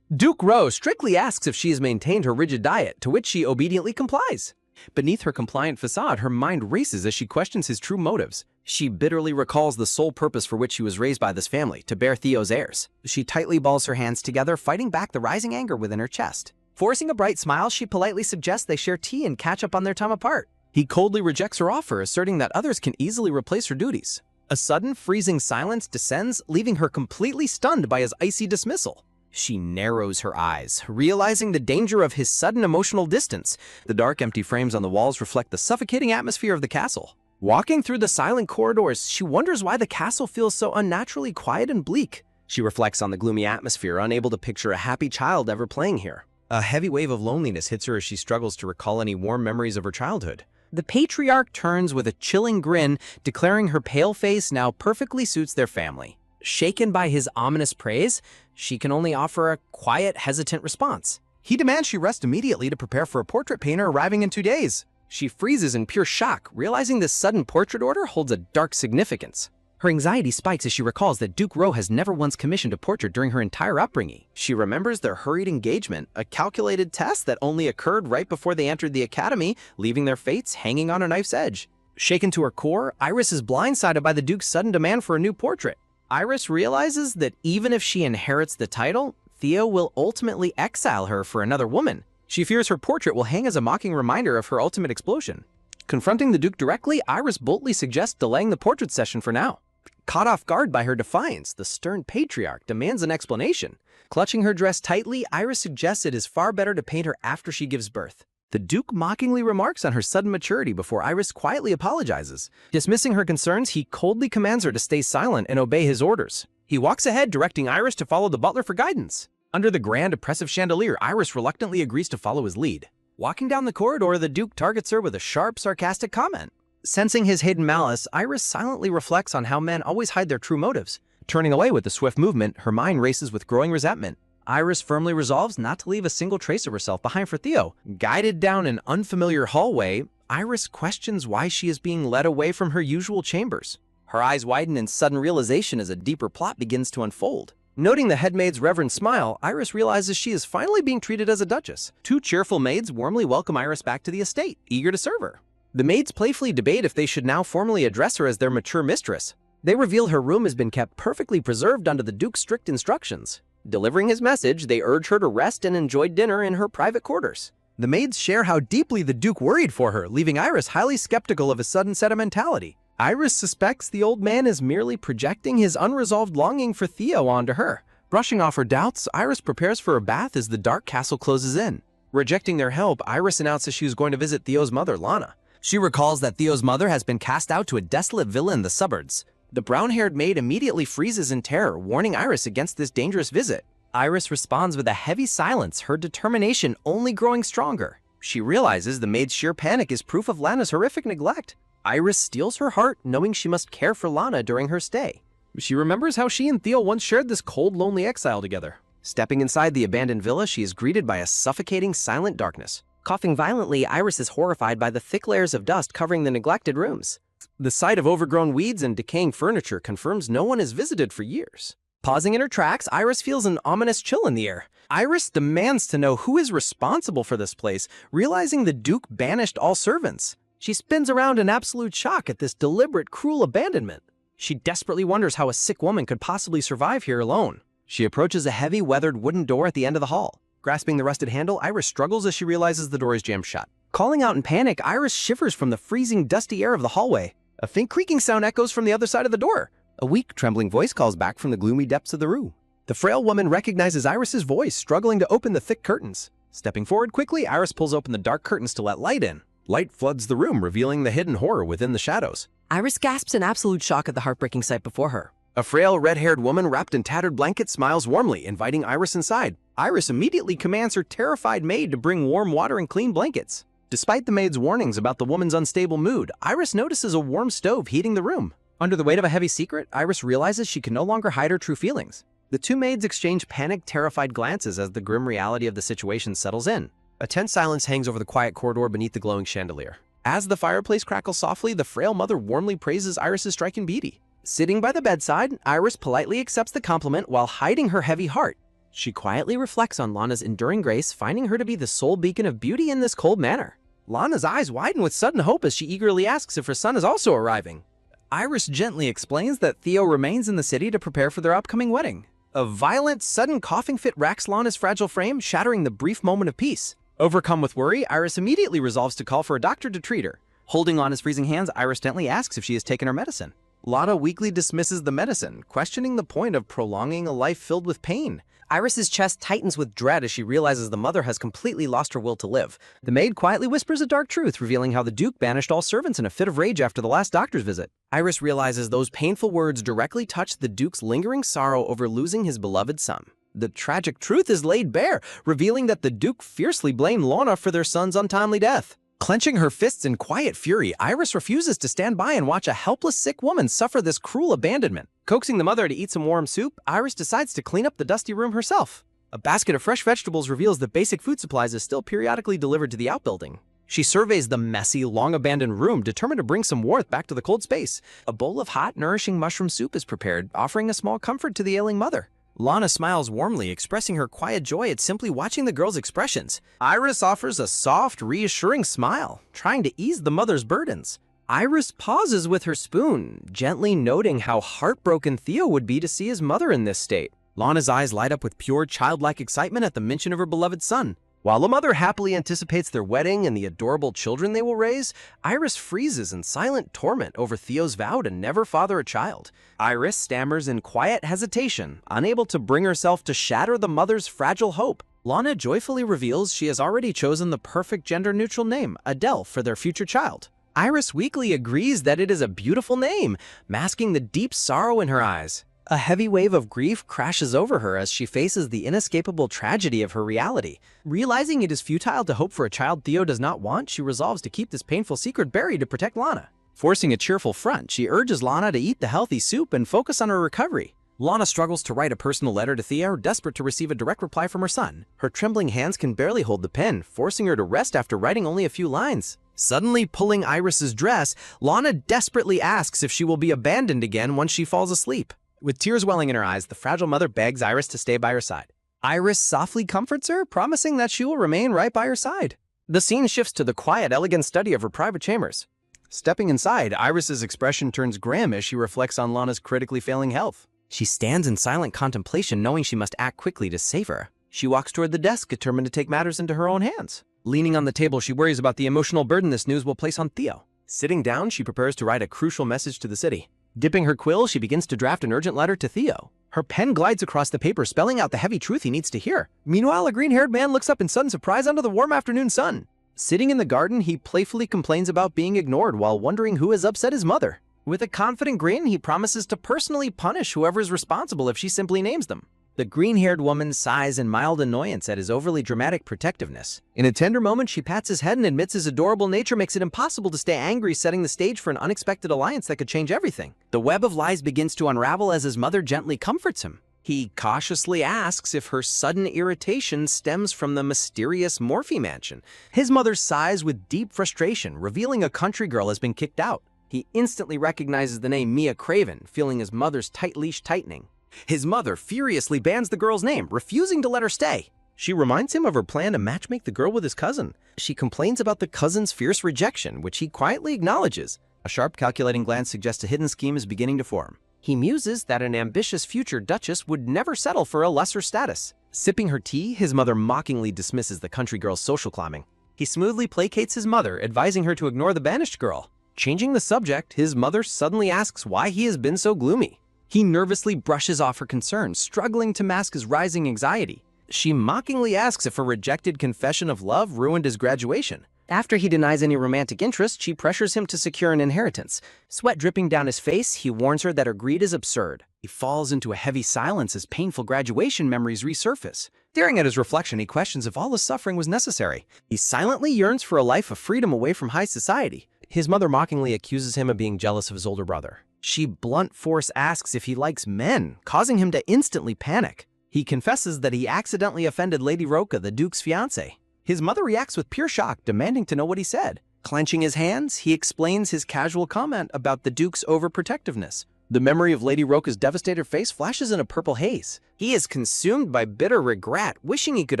Duke Roe strictly asks if she has maintained her rigid diet, to which she obediently complies. Beneath her compliant facade, her mind races as she questions his true motives. She bitterly recalls the sole purpose for which she was raised by this family, to bear Theo's heirs. She tightly balls her hands together, fighting back the rising anger within her chest. Forcing a bright smile, she politely suggests they share tea and catch up on their time apart. He coldly rejects her offer, asserting that others can easily replace her duties. A sudden, freezing silence descends, leaving her completely stunned by his icy dismissal. She narrows her eyes, realizing the danger of his sudden emotional distance. The dark, empty frames on the walls reflect the suffocating atmosphere of the castle. Walking through the silent corridors, she wonders why the castle feels so unnaturally quiet and bleak. She reflects on the gloomy atmosphere, unable to picture a happy child ever playing here. A heavy wave of loneliness hits her as she struggles to recall any warm memories of her childhood. The patriarch turns with a chilling grin, declaring her pale face now perfectly suits their family. Shaken by his ominous praise, she can only offer a quiet, hesitant response. He demands she rest immediately to prepare for a portrait painter arriving in 2 days. She freezes in pure shock, realizing this sudden portrait order holds a dark significance. Her anxiety spikes as she recalls that Duke Ro has never once commissioned a portrait during her entire upbringing. She remembers their hurried engagement, a calculated test that only occurred right before they entered the academy, leaving their fates hanging on a knife's edge. Shaken to her core, Iris is blindsided by the Duke's sudden demand for a new portrait. Iris realizes that even if she inherits the title, Theo will ultimately exile her for another woman. She fears her portrait will hang as a mocking reminder of her ultimate explosion. Confronting the Duke directly, Iris boldly suggests delaying the portrait session for now. Caught off guard by her defiance, the stern patriarch demands an explanation. Clutching her dress tightly, Iris suggests it is far better to paint her after she gives birth. The Duke mockingly remarks on her sudden maturity before Iris quietly apologizes. Dismissing her concerns, he coldly commands her to stay silent and obey his orders. He walks ahead, directing Iris to follow the butler for guidance. Under the grand, oppressive chandelier, Iris reluctantly agrees to follow his lead. Walking down the corridor, the Duke targets her with a sharp, sarcastic comment. Sensing his hidden malice, Iris silently reflects on how men always hide their true motives. Turning away with a swift movement, her mind races with growing resentment. Iris firmly resolves not to leave a single trace of herself behind for Theo. Guided down an unfamiliar hallway, Iris questions why she is being led away from her usual chambers. Her eyes widen in sudden realization as a deeper plot begins to unfold. Noting the headmaid's reverent smile, Iris realizes she is finally being treated as a duchess. 2 cheerful maids warmly welcome Iris back to the estate, eager to serve her. The maids playfully debate if they should now formally address her as their mature mistress. They reveal her room has been kept perfectly preserved under the Duke's strict instructions. Delivering his message, they urge her to rest and enjoy dinner in her private quarters. The maids share how deeply the Duke worried for her, leaving Iris highly skeptical of his sudden sentimentality. Iris suspects the old man is merely projecting his unresolved longing for Theo onto her. Brushing off her doubts, Iris prepares for a bath as the dark castle closes in. Rejecting their help, Iris announces she is going to visit Theo's mother, Lana. She recalls that Theo's mother has been cast out to a desolate villa in the suburbs. The brown-haired maid immediately freezes in terror, warning Iris against this dangerous visit. Iris responds with a heavy silence, her determination only growing stronger. She realizes the maid's sheer panic is proof of Lana's horrific neglect. Iris steels her heart, knowing she must care for Lana during her stay. She remembers how she and Theo once shared this cold, lonely exile together. Stepping inside the abandoned villa, she is greeted by a suffocating, silent darkness. Coughing violently, Iris is horrified by the thick layers of dust covering the neglected rooms. The sight of overgrown weeds and decaying furniture confirms no one has visited for years. Pausing in her tracks, Iris feels an ominous chill in the air. Iris demands to know who is responsible for this place, realizing the Duke banished all servants. She spins around in absolute shock at this deliberate, cruel abandonment. She desperately wonders how a sick woman could possibly survive here alone. She approaches a heavy, weathered wooden door at the end of the hall. Grasping the rusted handle, Iris struggles as she realizes the door is jammed shut. Calling out in panic, Iris shivers from the freezing, dusty air of the hallway. A faint creaking sound echoes from the other side of the door. A weak, trembling voice calls back from the gloomy depths of the room. The frail woman recognizes Iris's voice, struggling to open the thick curtains. Stepping forward quickly, Iris pulls open the dark curtains to let light in. Light floods the room, revealing the hidden horror within the shadows. Iris gasps in absolute shock at the heartbreaking sight before her. A frail, red-haired woman wrapped in tattered blankets smiles warmly, inviting Iris inside. Iris immediately commands her terrified maid to bring warm water and clean blankets. Despite the maid's warnings about the woman's unstable mood, Iris notices a warm stove heating the room. Under the weight of a heavy secret, Iris realizes she can no longer hide her true feelings. The 2 maids exchange panicked, terrified glances as the grim reality of the situation settles in. A tense silence hangs over the quiet corridor beneath the glowing chandelier. As the fireplace crackles softly, the frail mother warmly praises Iris's striking beauty. Sitting by the bedside, Iris politely accepts the compliment while hiding her heavy heart. She quietly reflects on Lana's enduring grace, finding her to be the sole beacon of beauty in this cold manor. Lana's eyes widen with sudden hope as she eagerly asks if her son is also arriving. Iris gently explains that Theo remains in the city to prepare for their upcoming wedding. A violent, sudden coughing fit racks Lana's fragile frame, shattering the brief moment of peace. Overcome with worry, Iris immediately resolves to call for a doctor to treat her. Holding Lana's freezing hands, Iris gently asks if she has taken her medicine. Lana weakly dismisses the medicine, questioning the point of prolonging a life filled with pain. Iris's chest tightens with dread as she realizes the mother has completely lost her will to live. The maid quietly whispers a dark truth, revealing how the Duke banished all servants in a fit of rage after the last doctor's visit. Iris realizes those painful words directly touch the Duke's lingering sorrow over losing his beloved son. The tragic truth is laid bare, revealing that the Duke fiercely blamed Lana for their son's untimely death. Clenching her fists in quiet fury, Iris refuses to stand by and watch a helpless sick woman suffer this cruel abandonment. Coaxing the mother to eat some warm soup, Iris decides to clean up the dusty room herself. A basket of fresh vegetables reveals that basic food supplies is still periodically delivered to the outbuilding. She surveys the messy, long-abandoned room, determined to bring some warmth back to the cold space. A bowl of hot, nourishing mushroom soup is prepared, offering a small comfort to the ailing mother. Lana smiles warmly, expressing her quiet joy at simply watching the girl's expressions. Iris offers a soft, reassuring smile, trying to ease the mother's burdens. Iris pauses with her spoon, gently noting how heartbroken Theo would be to see his mother in this state. Lana's eyes light up with pure, childlike excitement at the mention of her beloved son. While the mother happily anticipates their wedding and the adorable children they will raise, Iris freezes in silent torment over Theo's vow to never father a child. Iris stammers in quiet hesitation, unable to bring herself to shatter the mother's fragile hope. Lana joyfully reveals she has already chosen the perfect gender-neutral name, Adele, for their future child. Iris weakly agrees that it is a beautiful name, masking the deep sorrow in her eyes. A heavy wave of grief crashes over her as she faces the inescapable tragedy of her reality. Realizing it is futile to hope for a child Theo does not want, she resolves to keep this painful secret buried to protect Lana. Forcing a cheerful front, she urges Lana to eat the healthy soup and focus on her recovery. Lana struggles to write a personal letter to Theo, desperate to receive a direct reply from her son. Her trembling hands can barely hold the pen, forcing her to rest after writing only a few lines. Suddenly pulling Iris's dress, Lana desperately asks if she will be abandoned again once she falls asleep. With tears welling in her eyes, the fragile mother begs Iris to stay by her side. Iris softly comforts her, promising that she will remain right by her side. The scene shifts to the quiet, elegant study of her private chambers. Stepping inside, Iris's expression turns grim as she reflects on Lana's critically failing health. She stands in silent contemplation, knowing she must act quickly to save her. She walks toward the desk, determined to take matters into her own hands. Leaning on the table, she worries about the emotional burden this news will place on Theo. Sitting down, she prepares to write a crucial message to the city. Dipping her quill, she begins to draft an urgent letter to Theo. Her pen glides across the paper, spelling out the heavy truth he needs to hear. Meanwhile, a green-haired man looks up in sudden surprise under the warm afternoon sun. Sitting in the garden, he playfully complains about being ignored while wondering who has upset his mother. With a confident grin, he promises to personally punish whoever is responsible if she simply names them. The green-haired woman sighs in mild annoyance at his overly dramatic protectiveness. In a tender moment, she pats his head and admits his adorable nature makes it impossible to stay angry, setting the stage for an unexpected alliance that could change everything. The web of lies begins to unravel as his mother gently comforts him. He cautiously asks if her sudden irritation stems from the mysterious Morphe mansion. His mother sighs with deep frustration, revealing a country girl has been kicked out. He instantly recognizes the name Mia Craven, feeling his mother's tight leash tightening. His mother furiously bans the girl's name, refusing to let her stay. She reminds him of her plan to matchmake the girl with his cousin. She complains about the cousin's fierce rejection, which he quietly acknowledges. A sharp, calculating glance suggests a hidden scheme is beginning to form. He muses that an ambitious future duchess would never settle for a lesser status. Sipping her tea, his mother mockingly dismisses the country girl's social climbing. He smoothly placates his mother, advising her to ignore the banished girl. Changing the subject, his mother suddenly asks why he has been so gloomy. He nervously brushes off her concerns, struggling to mask his rising anxiety. She mockingly asks if her rejected confession of love ruined his graduation. After he denies any romantic interest, she pressures him to secure an inheritance. Sweat dripping down his face, he warns her that her greed is absurd. He falls into a heavy silence as painful graduation memories resurface. Staring at his reflection, he questions if all his suffering was necessary. He silently yearns for a life of freedom away from high society. His mother mockingly accuses him of being jealous of his older brother. She blunt force asks if he likes men, causing him to instantly panic. He confesses that he accidentally offended Lady Roca, the Duke's fiancée. His mother reacts with pure shock, demanding to know what he said. Clenching his hands, he explains his casual comment about the Duke's overprotectiveness. The memory of Lady Roca's devastated face flashes in a purple haze. He is consumed by bitter regret, wishing he could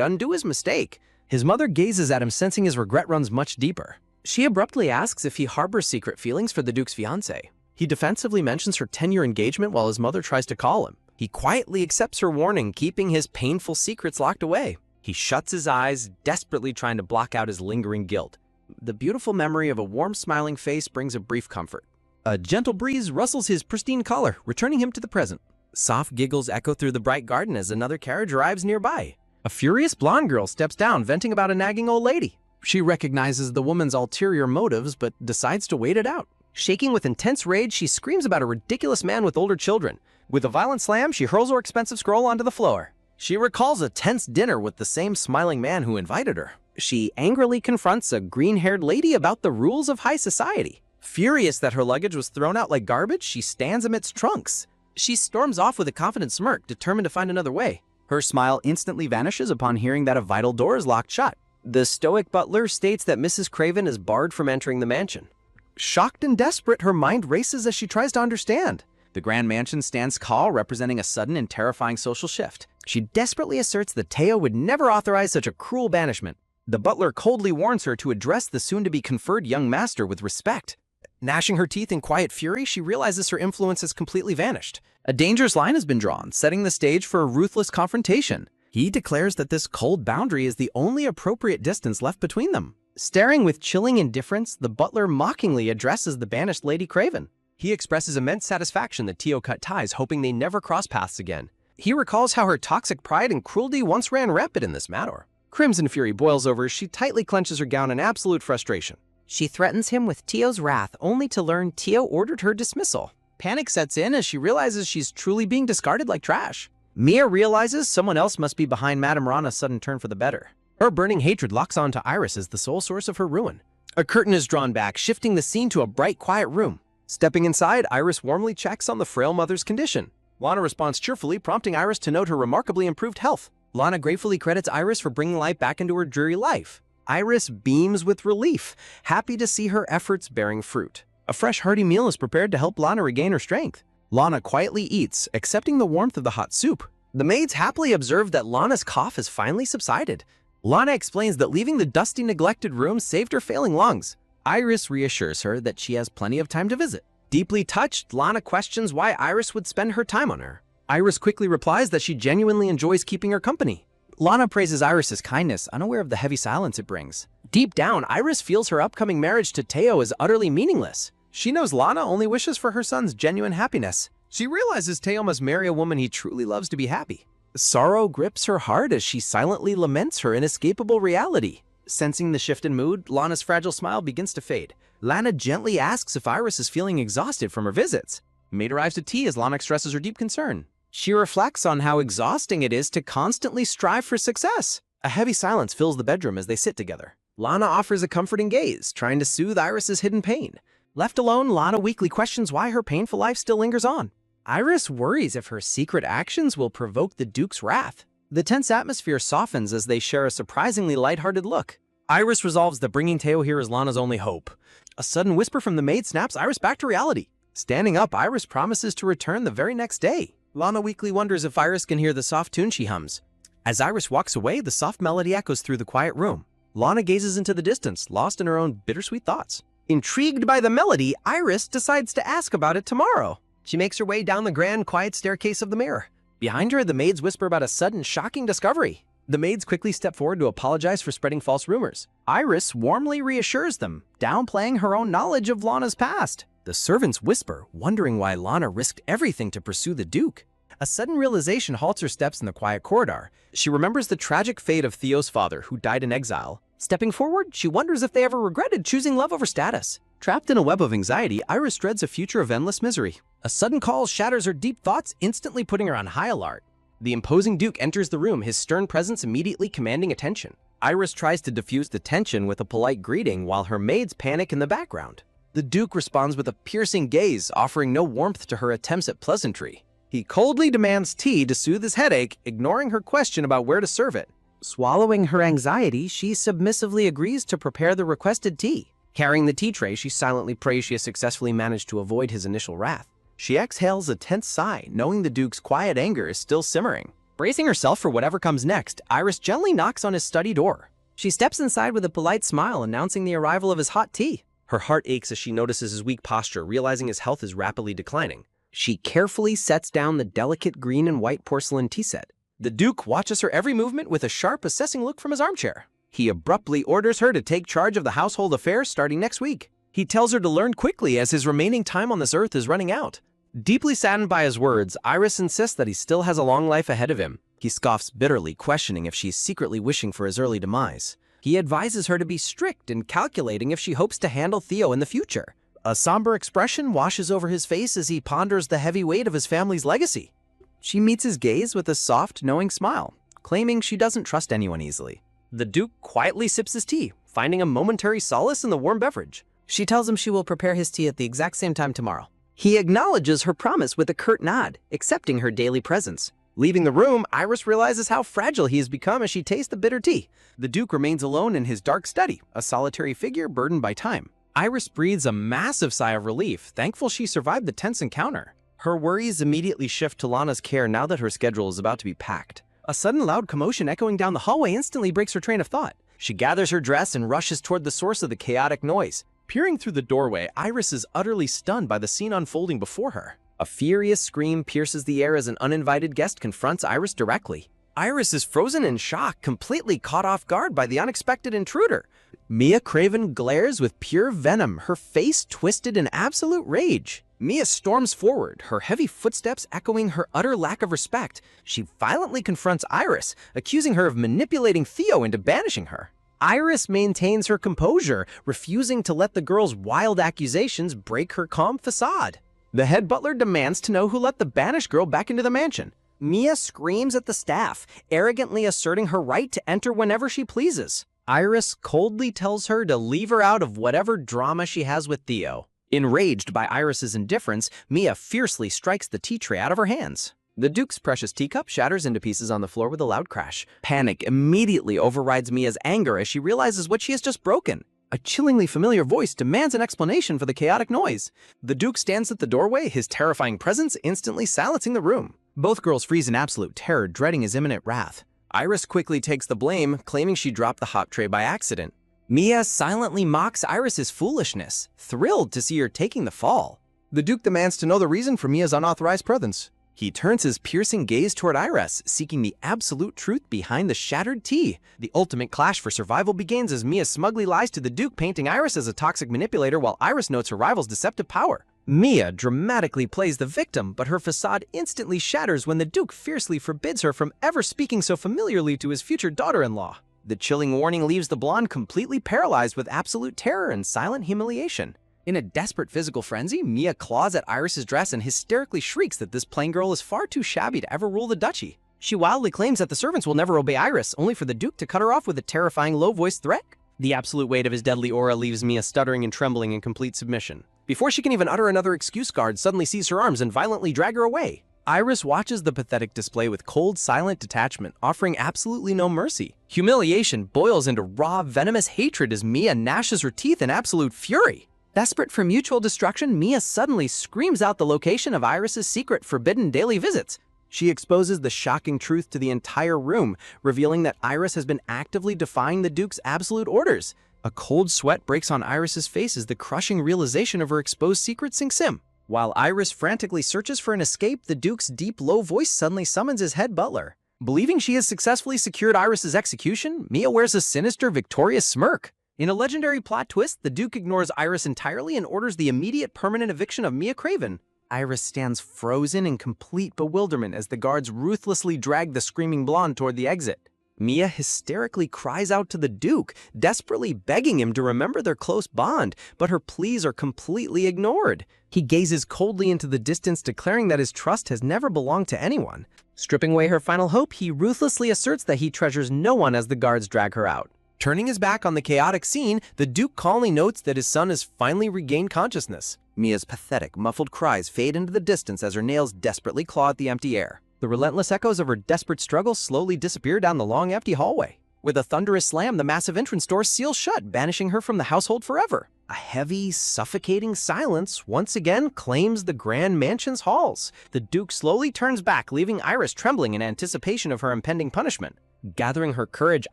undo his mistake. His mother gazes at him, sensing his regret runs much deeper. She abruptly asks if he harbors secret feelings for the Duke's fiancée. He defensively mentions her 10-year engagement while his mother tries to call him. He quietly accepts her warning, keeping his painful secrets locked away. He shuts his eyes, desperately trying to block out his lingering guilt. The beautiful memory of a warm, smiling face brings a brief comfort. A gentle breeze rustles his pristine collar, returning him to the present. Soft giggles echo through the bright garden as another carriage arrives nearby. A furious blonde girl steps down, venting about a nagging old lady. She recognizes the woman's ulterior motives, but decides to wait it out. Shaking with intense rage, she screams about a ridiculous man with older children. With a violent slam, she hurls her expensive scroll onto the floor. She recalls a tense dinner with the same smiling man who invited her. She angrily confronts a green-haired lady about the rules of high society. Furious that her luggage was thrown out like garbage, she stands amidst trunks. She storms off with a confident smirk, determined to find another way. Her smile instantly vanishes upon hearing that a vital door is locked shut. The stoic butler states that Mrs. Craven is barred from entering the mansion. Shocked and desperate, her mind races as she tries to understand. The grand mansion stands tall, representing a sudden and terrifying social shift. She desperately asserts that Teo would never authorize such a cruel banishment. The butler coldly warns her to address the soon-to-be conferred young master with respect. Gnashing her teeth in quiet fury, she realizes her influence has completely vanished. A dangerous line has been drawn, setting the stage for a ruthless confrontation. He declares that this cold boundary is the only appropriate distance left between them. Staring with chilling indifference, the butler mockingly addresses the banished Lady Craven. He expresses immense satisfaction that Teo cut ties, hoping they never cross paths again. He recalls how her toxic pride and cruelty once ran rampant in this matter. Crimson fury boils over as she tightly clenches her gown in absolute frustration. She threatens him with Teo's wrath, only to learn Teo ordered her dismissal. Panic sets in as she realizes she's truly being discarded like trash. Mia realizes someone else must be behind Madame Rana's sudden turn for the better. Her burning hatred locks on to Iris as the sole source of her ruin. A curtain is drawn back, shifting the scene to a bright, quiet room. Stepping inside, Iris warmly checks on the frail mother's condition. Lana responds cheerfully, prompting Iris to note her remarkably improved health. Lana gratefully credits Iris for bringing light back into her dreary life. Iris beams with relief, happy to see her efforts bearing fruit. A fresh, hearty meal is prepared to help Lana regain her strength. Lana quietly eats, accepting the warmth of the hot soup. The maids happily observe that Lana's cough has finally subsided. Lana explains that leaving the dusty, neglected room saved her failing lungs. Iris reassures her that she has plenty of time to visit. Deeply touched, Lana questions why Iris would spend her time on her. Iris quickly replies that she genuinely enjoys keeping her company. Lana praises Iris's kindness, unaware of the heavy silence it brings. Deep down, Iris feels her upcoming marriage to Teo is utterly meaningless. She knows Lana only wishes for her son's genuine happiness. She realizes Teo must marry a woman he truly loves to be happy. Sorrow grips her heart as she silently laments her inescapable reality. Sensing the shift in mood, Lana's fragile smile begins to fade. Lana gently asks if Iris is feeling exhausted from her visits. Maid arrives to tea as Lana expresses her deep concern. She reflects on how exhausting it is to constantly strive for success. A heavy silence fills the bedroom as they sit together. Lana offers a comforting gaze, trying to soothe Iris's hidden pain. Left alone, Lana weakly questions why her painful life still lingers on. Iris worries if her secret actions will provoke the Duke's wrath. The tense atmosphere softens as they share a surprisingly lighthearted look. Iris resolves that bringing Teo here is Lana's only hope. A sudden whisper from the maid snaps Iris back to reality. Standing up, Iris promises to return the very next day. Lana weakly wonders if Iris can hear the soft tune she hums. As Iris walks away, the soft melody echoes through the quiet room. Lana gazes into the distance, lost in her own bittersweet thoughts. Intrigued by the melody, Iris decides to ask about it tomorrow. She makes her way down the grand, quiet staircase of the mirror. Behind her, the maids whisper about a sudden, shocking discovery. The maids quickly step forward to apologize for spreading false rumors. Iris warmly reassures them, downplaying her own knowledge of Lana's past. The servants whisper, wondering why Lana risked everything to pursue the Duke. A sudden realization halts her steps in the quiet corridor. She remembers the tragic fate of Theo's father, who died in exile. Stepping forward, she wonders if they ever regretted choosing love over status. Trapped in a web of anxiety, Iris dreads a future of endless misery. A sudden call shatters her deep thoughts, instantly putting her on high alert. The imposing Duke enters the room, his stern presence immediately commanding attention. Iris tries to diffuse the tension with a polite greeting while her maids panic in the background. The Duke responds with a piercing gaze, offering no warmth to her attempts at pleasantry. He coldly demands tea to soothe his headache, ignoring her question about where to serve it. Swallowing her anxiety, she submissively agrees to prepare the requested tea. Carrying the tea tray, she silently prays she has successfully managed to avoid his initial wrath. She exhales a tense sigh, knowing the Duke's quiet anger is still simmering. Bracing herself for whatever comes next, Iris gently knocks on his study door. She steps inside with a polite smile, announcing the arrival of his hot tea. Her heart aches as she notices his weak posture, realizing his health is rapidly declining. She carefully sets down the delicate green and white porcelain tea set. The Duke watches her every movement with a sharp, assessing look from his armchair. He abruptly orders her to take charge of the household affairs starting next week. He tells her to learn quickly as his remaining time on this earth is running out. Deeply saddened by his words, Iris insists that he still has a long life ahead of him. He scoffs bitterly, questioning if she's secretly wishing for his early demise. He advises her to be strict and calculating if she hopes to handle Theo in the future. A somber expression washes over his face as he ponders the heavy weight of his family's legacy. She meets his gaze with a soft, knowing smile, claiming she doesn't trust anyone easily. The Duke quietly sips his tea, finding a momentary solace in the warm beverage. She tells him she will prepare his tea at the exact same time tomorrow. He acknowledges her promise with a curt nod, accepting her daily presence. Leaving the room, Iris realizes how fragile he has become as she tastes the bitter tea. The Duke remains alone in his dark study, a solitary figure burdened by time. Iris breathes a massive sigh of relief, thankful she survived the tense encounter. Her worries immediately shift to Lana's care now that her schedule is about to be packed. A sudden loud commotion echoing down the hallway instantly breaks her train of thought. She gathers her dress and rushes toward the source of the chaotic noise. Peering through the doorway, Iris is utterly stunned by the scene unfolding before her. A furious scream pierces the air as an uninvited guest confronts Iris directly. Iris is frozen in shock, completely caught off guard by the unexpected intruder. Mia Craven glares with pure venom, her face twisted in absolute rage. Mia storms forward, her heavy footsteps echoing her utter lack of respect. She violently confronts Iris, accusing her of manipulating Theo into banishing her. Iris maintains her composure, refusing to let the girl's wild accusations break her calm facade. The head butler demands to know who let the banished girl back into the mansion. Mia screams at the staff, arrogantly asserting her right to enter whenever she pleases. Iris coldly tells her to leave her out of whatever drama she has with Theo. Enraged by Iris's indifference, Mia fiercely strikes the tea tray out of her hands. The Duke's precious teacup shatters into pieces on the floor with a loud crash. Panic immediately overrides Mia's anger as she realizes what she has just broken. A chillingly familiar voice demands an explanation for the chaotic noise. The Duke stands at the doorway, his terrifying presence instantly silencing the room. Both girls freeze in absolute terror, dreading his imminent wrath. Iris quickly takes the blame, claiming she dropped the hot tray by accident. Mia silently mocks Iris's foolishness, thrilled to see her taking the fall. The Duke demands to know the reason for Mia's unauthorized presence. He turns his piercing gaze toward Iris, seeking the absolute truth behind the shattered tea. The ultimate clash for survival begins as Mia smugly lies to the Duke, painting Iris as a toxic manipulator while Iris notes her rival's deceptive power. Mia dramatically plays the victim, but her facade instantly shatters when the Duke fiercely forbids her from ever speaking so familiarly to his future daughter-in-law. The chilling warning leaves the blonde completely paralyzed with absolute terror and silent humiliation. In a desperate physical frenzy, Mia claws at Iris's dress and hysterically shrieks that this plain girl is far too shabby to ever rule the duchy. She wildly claims that the servants will never obey Iris, only for the Duke to cut her off with a terrifying low-voiced threat. The absolute weight of his deadly aura leaves Mia stuttering and trembling in complete submission. Before she can even utter another excuse, guards suddenly seize her arms and violently drag her away. Iris watches the pathetic display with cold, silent detachment, offering absolutely no mercy. Humiliation boils into raw, venomous hatred as Mia gnashes her teeth in absolute fury. Desperate for mutual destruction, Mia suddenly screams out the location of Iris's secret, forbidden daily visits. She exposes the shocking truth to the entire room, revealing that Iris has been actively defying the Duke's absolute orders. A cold sweat breaks on Iris's face as the crushing realization of her exposed secret sinks in. While Iris frantically searches for an escape, the Duke's deep, low voice suddenly summons his head butler. Believing she has successfully secured Iris's execution, Mia wears a sinister, victorious smirk. In a legendary plot twist, the Duke ignores Iris entirely and orders the immediate permanent eviction of Mia Craven. Iris stands frozen in complete bewilderment as the guards ruthlessly drag the screaming blonde toward the exit. Mia hysterically cries out to the Duke, desperately begging him to remember their close bond, but her pleas are completely ignored. He gazes coldly into the distance, declaring that his trust has never belonged to anyone. Stripping away her final hope, he ruthlessly asserts that he treasures no one as the guards drag her out. Turning his back on the chaotic scene, the Duke calmly notes that his son has finally regained consciousness. Mia's pathetic, muffled cries fade into the distance as her nails desperately claw at the empty air. The relentless echoes of her desperate struggle slowly disappear down the long, empty hallway. With a thunderous slam, the massive entrance door seals shut, banishing her from the household forever. A heavy, suffocating silence once again claims the grand mansion's halls. The Duke slowly turns back, leaving Iris trembling in anticipation of her impending punishment. Gathering her courage,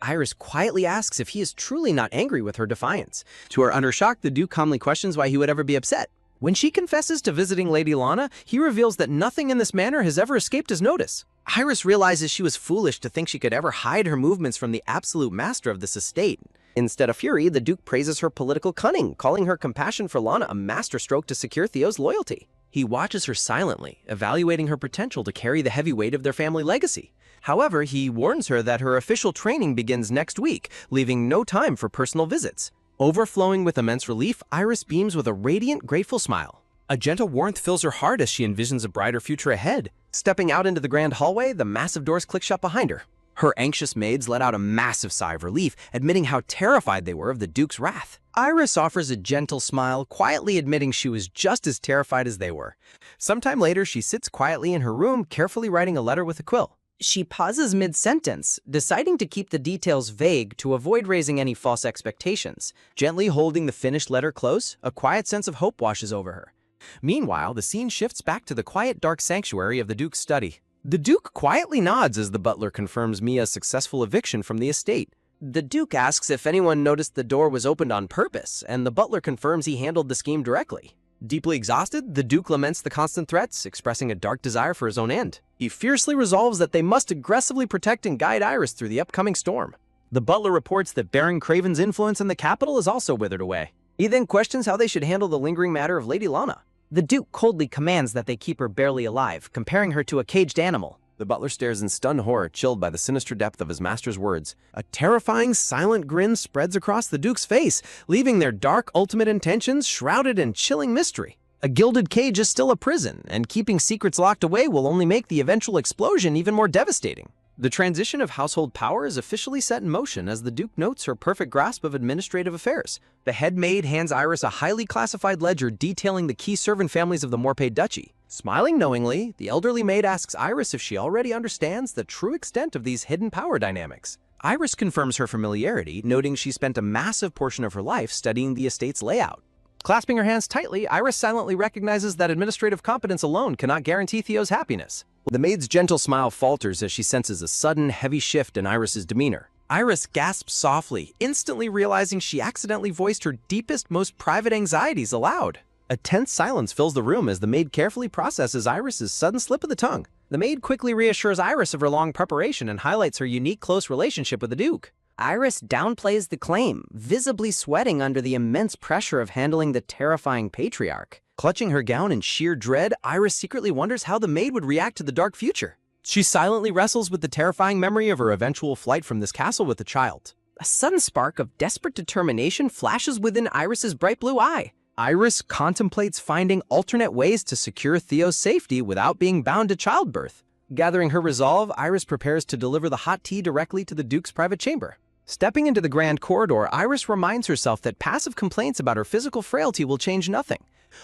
Iris quietly asks if he is truly not angry with her defiance. To her utter shock, the Duke calmly questions why he would ever be upset. When she confesses to visiting Lady Lana, he reveals that nothing in this manner has ever escaped his notice. Iris realizes she was foolish to think she could ever hide her movements from the absolute master of this estate. Instead of fury, the Duke praises her political cunning, calling her compassion for Lana a masterstroke to secure Theo's loyalty. He watches her silently, evaluating her potential to carry the heavy weight of their family legacy. However, he warns her that her official training begins next week, leaving no time for personal visits. Overflowing with immense relief, Iris beams with a radiant, grateful smile. A gentle warmth fills her heart as she envisions a brighter future ahead. Stepping out into the grand hallway, the massive doors click shut behind her. Her anxious maids let out a massive sigh of relief, admitting how terrified they were of the Duke's wrath. Iris offers a gentle smile, quietly admitting she was just as terrified as they were. Sometime later, she sits quietly in her room, carefully writing a letter with a quill. She pauses mid-sentence, deciding to keep the details vague to avoid raising any false expectations. Gently holding the finished letter close, a quiet sense of hope washes over her. Meanwhile, the scene shifts back to the quiet, dark sanctuary of the Duke's study. The Duke quietly nods as the butler confirms Mia's successful eviction from the estate. The Duke asks if anyone noticed the door was opened on purpose, and the butler confirms he handled the scheme directly. Deeply exhausted, the Duke laments the constant threats, expressing a dark desire for his own end. He fiercely resolves that they must aggressively protect and guide Iris through the upcoming storm. The butler reports that Baron Craven's influence in the capital is also withered away. He then questions how they should handle the lingering matter of Lady Lana. The Duke coldly commands that they keep her barely alive, comparing her to a caged animal. The butler stares in stunned horror, chilled by the sinister depth of his master's words. A terrifying, silent grin spreads across the Duke's face, leaving their dark, ultimate intentions shrouded in chilling mystery. A gilded cage is still a prison, and keeping secrets locked away will only make the eventual explosion even more devastating. The transition of household power is officially set in motion as the Duke notes her perfect grasp of administrative affairs. The head maid hands Iris a highly classified ledger detailing the key servant families of the Morpay Duchy. Smiling knowingly, the elderly maid asks Iris if she already understands the true extent of these hidden power dynamics. Iris confirms her familiarity, noting she spent a massive portion of her life studying the estate's layout. Clasping her hands tightly, Iris silently recognizes that administrative competence alone cannot guarantee Theo's happiness. The maid's gentle smile falters as she senses a sudden, heavy shift in Iris's demeanor. Iris gasps softly, instantly realizing she accidentally voiced her deepest, most private anxieties aloud. A tense silence fills the room as the maid carefully processes Iris's sudden slip of the tongue. The maid quickly reassures Iris of her long preparation and highlights her unique close relationship with the Duke. Iris downplays the claim, visibly sweating under the immense pressure of handling the terrifying patriarch. Clutching her gown in sheer dread, Iris secretly wonders how the maid would react to the dark future. She silently wrestles with the terrifying memory of her eventual flight from this castle with the child. A sudden spark of desperate determination flashes within Iris's bright blue eye. Iris contemplates finding alternate ways to secure Theo's safety without being bound to childbirth. Gathering her resolve, Iris prepares to deliver the hot tea directly to the Duke's private chamber. Stepping into the grand corridor, Iris reminds herself that passive complaints about her physical frailty will change nothing.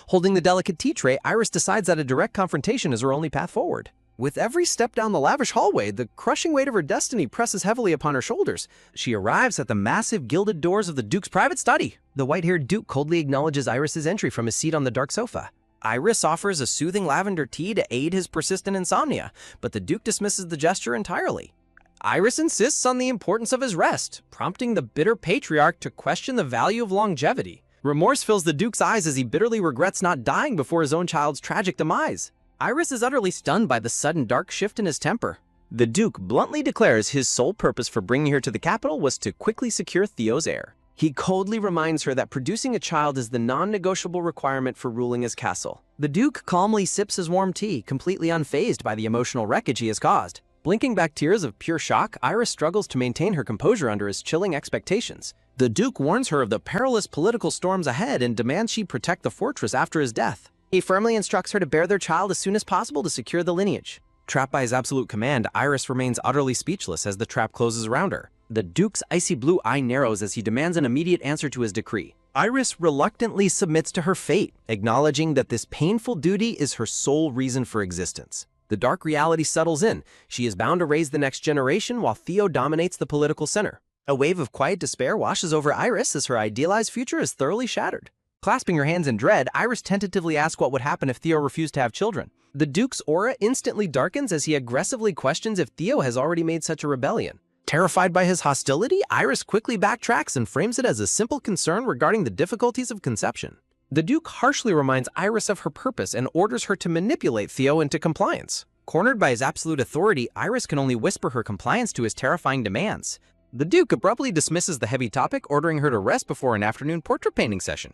Holding the delicate tea tray, Iris decides that a direct confrontation is her only path forward. With every step down the lavish hallway, the crushing weight of her destiny presses heavily upon her shoulders. She arrives at the massive gilded doors of the Duke's private study. The white-haired Duke coldly acknowledges Iris's entry from his seat on the dark sofa. Iris offers a soothing lavender tea to aid his persistent insomnia, but the Duke dismisses the gesture entirely. Iris insists on the importance of his rest, prompting the bitter patriarch to question the value of longevity. Remorse fills the Duke's eyes as he bitterly regrets not dying before his own child's tragic demise. Iris is utterly stunned by the sudden dark shift in his temper. The Duke bluntly declares his sole purpose for bringing her to the capital was to quickly secure Theo's heir. He coldly reminds her that producing a child is the non-negotiable requirement for ruling his castle. The Duke calmly sips his warm tea, completely unfazed by the emotional wreckage he has caused. Blinking back tears of pure shock, Iris struggles to maintain her composure under his chilling expectations. The Duke warns her of the perilous political storms ahead and demands she protect the fortress after his death. He firmly instructs her to bear their child as soon as possible to secure the lineage. Trapped by his absolute command, Iris remains utterly speechless as the trap closes around her. The Duke's icy blue eye narrows as he demands an immediate answer to his decree. Iris reluctantly submits to her fate, acknowledging that this painful duty is her sole reason for existence. The dark reality settles in. She is bound to raise the next generation while Theo dominates the political center. A wave of quiet despair washes over Iris as her idealized future is thoroughly shattered. Clasping her hands in dread, Iris tentatively asks what would happen if Theo refused to have children. The Duke's aura instantly darkens as he aggressively questions if Theo has already made such a rebellion. Terrified by his hostility, Iris quickly backtracks and frames it as a simple concern regarding the difficulties of conception. The Duke harshly reminds Iris of her purpose and orders her to manipulate Theo into compliance. Cornered by his absolute authority, Iris can only whisper her compliance to his terrifying demands. The Duke abruptly dismisses the heavy topic, ordering her to rest before an afternoon portrait painting session.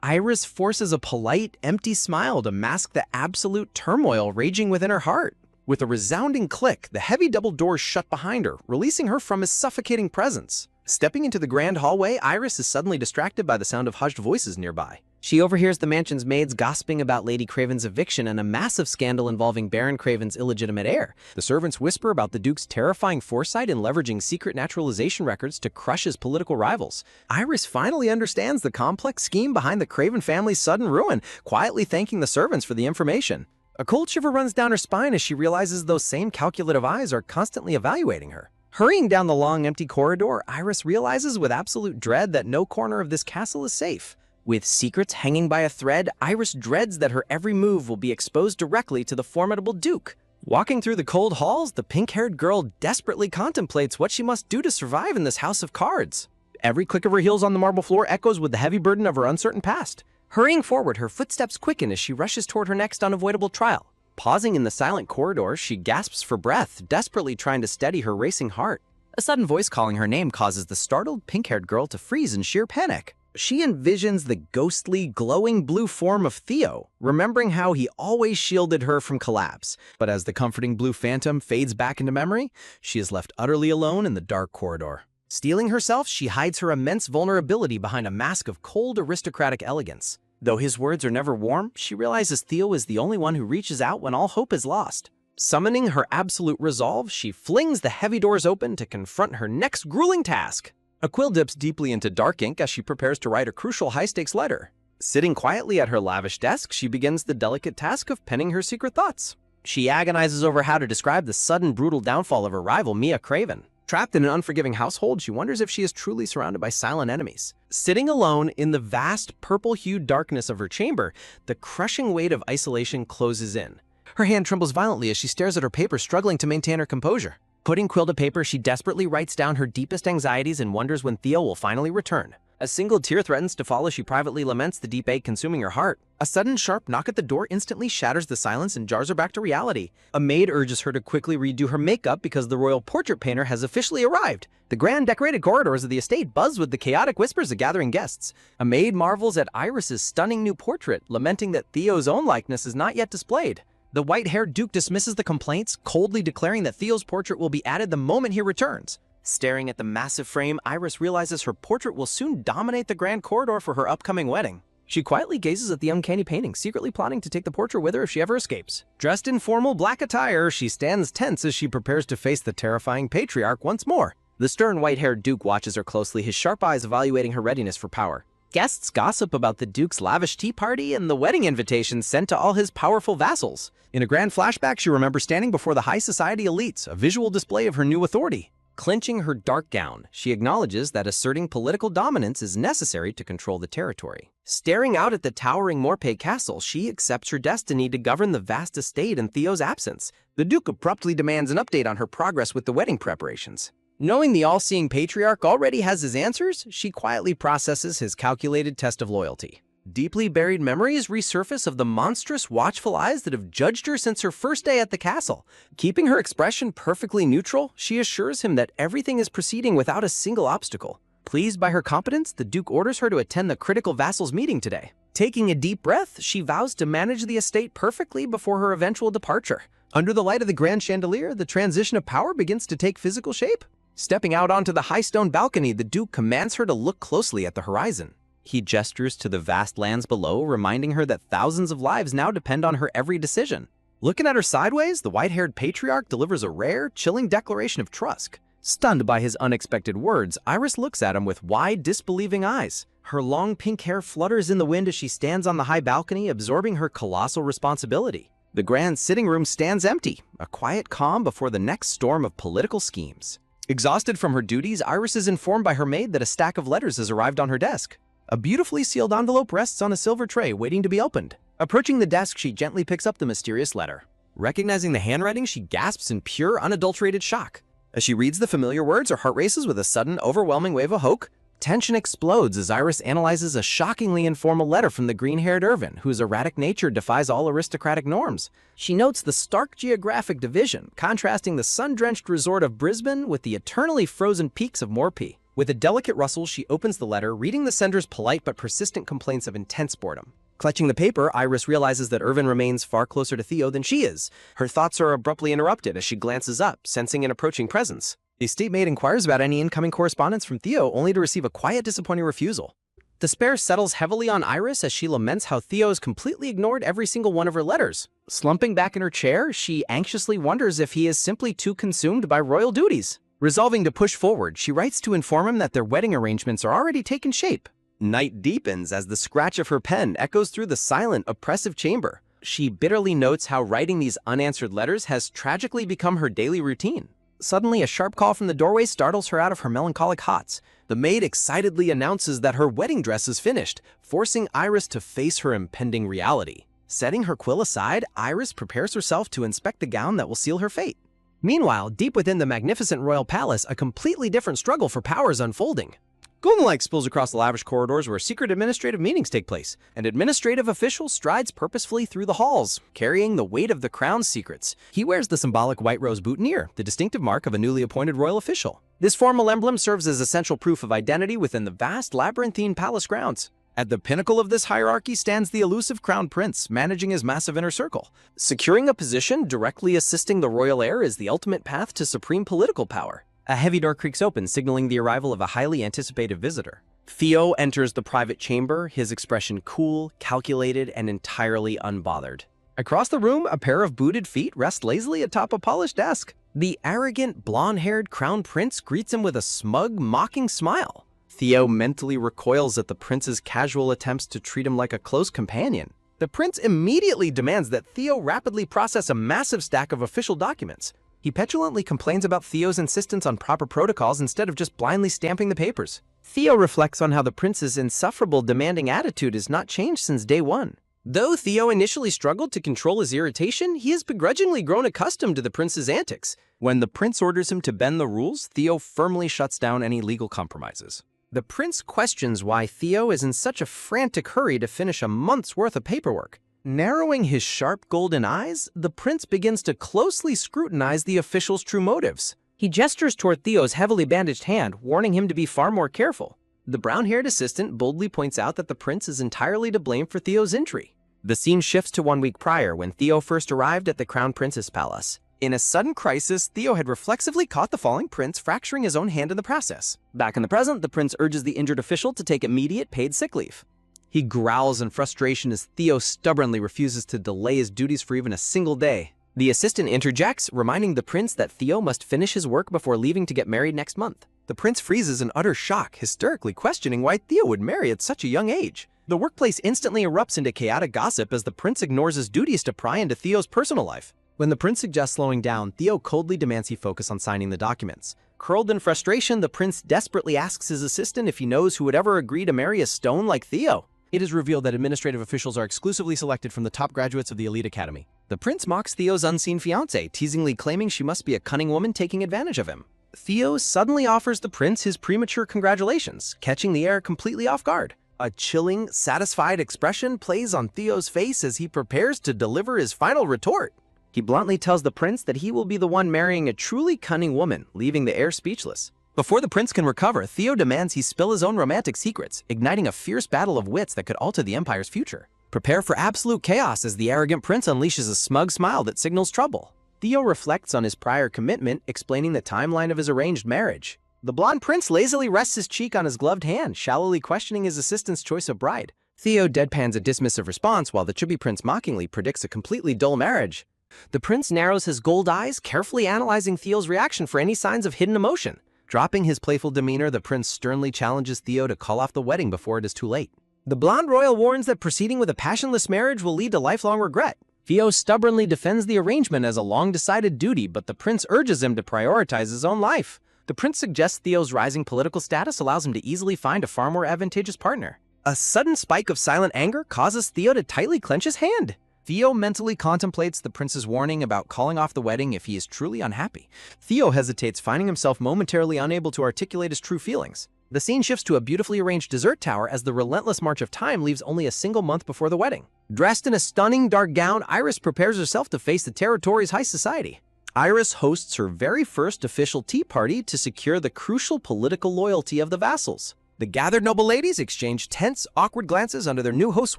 Iris forces a polite, empty smile to mask the absolute turmoil raging within her heart. With a resounding click, the heavy double doors shut behind her, releasing her from his suffocating presence. Stepping into the grand hallway, Iris is suddenly distracted by the sound of hushed voices nearby. She overhears the mansion's maids gossiping about Lady Craven's eviction and a massive scandal involving Baron Craven's illegitimate heir. The servants whisper about the Duke's terrifying foresight in leveraging secret naturalization records to crush his political rivals. Iris finally understands the complex scheme behind the Craven family's sudden ruin, quietly thanking the servants for the information. A cold shiver runs down her spine as she realizes those same calculative eyes are constantly evaluating her. Hurrying down the long, empty corridor, Iris realizes with absolute dread that no corner of this castle is safe. With secrets hanging by a thread, Iris dreads that her every move will be exposed directly to the formidable Duke. Walking through the cold halls, the pink-haired girl desperately contemplates what she must do to survive in this house of cards. Every click of her heels on the marble floor echoes with the heavy burden of her uncertain past. Hurrying forward, her footsteps quicken as she rushes toward her next unavoidable trial. Pausing in the silent corridor, she gasps for breath, desperately trying to steady her racing heart. A sudden voice calling her name causes the startled pink-haired girl to freeze in sheer panic. She envisions the ghostly, glowing blue form of Theo, remembering how he always shielded her from collapse. But as the comforting blue phantom fades back into memory, she is left utterly alone in the dark corridor. Steeling herself, she hides her immense vulnerability behind a mask of cold, aristocratic elegance. Though his words are never warm, she realizes Theo is the only one who reaches out when all hope is lost. Summoning her absolute resolve, she flings the heavy doors open to confront her next grueling task. A quill dips deeply into dark ink as she prepares to write a crucial high-stakes letter. Sitting quietly at her lavish desk, she begins the delicate task of penning her secret thoughts. She agonizes over how to describe the sudden, brutal downfall of her rival, Mia Craven. Trapped in an unforgiving household, she wonders if she is truly surrounded by silent enemies. Sitting alone in the vast, purple-hued darkness of her chamber, the crushing weight of isolation closes in. Her hand trembles violently as she stares at her paper, struggling to maintain her composure. Putting quill to paper, she desperately writes down her deepest anxieties and wonders when Theo will finally return. A single tear threatens to fall as she privately laments the deep ache consuming her heart. A sudden sharp knock at the door instantly shatters the silence and jars her back to reality. A maid urges her to quickly redo her makeup because the royal portrait painter has officially arrived. The grand decorated corridors of the estate buzz with the chaotic whispers of gathering guests. A maid marvels at Iris's stunning new portrait, lamenting that Theo's own likeness is not yet displayed. The white-haired Duke dismisses the complaints, coldly declaring that Theo's portrait will be added the moment he returns. Staring at the massive frame, Iris realizes her portrait will soon dominate the grand corridor for her upcoming wedding. She quietly gazes at the uncanny painting, secretly plotting to take the portrait with her if she ever escapes. Dressed in formal black attire, she stands tense as she prepares to face the terrifying patriarch once more. The stern white-haired Duke watches her closely, his sharp eyes evaluating her readiness for power. Guests gossip about the Duke's lavish tea party and the wedding invitations sent to all his powerful vassals. In a grand flashback, she remembers standing before the high society elites, a visual display of her new authority. Clenching her dark gown, she acknowledges that asserting political dominance is necessary to control the territory. Staring out at the towering Morpay castle, she accepts her destiny to govern the vast estate in Theo's absence. The Duke abruptly demands an update on her progress with the wedding preparations. Knowing the all-seeing patriarch already has his answers, she quietly processes his calculated test of loyalty. Deeply buried memories resurface of the monstrous, watchful eyes that have judged her since her first day at the castle. Keeping her expression perfectly neutral, she assures him that everything is proceeding without a single obstacle. Pleased by her competence, the Duke orders her to attend the critical vassals' meeting today. Taking a deep breath, she vows to manage the estate perfectly before her eventual departure. Under the light of the grand chandelier, the transition of power begins to take physical shape. Stepping out onto the high stone balcony, the Duke commands her to look closely at the horizon. He gestures to the vast lands below, reminding her that thousands of lives now depend on her every decision. Looking at her sideways, the white-haired patriarch delivers a rare, chilling declaration of trust. Stunned by his unexpected words, Iris looks at him with wide, disbelieving eyes. Her long pink hair flutters in the wind as she stands on the high balcony, absorbing her colossal responsibility. The grand sitting room stands empty, a quiet calm before the next storm of political schemes. Exhausted from her duties, Iris is informed by her maid that a stack of letters has arrived on her desk. A beautifully sealed envelope rests on a silver tray, waiting to be opened. Approaching the desk, she gently picks up the mysterious letter. Recognizing the handwriting, she gasps in pure, unadulterated shock. As she reads the familiar words, her heart races with a sudden, overwhelming wave of hope. Tension explodes as Iris analyzes a shockingly informal letter from the green-haired Irvin, whose erratic nature defies all aristocratic norms. She notes the stark geographic division, contrasting the sun-drenched resort of Brisbane with the eternally frozen peaks of Morpeth. With a delicate rustle, she opens the letter, reading the sender's polite but persistent complaints of intense boredom. Clutching the paper, Iris realizes that Irvin remains far closer to Theo than she is. Her thoughts are abruptly interrupted as she glances up, sensing an approaching presence. The estate maid inquires about any incoming correspondence from Theo, only to receive a quiet, disappointing refusal. Despair settles heavily on Iris as she laments how Theo has completely ignored every single one of her letters. Slumping back in her chair, she anxiously wonders if he is simply too consumed by royal duties. Resolving to push forward, she writes to inform him that their wedding arrangements are already taking shape. Night deepens as the scratch of her pen echoes through the silent, oppressive chamber. She bitterly notes how writing these unanswered letters has tragically become her daily routine. Suddenly, a sharp call from the doorway startles her out of her melancholic thoughts. The maid excitedly announces that her wedding dress is finished, forcing Iris to face her impending reality. Setting her quill aside, Iris prepares herself to inspect the gown that will seal her fate. Meanwhile, deep within the magnificent royal palace, a completely different struggle for power is unfolding. Golden light spills across the lavish corridors where secret administrative meetings take place. An administrative official strides purposefully through the halls, carrying the weight of the crown's secrets. He wears the symbolic white rose boutonniere, the distinctive mark of a newly appointed royal official. This formal emblem serves as essential proof of identity within the vast labyrinthine palace grounds. At the pinnacle of this hierarchy stands the elusive crown prince, managing his massive inner circle. Securing a position directly assisting the royal heir is the ultimate path to supreme political power. A heavy door creaks open, signaling the arrival of a highly anticipated visitor. Theo enters the private chamber, his expression cool, calculated, and entirely unbothered. Across the room, a pair of booted feet rest lazily atop a polished desk. The arrogant, blonde-haired crown prince greets him with a smug, mocking smile. Theo mentally recoils at the prince's casual attempts to treat him like a close companion. The prince immediately demands that Theo rapidly process a massive stack of official documents. He petulantly complains about Theo's insistence on proper protocols instead of just blindly stamping the papers. Theo reflects on how the prince's insufferable, demanding attitude has not changed since day one. Though Theo initially struggled to control his irritation, he has begrudgingly grown accustomed to the prince's antics. When the prince orders him to bend the rules, Theo firmly shuts down any legal compromises. The prince questions why Theo is in such a frantic hurry to finish a month's worth of paperwork. Narrowing his sharp golden eyes, the prince begins to closely scrutinize the official's true motives. He gestures toward Theo's heavily bandaged hand, warning him to be far more careful. The brown-haired assistant boldly points out that the prince is entirely to blame for Theo's injury. The scene shifts to 1 week prior, when Theo first arrived at the crown prince's palace. In a sudden crisis, Theo had reflexively caught the falling prince, fracturing his own hand in the process. Back in the present, the prince urges the injured official to take immediate paid sick leave. He growls in frustration as Theo stubbornly refuses to delay his duties for even a single day. The assistant interjects, reminding the prince that Theo must finish his work before leaving to get married next month. The prince freezes in utter shock, hysterically questioning why Theo would marry at such a young age. The workplace instantly erupts into chaotic gossip as the prince ignores his duties to pry into Theo's personal life. When the prince suggests slowing down, Theo coldly demands he focus on signing the documents. Curled in frustration, the prince desperately asks his assistant if he knows who would ever agree to marry a stone like Theo. It is revealed that administrative officials are exclusively selected from the top graduates of the elite academy. The prince mocks Theo's unseen fiancée, teasingly claiming she must be a cunning woman taking advantage of him. Theo suddenly offers the prince his premature congratulations, catching the heir completely off guard. A chilling, satisfied expression plays on Theo's face as he prepares to deliver his final retort. He bluntly tells the prince that he will be the one marrying a truly cunning woman, leaving the heir speechless. Before the prince can recover, Theo demands he spill his own romantic secrets, igniting a fierce battle of wits that could alter the empire's future. Prepare for absolute chaos as the arrogant prince unleashes a smug smile that signals trouble. Theo reflects on his prior commitment, explaining the timeline of his arranged marriage. The blonde prince lazily rests his cheek on his gloved hand, shallowly questioning his assistant's choice of bride. Theo deadpans a dismissive response while the chubby prince mockingly predicts a completely dull marriage. The prince narrows his gold eyes, carefully analyzing Theo's reaction for any signs of hidden emotion. Dropping his playful demeanor, the prince sternly challenges Theo to call off the wedding before it is too late. The blonde royal warns that proceeding with a passionless marriage will lead to lifelong regret. Theo stubbornly defends the arrangement as a long-decided duty, but the prince urges him to prioritize his own life. The prince suggests Theo's rising political status allows him to easily find a far more advantageous partner. A sudden spike of silent anger causes Theo to tightly clench his hand. Theo mentally contemplates the prince's warning about calling off the wedding if he is truly unhappy. Theo hesitates, finding himself momentarily unable to articulate his true feelings. The scene shifts to a beautifully arranged dessert tower as the relentless march of time leaves only a single month before the wedding. Dressed in a stunning dark gown, Iris prepares herself to face the territory's high society. Iris hosts her very first official tea party to secure the crucial political loyalty of the vassals. The gathered noble ladies exchange tense, awkward glances under their new host's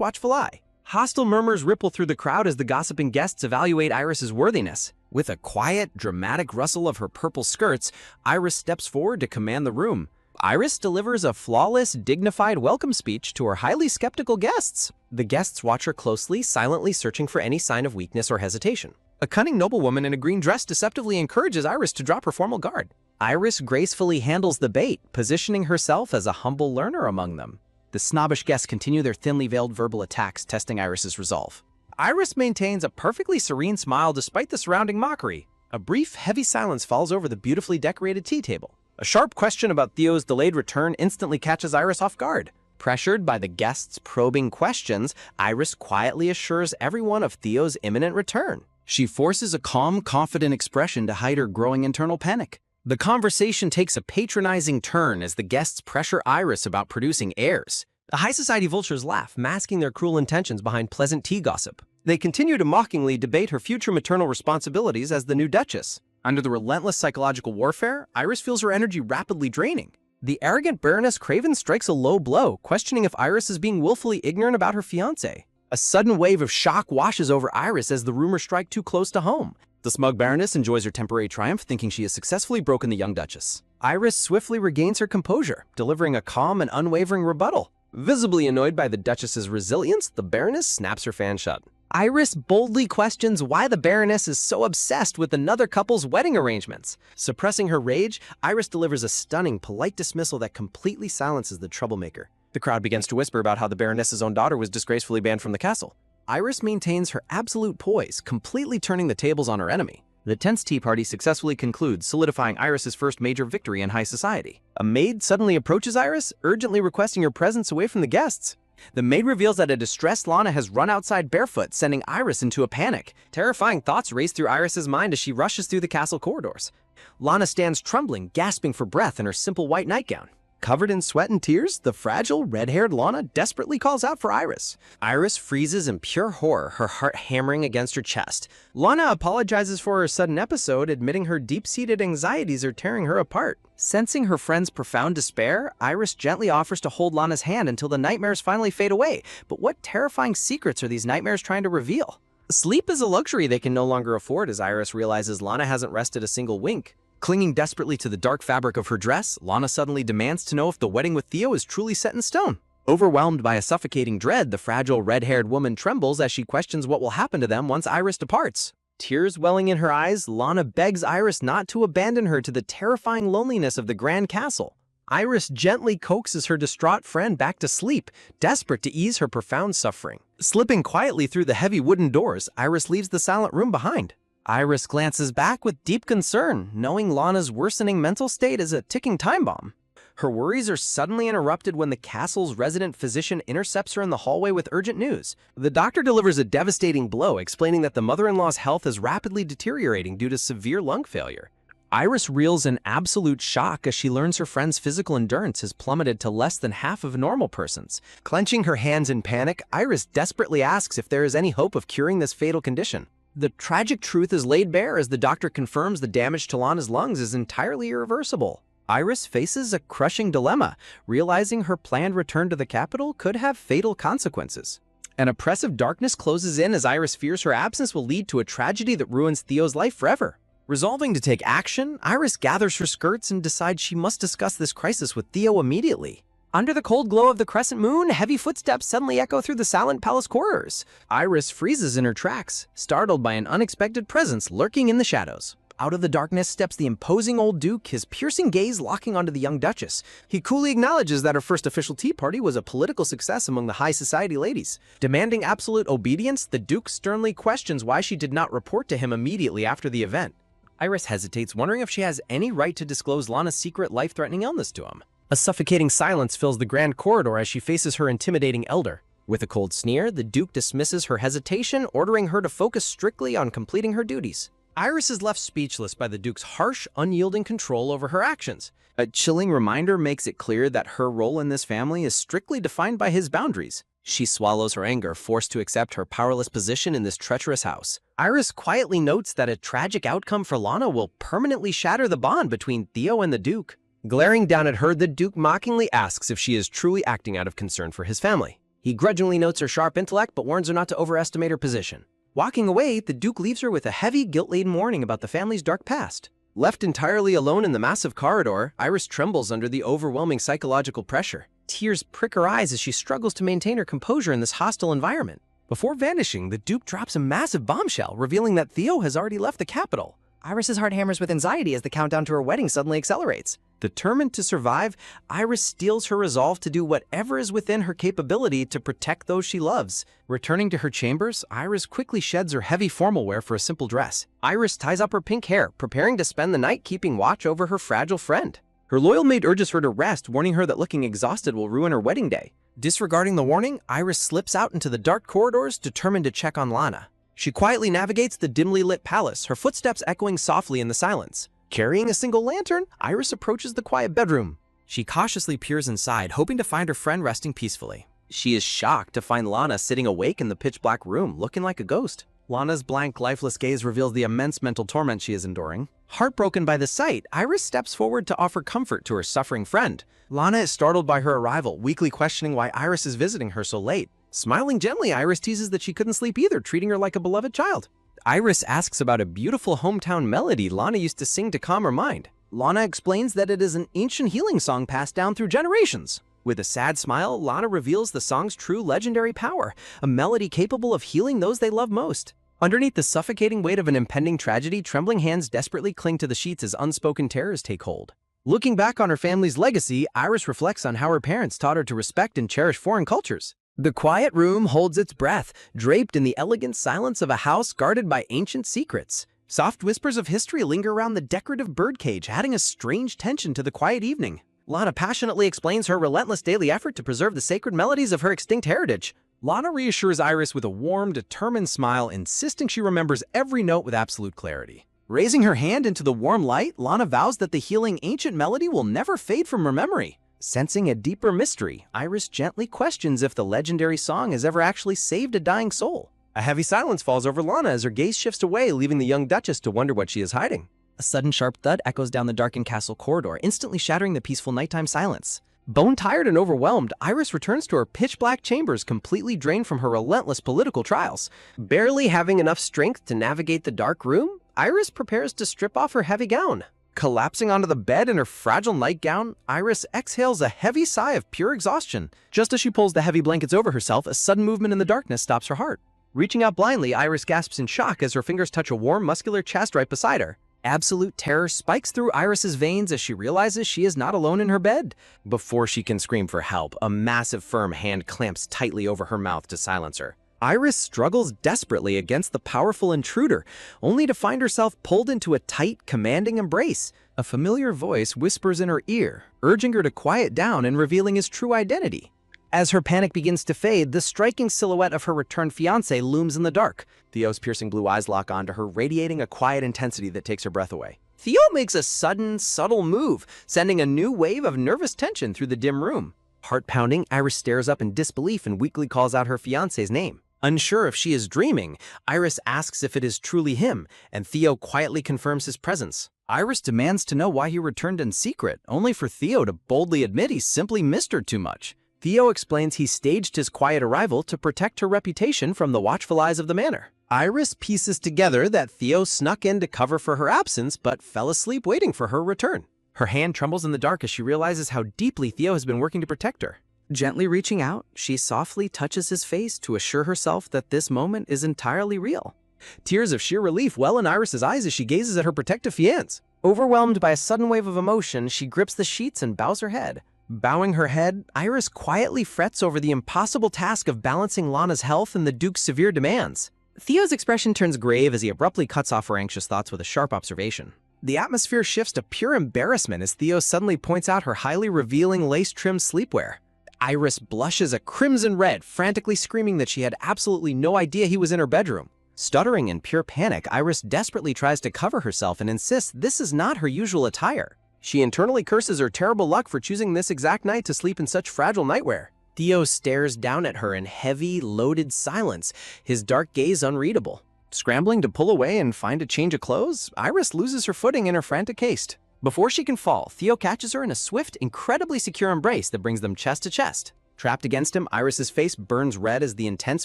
watchful eye. Hostile murmurs ripple through the crowd as the gossiping guests evaluate Iris's worthiness. With a quiet, dramatic rustle of her purple skirts, Iris steps forward to command the room. Iris delivers a flawless, dignified welcome speech to her highly skeptical guests. The guests watch her closely, silently searching for any sign of weakness or hesitation. A cunning noblewoman in a green dress deceptively encourages Iris to drop her formal guard. Iris gracefully handles the bait, positioning herself as a humble learner among them. The snobbish guests continue their thinly veiled verbal attacks, testing Iris's resolve. Iris maintains a perfectly serene smile despite the surrounding mockery. A brief, heavy silence falls over the beautifully decorated tea table. A sharp question about Theo's delayed return instantly catches Iris off guard. Pressured by the guests' probing questions, Iris quietly assures everyone of Theo's imminent return. She forces a calm, confident expression to hide her growing internal panic. The conversation takes a patronizing turn as the guests pressure Iris about producing heirs. The high society vultures laugh, masking their cruel intentions behind pleasant tea gossip. They continue to mockingly debate her future maternal responsibilities as the new Duchess. Under the relentless psychological warfare, Iris feels her energy rapidly draining. The arrogant Baroness Craven strikes a low blow, questioning if Iris is being willfully ignorant about her fiancé. A sudden wave of shock washes over Iris as the rumors strike too close to home. The smug Baroness enjoys her temporary triumph, thinking she has successfully broken the young Duchess. Iris swiftly regains her composure, delivering a calm and unwavering rebuttal. Visibly annoyed by the Duchess's resilience, the Baroness snaps her fan shut. Iris boldly questions why the Baroness is so obsessed with another couple's wedding arrangements. Suppressing her rage, Iris delivers a stunning, polite dismissal that completely silences the troublemaker. The crowd begins to whisper about how the Baroness's own daughter was disgracefully banned from the castle. Iris maintains her absolute poise, completely turning the tables on her enemy. The tense tea party successfully concludes, solidifying Iris's first major victory in high society. A maid suddenly approaches Iris, urgently requesting her presence away from the guests. The maid reveals that a distressed Lana has run outside barefoot, sending Iris into a panic. Terrifying thoughts race through Iris's mind as she rushes through the castle corridors. Lana stands trembling, gasping for breath in her simple white nightgown. Covered in sweat and tears, the fragile, red-haired Lana desperately calls out for Iris. Iris freezes in pure horror, her heart hammering against her chest. Lana apologizes for her sudden episode, admitting her deep-seated anxieties are tearing her apart. Sensing her friend's profound despair, Iris gently offers to hold Lana's hand until the nightmares finally fade away. But what terrifying secrets are these nightmares trying to reveal? Sleep is a luxury they can no longer afford as Iris realizes Lana hasn't rested a single wink. Clinging desperately to the dark fabric of her dress, Lana suddenly demands to know if the wedding with Theo is truly set in stone. Overwhelmed by a suffocating dread, the fragile red-haired woman trembles as she questions what will happen to them once Iris departs. Tears welling in her eyes, Lana begs Iris not to abandon her to the terrifying loneliness of the Grand Castle. Iris gently coaxes her distraught friend back to sleep, desperate to ease her profound suffering. Slipping quietly through the heavy wooden doors, Iris leaves the silent room behind. Iris glances back with deep concern, knowing Lana's worsening mental state is a ticking time bomb. Her worries are suddenly interrupted when the castle's resident physician intercepts her in the hallway with urgent news. The doctor delivers a devastating blow, explaining that the mother-in-law's health is rapidly deteriorating due to severe lung failure. Iris reels in absolute shock as she learns her friend's physical endurance has plummeted to less than half of a normal person's. Clenching her hands in panic, Iris desperately asks if there is any hope of curing this fatal condition. The tragic truth is laid bare as the doctor confirms the damage to Lana's lungs is entirely irreversible. Iris faces a crushing dilemma, realizing her planned return to the capital could have fatal consequences. An oppressive darkness closes in as Iris fears her absence will lead to a tragedy that ruins Theo's life forever. Resolving to take action, Iris gathers her skirts and decides she must discuss this crisis with Theo immediately. Under the cold glow of the crescent moon, heavy footsteps suddenly echo through the silent palace corridors. Iris freezes in her tracks, startled by an unexpected presence lurking in the shadows. Out of the darkness steps the imposing old duke, his piercing gaze locking onto the young duchess. He coolly acknowledges that her first official tea party was a political success among the high society ladies. Demanding absolute obedience, the duke sternly questions why she did not report to him immediately after the event. Iris hesitates, wondering if she has any right to disclose Lana's secret life-threatening illness to him. A suffocating silence fills the grand corridor as she faces her intimidating elder. With a cold sneer, the duke dismisses her hesitation, ordering her to focus strictly on completing her duties. Iris is left speechless by the duke's harsh, unyielding control over her actions. A chilling reminder makes it clear that her role in this family is strictly defined by his boundaries. She swallows her anger, forced to accept her powerless position in this treacherous house. Iris quietly notes that a tragic outcome for Lana will permanently shatter the bond between Theo and the Duke. Glaring down at her, the Duke mockingly asks if she is truly acting out of concern for his family. He grudgingly notes her sharp intellect but warns her not to overestimate her position. Walking away, the Duke leaves her with a heavy, guilt-laden warning about the family's dark past. Left entirely alone in the massive corridor, Iris trembles under the overwhelming psychological pressure. Tears prick her eyes as she struggles to maintain her composure in this hostile environment. Before vanishing, the Duke drops a massive bombshell, revealing that Theo has already left the capital. Iris's heart hammers with anxiety as the countdown to her wedding suddenly accelerates. Determined to survive, Iris steels her resolve to do whatever is within her capability to protect those she loves. Returning to her chambers, Iris quickly sheds her heavy formal wear for a simple dress. Iris ties up her pink hair, preparing to spend the night keeping watch over her fragile friend. Her loyal maid urges her to rest, warning her that looking exhausted will ruin her wedding day. Disregarding the warning, Iris slips out into the dark corridors, determined to check on Lana. She quietly navigates the dimly lit palace, her footsteps echoing softly in the silence. Carrying a single lantern, Iris approaches the quiet bedroom. She cautiously peers inside, hoping to find her friend resting peacefully. She is shocked to find Lana sitting awake in the pitch-black room, looking like a ghost. Lana's blank, lifeless gaze reveals the immense mental torment she is enduring. Heartbroken by the sight, Iris steps forward to offer comfort to her suffering friend. Lana is startled by her arrival, weakly questioning why Iris is visiting her so late. Smiling gently, Iris teases that she couldn't sleep either, treating her like a beloved child. Iris asks about a beautiful hometown melody Lana used to sing to calm her mind. Lana explains that it is an ancient healing song passed down through generations. With a sad smile, Lana reveals the song's true legendary power, a melody capable of healing those they love most. Underneath the suffocating weight of an impending tragedy, trembling hands desperately cling to the sheets as unspoken terrors take hold. Looking back on her family's legacy, Iris reflects on how her parents taught her to respect and cherish foreign cultures. The quiet room holds its breath, draped in the elegant silence of a house guarded by ancient secrets. Soft whispers of history linger around the decorative birdcage, adding a strange tension to the quiet evening. Lana passionately explains her relentless daily effort to preserve the sacred melodies of her extinct heritage. Lana reassures Iris with a warm, determined smile, insisting she remembers every note with absolute clarity. Raising her hand into the warm light, Lana vows that the healing ancient melody will never fade from her memory. Sensing a deeper mystery, Iris gently questions if the legendary song has ever actually saved a dying soul. A heavy silence falls over Lana as her gaze shifts away, leaving the young Duchess to wonder what she is hiding. A sudden sharp thud echoes down the darkened castle corridor, instantly shattering the peaceful nighttime silence. Bone-tired and overwhelmed, Iris returns to her pitch-black chambers, completely drained from her relentless political trials. Barely having enough strength to navigate the dark room, Iris prepares to strip off her heavy gown. Collapsing onto the bed in her fragile nightgown, Iris exhales a heavy sigh of pure exhaustion. Just as she pulls the heavy blankets over herself, a sudden movement in the darkness stops her heart. Reaching out blindly, Iris gasps in shock as her fingers touch a warm, muscular chest right beside her. Absolute terror spikes through Iris's veins as she realizes she is not alone in her bed. Before she can scream for help, a massive, firm hand clamps tightly over her mouth to silence her. Iris struggles desperately against the powerful intruder, only to find herself pulled into a tight, commanding embrace. A familiar voice whispers in her ear, urging her to quiet down and revealing his true identity. As her panic begins to fade, the striking silhouette of her returned fiancé looms in the dark. Theo's piercing blue eyes lock onto her, radiating a quiet intensity that takes her breath away. Theo makes a sudden, subtle move, sending a new wave of nervous tension through the dim room. Heart pounding, Iris stares up in disbelief and weakly calls out her fiancé's name. Unsure if she is dreaming, Iris asks if it is truly him, and Theo quietly confirms his presence. Iris demands to know why he returned in secret, only for Theo to boldly admit he simply missed her too much. Theo explains he staged his quiet arrival to protect her reputation from the watchful eyes of the manor. Iris pieces together that Theo snuck in to cover for her absence, but fell asleep waiting for her return. Her hand trembles in the dark as she realizes how deeply Theo has been working to protect her. Gently reaching out, she softly touches his face to assure herself that this moment is entirely real. Tears of sheer relief well in Iris's eyes as she gazes at her protective fiancé. Overwhelmed by a sudden wave of emotion, she grips the sheets and bows her head. Bowing her head, Iris quietly frets over the impossible task of balancing Lana's health and the Duke's severe demands. Theo's expression turns grave as he abruptly cuts off her anxious thoughts with a sharp observation. The atmosphere shifts to pure embarrassment as Theo suddenly points out her highly revealing lace-trimmed sleepwear. Iris blushes a crimson red, frantically screaming that she had absolutely no idea he was in her bedroom. Stuttering in pure panic, Iris desperately tries to cover herself and insists this is not her usual attire. She internally curses her terrible luck for choosing this exact night to sleep in such fragile nightwear. Theo stares down at her in heavy, loaded silence, his dark gaze unreadable. Scrambling to pull away and find a change of clothes, Iris loses her footing in her frantic haste. Before she can fall, Theo catches her in a swift, incredibly secure embrace that brings them chest to chest. Trapped against him, Iris's face burns red as the intense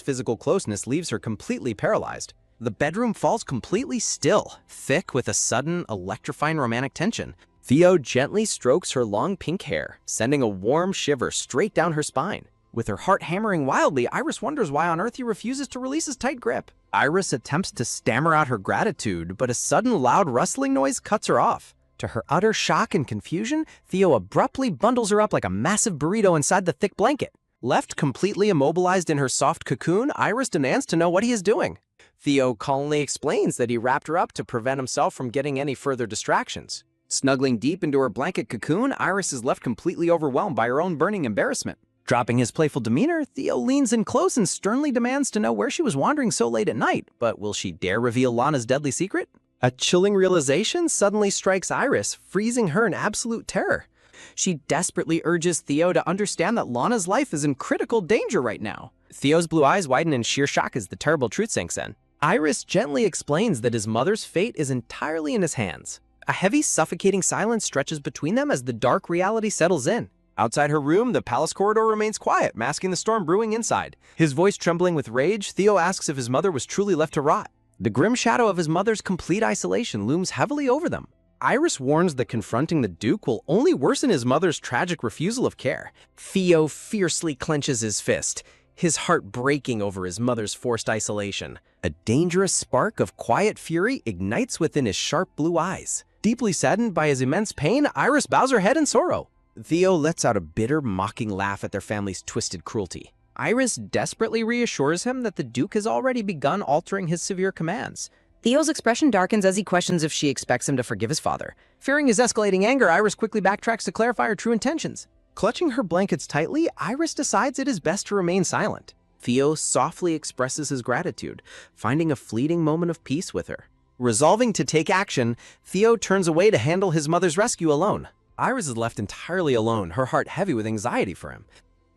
physical closeness leaves her completely paralyzed. The bedroom falls completely still, thick with a sudden, electrifying romantic tension. Theo gently strokes her long pink hair, sending a warm shiver straight down her spine. With her heart hammering wildly, Iris wonders why on earth he refuses to release his tight grip. Iris attempts to stammer out her gratitude, but a sudden loud rustling noise cuts her off. To her utter shock and confusion, Theo abruptly bundles her up like a massive burrito inside the thick blanket. Left completely immobilized in her soft cocoon, Iris demands to know what he is doing. Theo calmly explains that he wrapped her up to prevent himself from getting any further distractions. Snuggling deep into her blanket cocoon, Iris is left completely overwhelmed by her own burning embarrassment. Dropping his playful demeanor, Theo leans in close and sternly demands to know where she was wandering so late at night, but will she dare reveal Lana's deadly secret? A chilling realization suddenly strikes Iris, freezing her in absolute terror. She desperately urges Theo to understand that Lana's life is in critical danger right now. Theo's blue eyes widen in sheer shock as the terrible truth sinks in. Iris gently explains that his mother's fate is entirely in his hands. A heavy, suffocating silence stretches between them as the dark reality settles in. Outside her room, the palace corridor remains quiet, masking the storm brewing inside. His voice trembling with rage, Theo asks if his mother was truly left to rot. The grim shadow of his mother's complete isolation looms heavily over them. Iris warns that confronting the Duke will only worsen his mother's tragic refusal of care. Theo fiercely clenches his fist, his heart breaking over his mother's forced isolation. A dangerous spark of quiet fury ignites within his sharp blue eyes. Deeply saddened by his immense pain, Iris bows her head in sorrow. Theo lets out a bitter, mocking laugh at their family's twisted cruelty. Iris desperately reassures him that the Duke has already begun altering his severe commands. Theo's expression darkens as he questions if she expects him to forgive his father. Fearing his escalating anger, Iris quickly backtracks to clarify her true intentions. Clutching her blankets tightly, Iris decides it is best to remain silent. Theo softly expresses his gratitude, finding a fleeting moment of peace with her. Resolving to take action, Theo turns away to handle his mother's rescue alone. Iris is left entirely alone, her heart heavy with anxiety for him.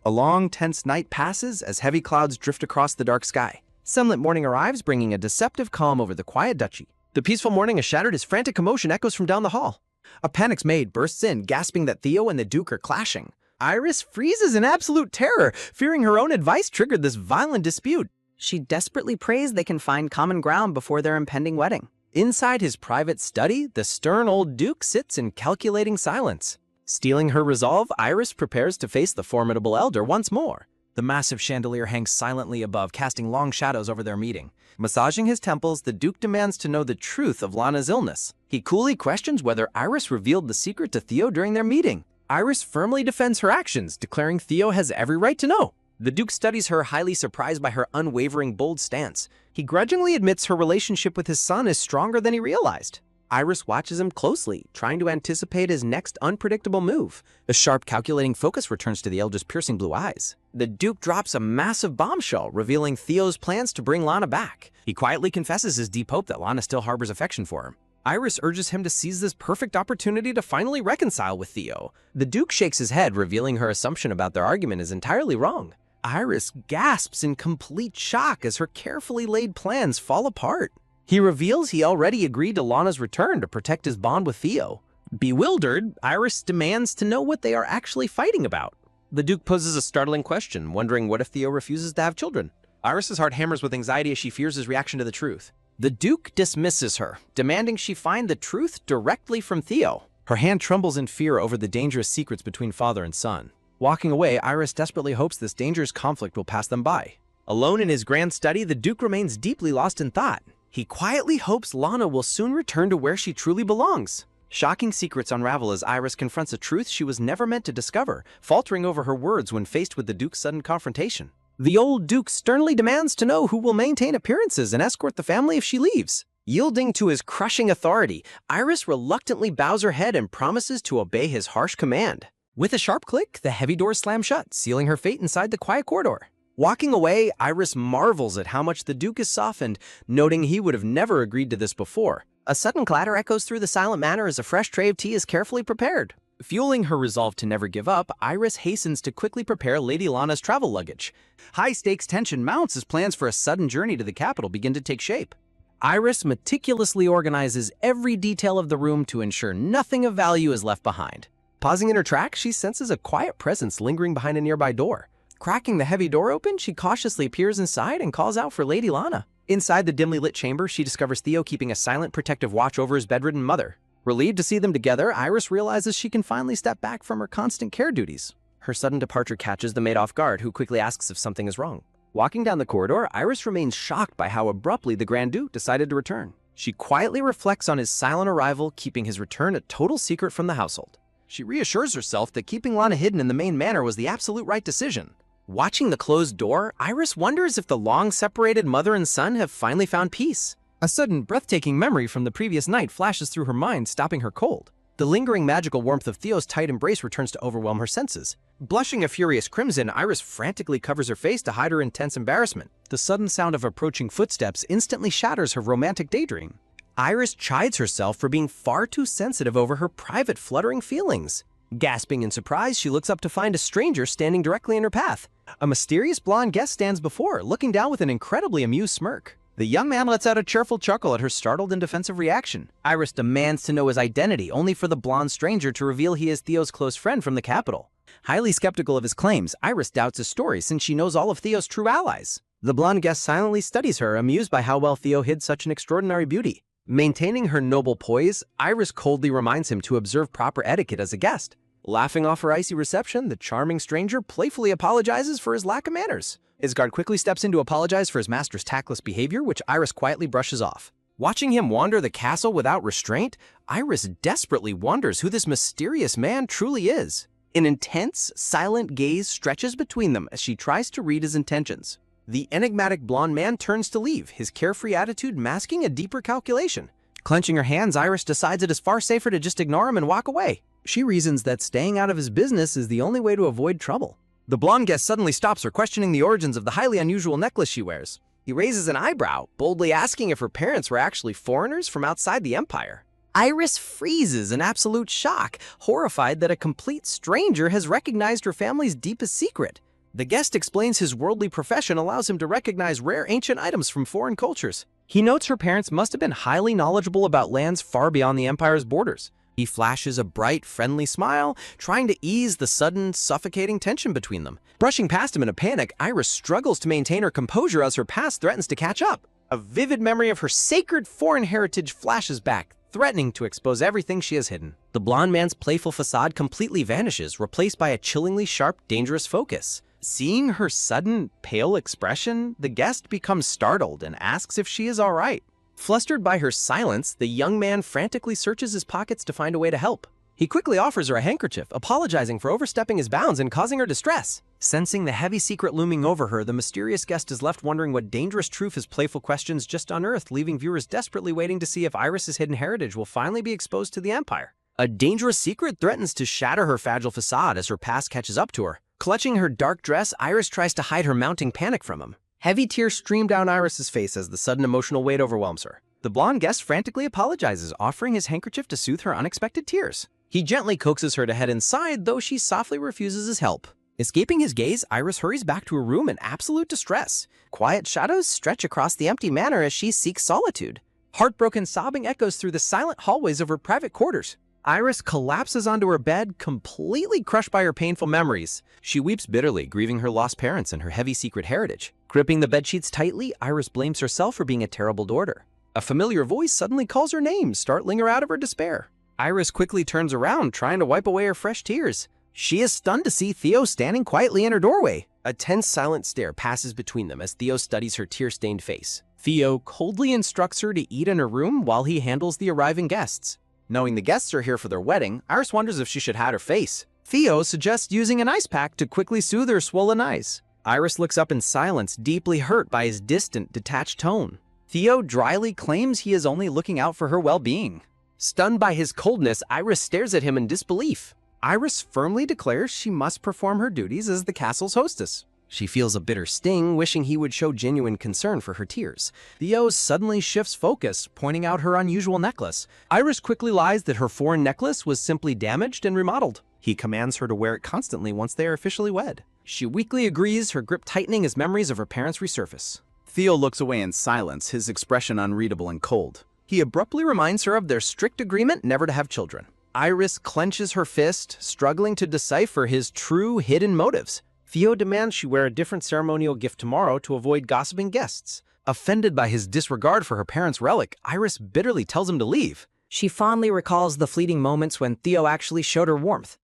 A long, tense night passes as heavy clouds drift across the dark sky. Sunlit morning arrives, bringing a deceptive calm over the quiet duchy. The peaceful morning is shattered as frantic commotion echoes from down the hall. A panicked maid bursts in, gasping that Theo and the Duke are clashing. Iris freezes in absolute terror, fearing her own advice triggered this violent dispute. She desperately prays they can find common ground before their impending wedding. Inside his private study, the stern old Duke sits in calculating silence. Stealing her resolve, Iris prepares to face the formidable elder once more. The massive chandelier hangs silently above, casting long shadows over their meeting. Massaging his temples, the Duke demands to know the truth of Lana's illness. He coolly questions whether Iris revealed the secret to Theo during their meeting. Iris firmly defends her actions, declaring Theo has every right to know. The Duke studies her, highly surprised by her unwavering, bold stance. He grudgingly admits her relationship with his son is stronger than he realized. Iris watches him closely, trying to anticipate his next unpredictable move. A sharp, calculating focus returns to the elder's piercing blue eyes. The Duke drops a massive bombshell, revealing Theo's plans to bring Lana back. He quietly confesses his deep hope that Lana still harbors affection for him. Iris urges him to seize this perfect opportunity to finally reconcile with Theo. The Duke shakes his head, revealing her assumption about their argument is entirely wrong. Iris gasps in complete shock as her carefully laid plans fall apart. He reveals he already agreed to Lana's return to protect his bond with Theo. Bewildered, Iris demands to know what they are actually fighting about. The Duke poses a startling question, wondering what if Theo refuses to have children. Iris's heart hammers with anxiety as she fears his reaction to the truth. The Duke dismisses her, demanding she find the truth directly from Theo. Her hand trembles in fear over the dangerous secrets between father and son. Walking away, Iris desperately hopes this dangerous conflict will pass them by. Alone in his grand study, the Duke remains deeply lost in thought. He quietly hopes Lana will soon return to where she truly belongs. Shocking secrets unravel as Iris confronts a truth she was never meant to discover, faltering over her words when faced with the Duke's sudden confrontation. The old Duke sternly demands to know who will maintain appearances and escort the family if she leaves. Yielding to his crushing authority, Iris reluctantly bows her head and promises to obey his harsh command. With a sharp click, the heavy doors slam shut, sealing her fate inside the quiet corridor. Walking away, Iris marvels at how much the Duke is softened, noting he would have never agreed to this before. A sudden clatter echoes through the silent manor as a fresh tray of tea is carefully prepared. Fueling her resolve to never give up, Iris hastens to quickly prepare Lady Lana's travel luggage. High-stakes tension mounts as plans for a sudden journey to the capital begin to take shape. Iris meticulously organizes every detail of the room to ensure nothing of value is left behind. Pausing in her tracks, she senses a quiet presence lingering behind a nearby door. Cracking the heavy door open, she cautiously peers inside and calls out for Lady Lana. Inside the dimly lit chamber, she discovers Theo keeping a silent, protective watch over his bedridden mother. Relieved to see them together, Iris realizes she can finally step back from her constant care duties. Her sudden departure catches the maid off guard, who quickly asks if something is wrong. Walking down the corridor, Iris remains shocked by how abruptly the Grand Duke decided to return. She quietly reflects on his silent arrival, keeping his return a total secret from the household. She reassures herself that keeping Lana hidden in the main manor was the absolute right decision. Watching the closed door, Iris wonders if the long-separated mother and son have finally found peace. A sudden, breathtaking memory from the previous night flashes through her mind, stopping her cold. The lingering magical warmth of Theo's tight embrace returns to overwhelm her senses. Blushing a furious crimson, Iris frantically covers her face to hide her intense embarrassment. The sudden sound of approaching footsteps instantly shatters her romantic daydream. Iris chides herself for being far too sensitive over her private fluttering feelings. Gasping in surprise, she looks up to find a stranger standing directly in her path. A mysterious blonde guest stands before her, looking down with an incredibly amused smirk. The young man lets out a cheerful chuckle at her startled and defensive reaction. Iris demands to know his identity, only for the blonde stranger to reveal he is Theo's close friend from the capital. Highly skeptical of his claims, Iris doubts his story since she knows all of Theo's true allies. The blonde guest silently studies her, amused by how well Theo hid such an extraordinary beauty. Maintaining her noble poise, Iris coldly reminds him to observe proper etiquette as a guest. Laughing off her icy reception, the charming stranger playfully apologizes for his lack of manners. His guard quickly steps in to apologize for his master's tactless behavior, which Iris quietly brushes off. Watching him wander the castle without restraint, Iris desperately wonders who this mysterious man truly is. An intense, silent gaze stretches between them as she tries to read his intentions. The enigmatic blonde man turns to leave, his carefree attitude masking a deeper calculation. Clenching her hands, Iris decides it is far safer to just ignore him and walk away. She reasons that staying out of his business is the only way to avoid trouble. The blonde guest suddenly stops her, questioning the origins of the highly unusual necklace she wears. He raises an eyebrow, boldly asking if her parents were actually foreigners from outside the empire. Iris freezes in absolute shock, horrified that a complete stranger has recognized her family's deepest secret. The guest explains his worldly profession allows him to recognize rare ancient items from foreign cultures. He notes her parents must have been highly knowledgeable about lands far beyond the empire's borders. He flashes a bright, friendly smile, trying to ease the sudden, suffocating tension between them. Brushing past him in a panic, Iris struggles to maintain her composure as her past threatens to catch up. A vivid memory of her sacred foreign heritage flashes back, threatening to expose everything she has hidden. The blonde man's playful facade completely vanishes, replaced by a chillingly sharp, dangerous focus. Seeing her sudden, pale expression, the guest becomes startled and asks if she is all right. Flustered by her silence, the young man frantically searches his pockets to find a way to help. He quickly offers her a handkerchief, apologizing for overstepping his bounds and causing her distress. Sensing the heavy secret looming over her, the mysterious guest is left wondering what dangerous truth his playful questions just unearthed, leaving viewers desperately waiting to see if Iris's hidden heritage will finally be exposed to the Empire. A dangerous secret threatens to shatter her fragile facade as her past catches up to her. Clutching her dark dress, Iris tries to hide her mounting panic from him. Heavy tears stream down Iris's face as the sudden emotional weight overwhelms her. The blonde guest frantically apologizes, offering his handkerchief to soothe her unexpected tears. He gently coaxes her to head inside, though she softly refuses his help. Escaping his gaze, Iris hurries back to her room in absolute distress. Quiet shadows stretch across the empty manor as she seeks solitude. Heartbroken sobbing echoes through the silent hallways of her private quarters. Iris collapses onto her bed, completely crushed by her painful memories. She weeps bitterly, grieving her lost parents and her heavy secret heritage. Gripping the bedsheets tightly, Iris blames herself for being a terrible daughter. A familiar voice suddenly calls her name, startling her out of her despair. Iris quickly turns around, trying to wipe away her fresh tears. She is stunned to see Theo standing quietly in her doorway. A tense, silent stare passes between them as Theo studies her tear-stained face. Theo coldly instructs her to eat in her room while he handles the arriving guests. Knowing the guests are here for their wedding, Iris wonders if she should hide her face. Theo suggests using an ice pack to quickly soothe her swollen eyes. Iris looks up in silence, deeply hurt by his distant, detached tone. Theo dryly claims he is only looking out for her well-being. Stunned by his coldness, Iris stares at him in disbelief. Iris firmly declares she must perform her duties as the castle's hostess. She feels a bitter sting, wishing he would show genuine concern for her tears. Theo suddenly shifts focus, pointing out her unusual necklace. Iris quickly lies that her foreign necklace was simply damaged and remodeled. He commands her to wear it constantly once they are officially wed. She weakly agrees, her grip tightening as memories of her parents resurface. Theo looks away in silence, his expression unreadable and cold. He abruptly reminds her of their strict agreement never to have children. Iris clenches her fist, struggling to decipher his true hidden motives. Theo demands she wear a different ceremonial gift tomorrow to avoid gossiping guests. Offended by his disregard for her parents' relic, Iris bitterly tells him to leave. She fondly recalls the fleeting moments when Theo actually showed her warmth.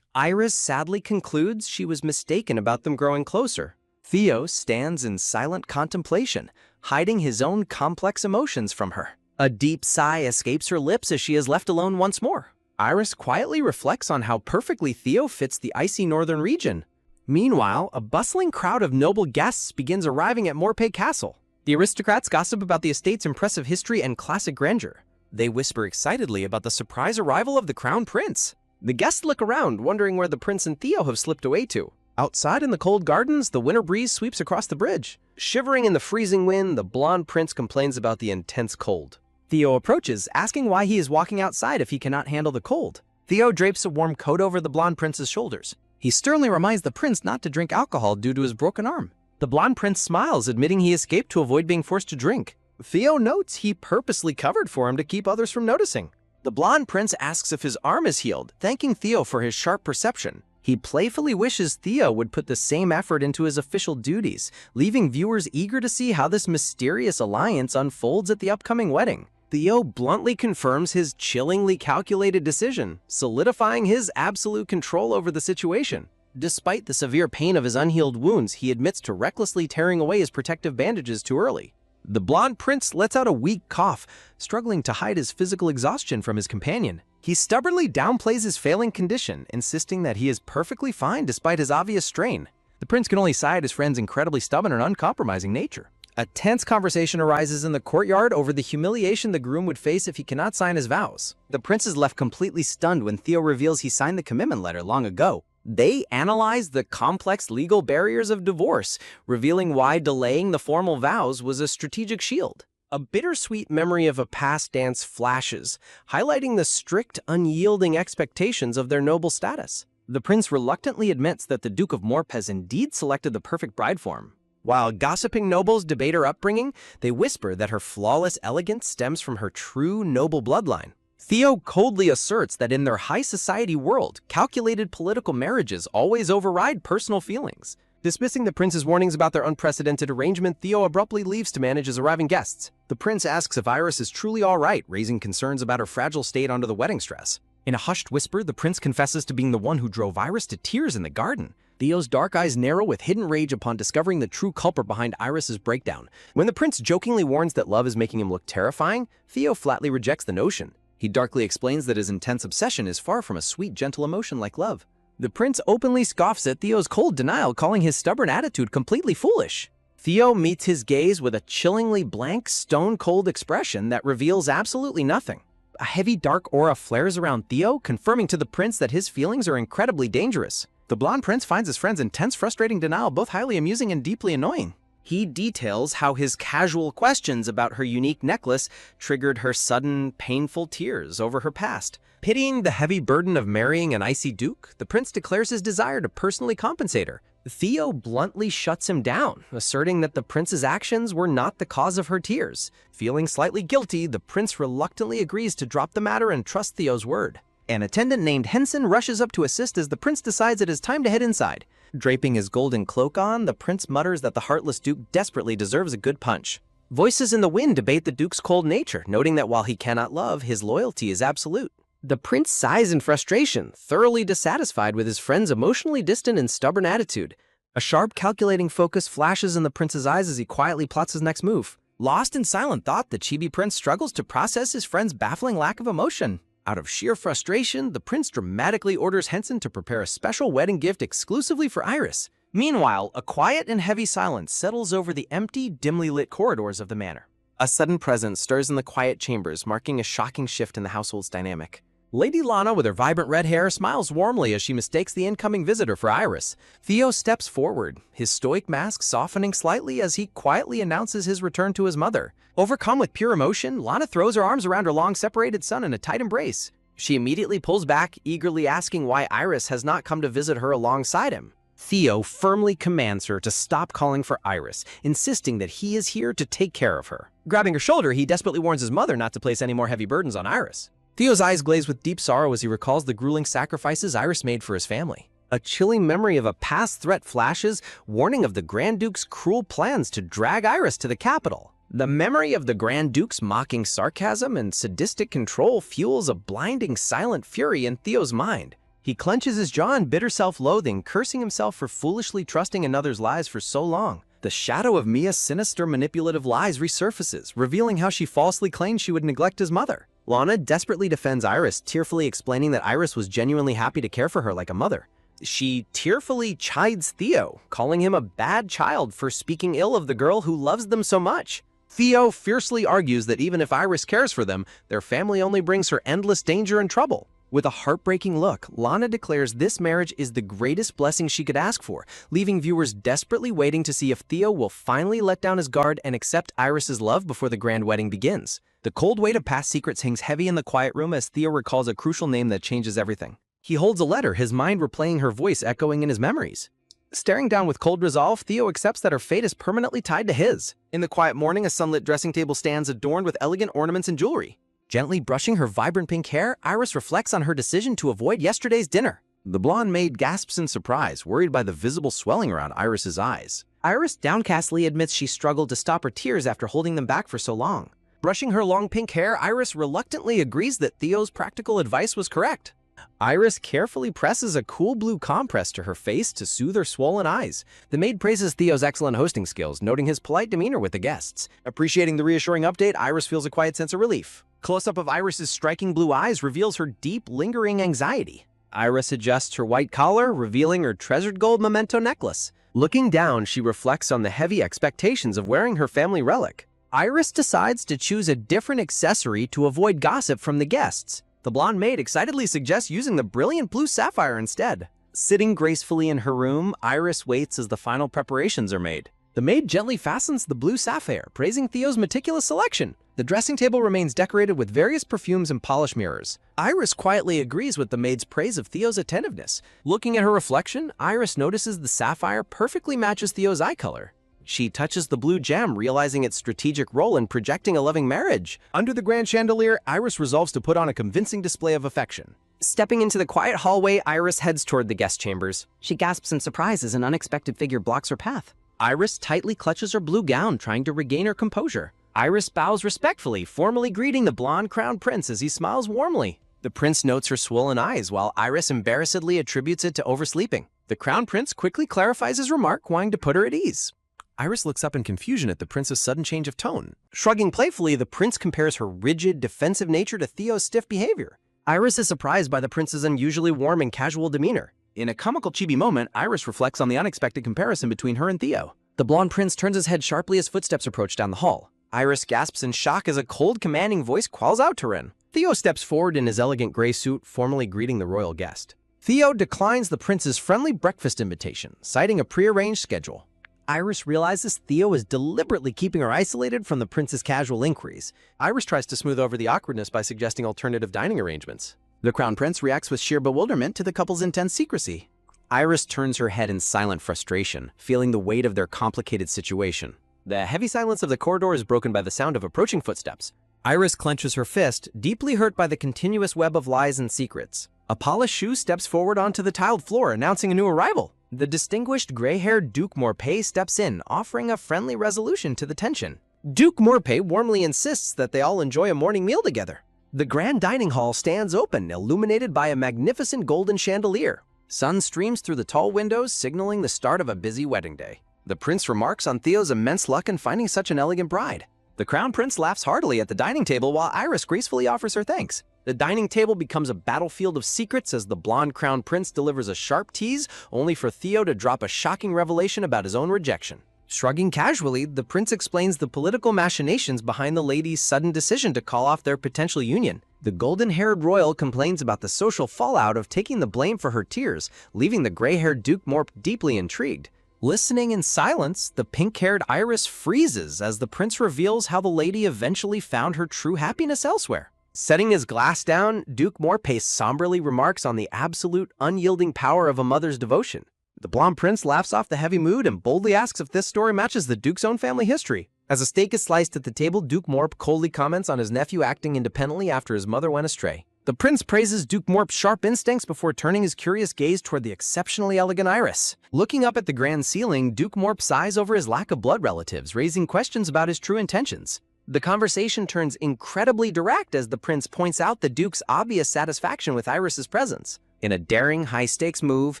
Iris sadly concludes she was mistaken about them growing closer. Theo stands in silent contemplation, hiding his own complex emotions from her. A deep sigh escapes her lips as she is left alone once more. Iris quietly reflects on how perfectly Theo fits the icy northern region. Meanwhile, a bustling crowd of noble guests begins arriving at Morpay Castle. The aristocrats gossip about the estate's impressive history and classic grandeur. They whisper excitedly about the surprise arrival of the crown prince. The guests look around, wondering where the prince and Theo have slipped away to. Outside in the cold gardens, the winter breeze sweeps across the bridge. Shivering in the freezing wind, the blonde prince complains about the intense cold. Theo approaches, asking why he is walking outside if he cannot handle the cold. Theo drapes a warm coat over the blonde prince's shoulders. He sternly reminds the prince not to drink alcohol due to his broken arm. The blonde prince smiles, admitting he escaped to avoid being forced to drink. Theo notes he purposely covered for him to keep others from noticing. The blonde prince asks if his arm is healed, thanking Theo for his sharp perception. He playfully wishes Theo would put the same effort into his official duties, leaving viewers eager to see how this mysterious alliance unfolds at the upcoming wedding. Theo bluntly confirms his chillingly calculated decision, solidifying his absolute control over the situation. Despite the severe pain of his unhealed wounds, he admits to recklessly tearing away his protective bandages too early. The blonde prince lets out a weak cough, struggling to hide his physical exhaustion from his companion. He stubbornly downplays his failing condition, insisting that he is perfectly fine despite his obvious strain. The prince can only sigh at his friend's incredibly stubborn and uncompromising nature. A tense conversation arises in the courtyard over the humiliation the groom would face if he cannot sign his vows. The prince is left completely stunned when Theo reveals he signed the commitment letter long ago. They analyze the complex legal barriers of divorce, revealing why delaying the formal vows was a strategic shield. A bittersweet memory of a past dance flashes, highlighting the strict, unyielding expectations of their noble status. The prince reluctantly admits that the Duke of Morpes indeed selected the perfect bride for him. While gossiping nobles debate her upbringing, they whisper that her flawless elegance stems from her true noble bloodline. Theo coldly asserts that in their high society world, calculated political marriages always override personal feelings. Dismissing the prince's warnings about their unprecedented arrangement, Theo abruptly leaves to manage his arriving guests. The prince asks if Iris is truly all right, raising concerns about her fragile state under the wedding stress. In a hushed whisper, the prince confesses to being the one who drove Iris to tears in the garden. Theo's dark eyes narrow with hidden rage upon discovering the true culprit behind Iris's breakdown. When the prince jokingly warns that love is making him look terrifying, Theo flatly rejects the notion. He darkly explains that his intense obsession is far from a sweet, gentle emotion like love. The prince openly scoffs at Theo's cold denial, calling his stubborn attitude completely foolish. Theo meets his gaze with a chillingly blank, stone-cold expression that reveals absolutely nothing. A heavy, dark aura flares around Theo, confirming to the prince that his feelings are incredibly dangerous. The blonde prince finds his friend's intense, frustrating denial both highly amusing and deeply annoying. He details how his casual questions about her unique necklace triggered her sudden, painful tears over her past. Pitying the heavy burden of marrying an icy duke, the prince declares his desire to personally compensate her. Theo bluntly shuts him down, asserting that the prince's actions were not the cause of her tears. Feeling slightly guilty, the prince reluctantly agrees to drop the matter and trust Theo's word. An attendant named Henson rushes up to assist as the prince decides it is time to head inside. Draping his golden cloak on, the prince mutters that the heartless duke desperately deserves a good punch. Voices in the wind debate the duke's cold nature, noting that while he cannot love, his loyalty is absolute. The prince sighs in frustration, thoroughly dissatisfied with his friend's emotionally distant and stubborn attitude. A sharp, calculating focus flashes in the prince's eyes as he quietly plots his next move. Lost in silent thought, the chibi prince struggles to process his friend's baffling lack of emotion. Out of sheer frustration, the prince dramatically orders Henson to prepare a special wedding gift exclusively for Iris. Meanwhile, a quiet and heavy silence settles over the empty, dimly lit corridors of the manor. A sudden presence stirs in the quiet chambers, marking a shocking shift in the household's dynamic. Lady Lana, with her vibrant red hair, smiles warmly as she mistakes the incoming visitor for Iris. Theo steps forward, his stoic mask softening slightly as he quietly announces his return to his mother. Overcome with pure emotion, Lana throws her arms around her long-separated son in a tight embrace. She immediately pulls back, eagerly asking why Iris has not come to visit her alongside him. Theo firmly commands her to stop calling for Iris, insisting that he is here to take care of her. Grabbing her shoulder, he desperately warns his mother not to place any more heavy burdens on Iris. Theo's eyes glaze with deep sorrow as he recalls the grueling sacrifices Iris made for his family. A chilling memory of a past threat flashes, warning of the Grand Duke's cruel plans to drag Iris to the capital. The memory of the Grand Duke's mocking sarcasm and sadistic control fuels a blinding silent fury in Theo's mind. He clenches his jaw in bitter self-loathing, cursing himself for foolishly trusting another's lies for so long. The shadow of Mia's sinister manipulative lies resurfaces, revealing how she falsely claimed she would neglect his mother. Lana desperately defends Iris, tearfully explaining that Iris was genuinely happy to care for her like a mother. She tearfully chides Theo, calling him a bad child for speaking ill of the girl who loves them so much. Theo fiercely argues that even if Iris cares for them, their family only brings her endless danger and trouble. With a heartbreaking look, Lana declares this marriage is the greatest blessing she could ask for, leaving viewers desperately waiting to see if Theo will finally let down his guard and accept Iris's love before the grand wedding begins. The cold weight of past secrets hangs heavy in the quiet room as Theo recalls a crucial name that changes everything. He holds a letter, his mind replaying her voice echoing in his memories. Staring down with cold resolve, Theo accepts that her fate is permanently tied to his. In the quiet morning, a sunlit dressing table stands adorned with elegant ornaments and jewelry. Gently brushing her vibrant pink hair, Iris reflects on her decision to avoid yesterday's dinner. The blonde maid gasps in surprise, worried by the visible swelling around Iris's eyes. Iris downcastly admits she struggled to stop her tears after holding them back for so long. Brushing her long pink hair, Iris reluctantly agrees that Theo's practical advice was correct. Iris carefully presses a cool blue compress to her face to soothe her swollen eyes. The maid praises Theo's excellent hosting skills, noting his polite demeanor with the guests. Appreciating the reassuring update, Iris feels a quiet sense of relief. Close-up of Iris's striking blue eyes reveals her deep, lingering anxiety. Iris adjusts her white collar, revealing her treasured gold memento necklace. Looking down, she reflects on the heavy expectations of wearing her family relic. Iris decides to choose a different accessory to avoid gossip from the guests. The blonde maid excitedly suggests using the brilliant blue sapphire instead. Sitting gracefully in her room, Iris waits as the final preparations are made. The maid gently fastens the blue sapphire, praising Theo's meticulous selection. The dressing table remains decorated with various perfumes and polished mirrors. Iris quietly agrees with the maid's praise of Theo's attentiveness. Looking at her reflection, Iris notices the sapphire perfectly matches Theo's eye color. She touches the blue gem, realizing its strategic role in projecting a loving marriage. Under the grand chandelier, Iris resolves to put on a convincing display of affection. Stepping into the quiet hallway, Iris heads toward the guest chambers. She gasps in surprise as an unexpected figure blocks her path. Iris tightly clutches her blue gown, trying to regain her composure. Iris bows respectfully, formally greeting the blonde crown prince as he smiles warmly. The prince notes her swollen eyes, while Iris embarrassedly attributes it to oversleeping. The crown prince quickly clarifies his remark, wanting to put her at ease. Iris looks up in confusion at the prince's sudden change of tone. Shrugging playfully, the prince compares her rigid, defensive nature to Theo's stiff behavior. Iris is surprised by the prince's unusually warm and casual demeanor. In a comical chibi moment, Iris reflects on the unexpected comparison between her and Theo. The blonde prince turns his head sharply as footsteps approach down the hall. Iris gasps in shock as a cold, commanding voice calls out to her. Theo steps forward in his elegant gray suit, formally greeting the royal guest. Theo declines the prince's friendly breakfast invitation, citing a prearranged schedule. Iris realizes Theo is deliberately keeping her isolated from the prince's casual inquiries. Iris tries to smooth over the awkwardness by suggesting alternative dining arrangements. The crown prince reacts with sheer bewilderment to the couple's intense secrecy. Iris turns her head in silent frustration, feeling the weight of their complicated situation. The heavy silence of the corridor is broken by the sound of approaching footsteps. Iris clenches her fist, deeply hurt by the continuous web of lies and secrets. A polished shoe steps forward onto the tiled floor, announcing a new arrival. The distinguished gray-haired Duke Morpay steps in, offering a friendly resolution to the tension. Duke Morpay warmly insists that they all enjoy a morning meal together. The grand dining hall stands open, illuminated by a magnificent golden chandelier. Sun streams through the tall windows, signaling the start of a busy wedding day. The prince remarks on Theo's immense luck in finding such an elegant bride. The crown prince laughs heartily at the dining table while Iris gracefully offers her thanks. The dining table becomes a battlefield of secrets as the blonde crown prince delivers a sharp tease, only for Theo to drop a shocking revelation about his own rejection. Shrugging casually, the prince explains the political machinations behind the lady's sudden decision to call off their potential union. The golden-haired royal complains about the social fallout of taking the blame for her tears, leaving the gray-haired Duke Morp deeply intrigued. Listening in silence, the pink-haired Iris freezes as the prince reveals how the lady eventually found her true happiness elsewhere. Setting his glass down, Duke Morpace somberly remarks on the absolute, unyielding power of a mother's devotion. The blonde prince laughs off the heavy mood and boldly asks if this story matches the Duke's own family history. As a steak is sliced at the table, Duke Morp coldly comments on his nephew acting independently after his mother went astray. The prince praises Duke Morp's sharp instincts before turning his curious gaze toward the exceptionally elegant Iris. Looking up at the grand ceiling, Duke Morp sighs over his lack of blood relatives, raising questions about his true intentions. The conversation turns incredibly direct as the prince points out the Duke's obvious satisfaction with Iris's presence. In a daring, high-stakes move,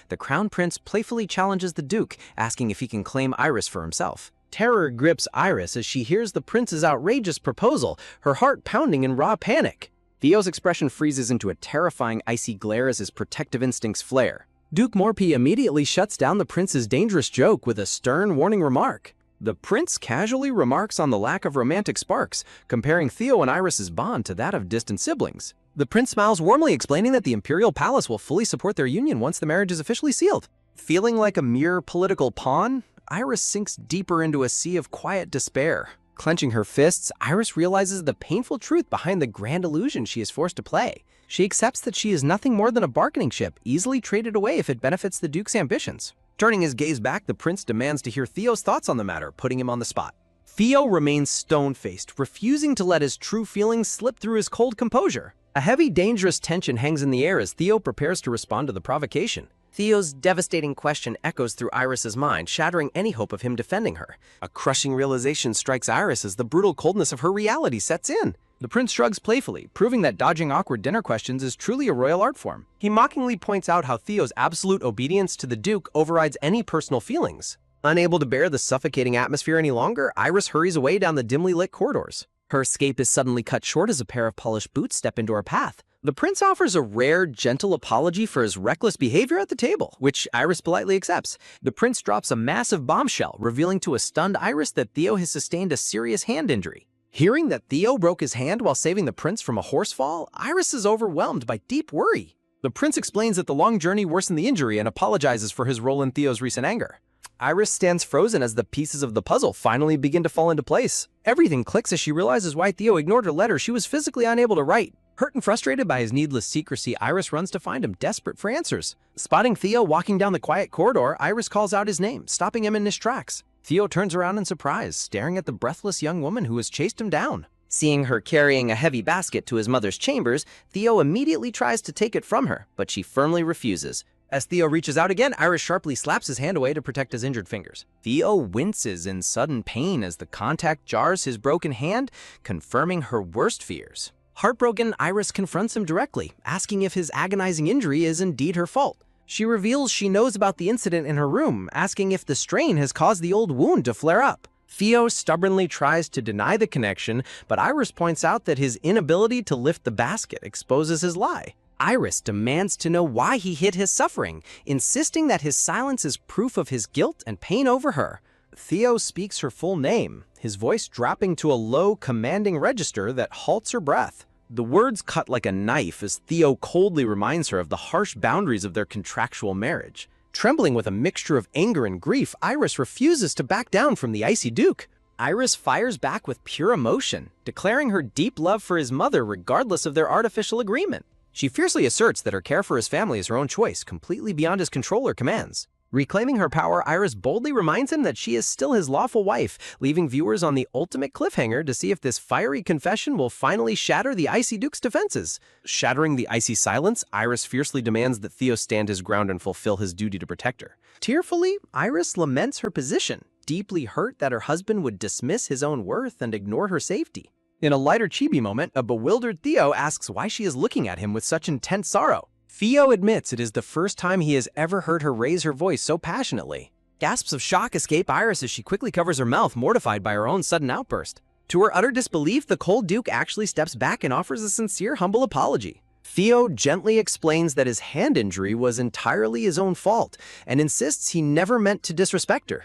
the crown prince playfully challenges the Duke, asking if he can claim Iris for himself. Terror grips Iris as she hears the prince's outrageous proposal, her heart pounding in raw panic. Theo's expression freezes into a terrifying icy glare as his protective instincts flare. Duke Morpy immediately shuts down the prince's dangerous joke with a stern warning remark. The prince casually remarks on the lack of romantic sparks, comparing Theo and Iris's bond to that of distant siblings. The prince smiles warmly, explaining that the imperial palace will fully support their union once the marriage is officially sealed. Feeling like a mere political pawn, Iris sinks deeper into a sea of quiet despair. Clenching her fists, Iris realizes the painful truth behind the grand illusion she is forced to play. She accepts that she is nothing more than a bargaining chip, easily traded away if it benefits the Duke's ambitions. Turning his gaze back, the prince demands to hear Theo's thoughts on the matter, putting him on the spot. Theo remains stone-faced, refusing to let his true feelings slip through his cold composure. A heavy, dangerous tension hangs in the air as Theo prepares to respond to the provocation. Theo's devastating question echoes through Iris's mind, shattering any hope of him defending her. A crushing realization strikes Iris as the brutal coldness of her reality sets in. The prince shrugs playfully, proving that dodging awkward dinner questions is truly a royal art form. He mockingly points out how Theo's absolute obedience to the Duke overrides any personal feelings. Unable to bear the suffocating atmosphere any longer, Iris hurries away down the dimly lit corridors. Her escape is suddenly cut short as a pair of polished boots step into her path. The prince offers a rare, gentle apology for his reckless behavior at the table, which Iris politely accepts. The prince drops a massive bombshell, revealing to a stunned Iris that Theo has sustained a serious hand injury. Hearing that Theo broke his hand while saving the prince from a horse fall, Iris is overwhelmed by deep worry. The prince explains that the long journey worsened the injury and apologizes for his role in Theo's recent anger. Iris stands frozen as the pieces of the puzzle finally begin to fall into place. Everything clicks as she realizes why Theo ignored her letter she was physically unable to write. Hurt and frustrated by his needless secrecy, Iris runs to find him, desperate for answers. Spotting Theo walking down the quiet corridor, Iris calls out his name, stopping him in his tracks. Theo turns around in surprise, staring at the breathless young woman who has chased him down. Seeing her carrying a heavy basket to his mother's chambers, Theo immediately tries to take it from her, but she firmly refuses. As Theo reaches out again, Iris sharply slaps his hand away to protect his injured fingers. Theo winces in sudden pain as the contact jars his broken hand, confirming her worst fears. Heartbroken, Iris confronts him directly, asking if his agonizing injury is indeed her fault. She reveals she knows about the incident in her room, asking if the strain has caused the old wound to flare up. Theo stubbornly tries to deny the connection, but Iris points out that his inability to lift the basket exposes his lie. Iris demands to know why he hid his suffering, insisting that his silence is proof of his guilt and pain over her. Theo speaks her full name, his voice dropping to a low, commanding register that halts her breath. The words cut like a knife as Theo coldly reminds her of the harsh boundaries of their contractual marriage. Trembling with a mixture of anger and grief, Iris refuses to back down from the icy Duke. Iris fires back with pure emotion, declaring her deep love for his mother regardless of their artificial agreement. She fiercely asserts that her care for his family is her own choice, completely beyond his control or commands. Reclaiming her power, Iris boldly reminds him that she is still his lawful wife, leaving viewers on the ultimate cliffhanger to see if this fiery confession will finally shatter the icy Duke's defenses. Shattering the icy silence, Iris fiercely demands that Theo stand his ground and fulfill his duty to protect her. Tearfully, Iris laments her position, deeply hurt that her husband would dismiss his own worth and ignore her safety. In a lighter chibi moment, a bewildered Theo asks why she is looking at him with such intense sorrow. Theo admits it is the first time he has ever heard her raise her voice so passionately. Gasps of shock escape Iris as she quickly covers her mouth, mortified by her own sudden outburst. To her utter disbelief, the cold Duke actually steps back and offers a sincere, humble apology. Theo gently explains that his hand injury was entirely his own fault and insists he never meant to disrespect her.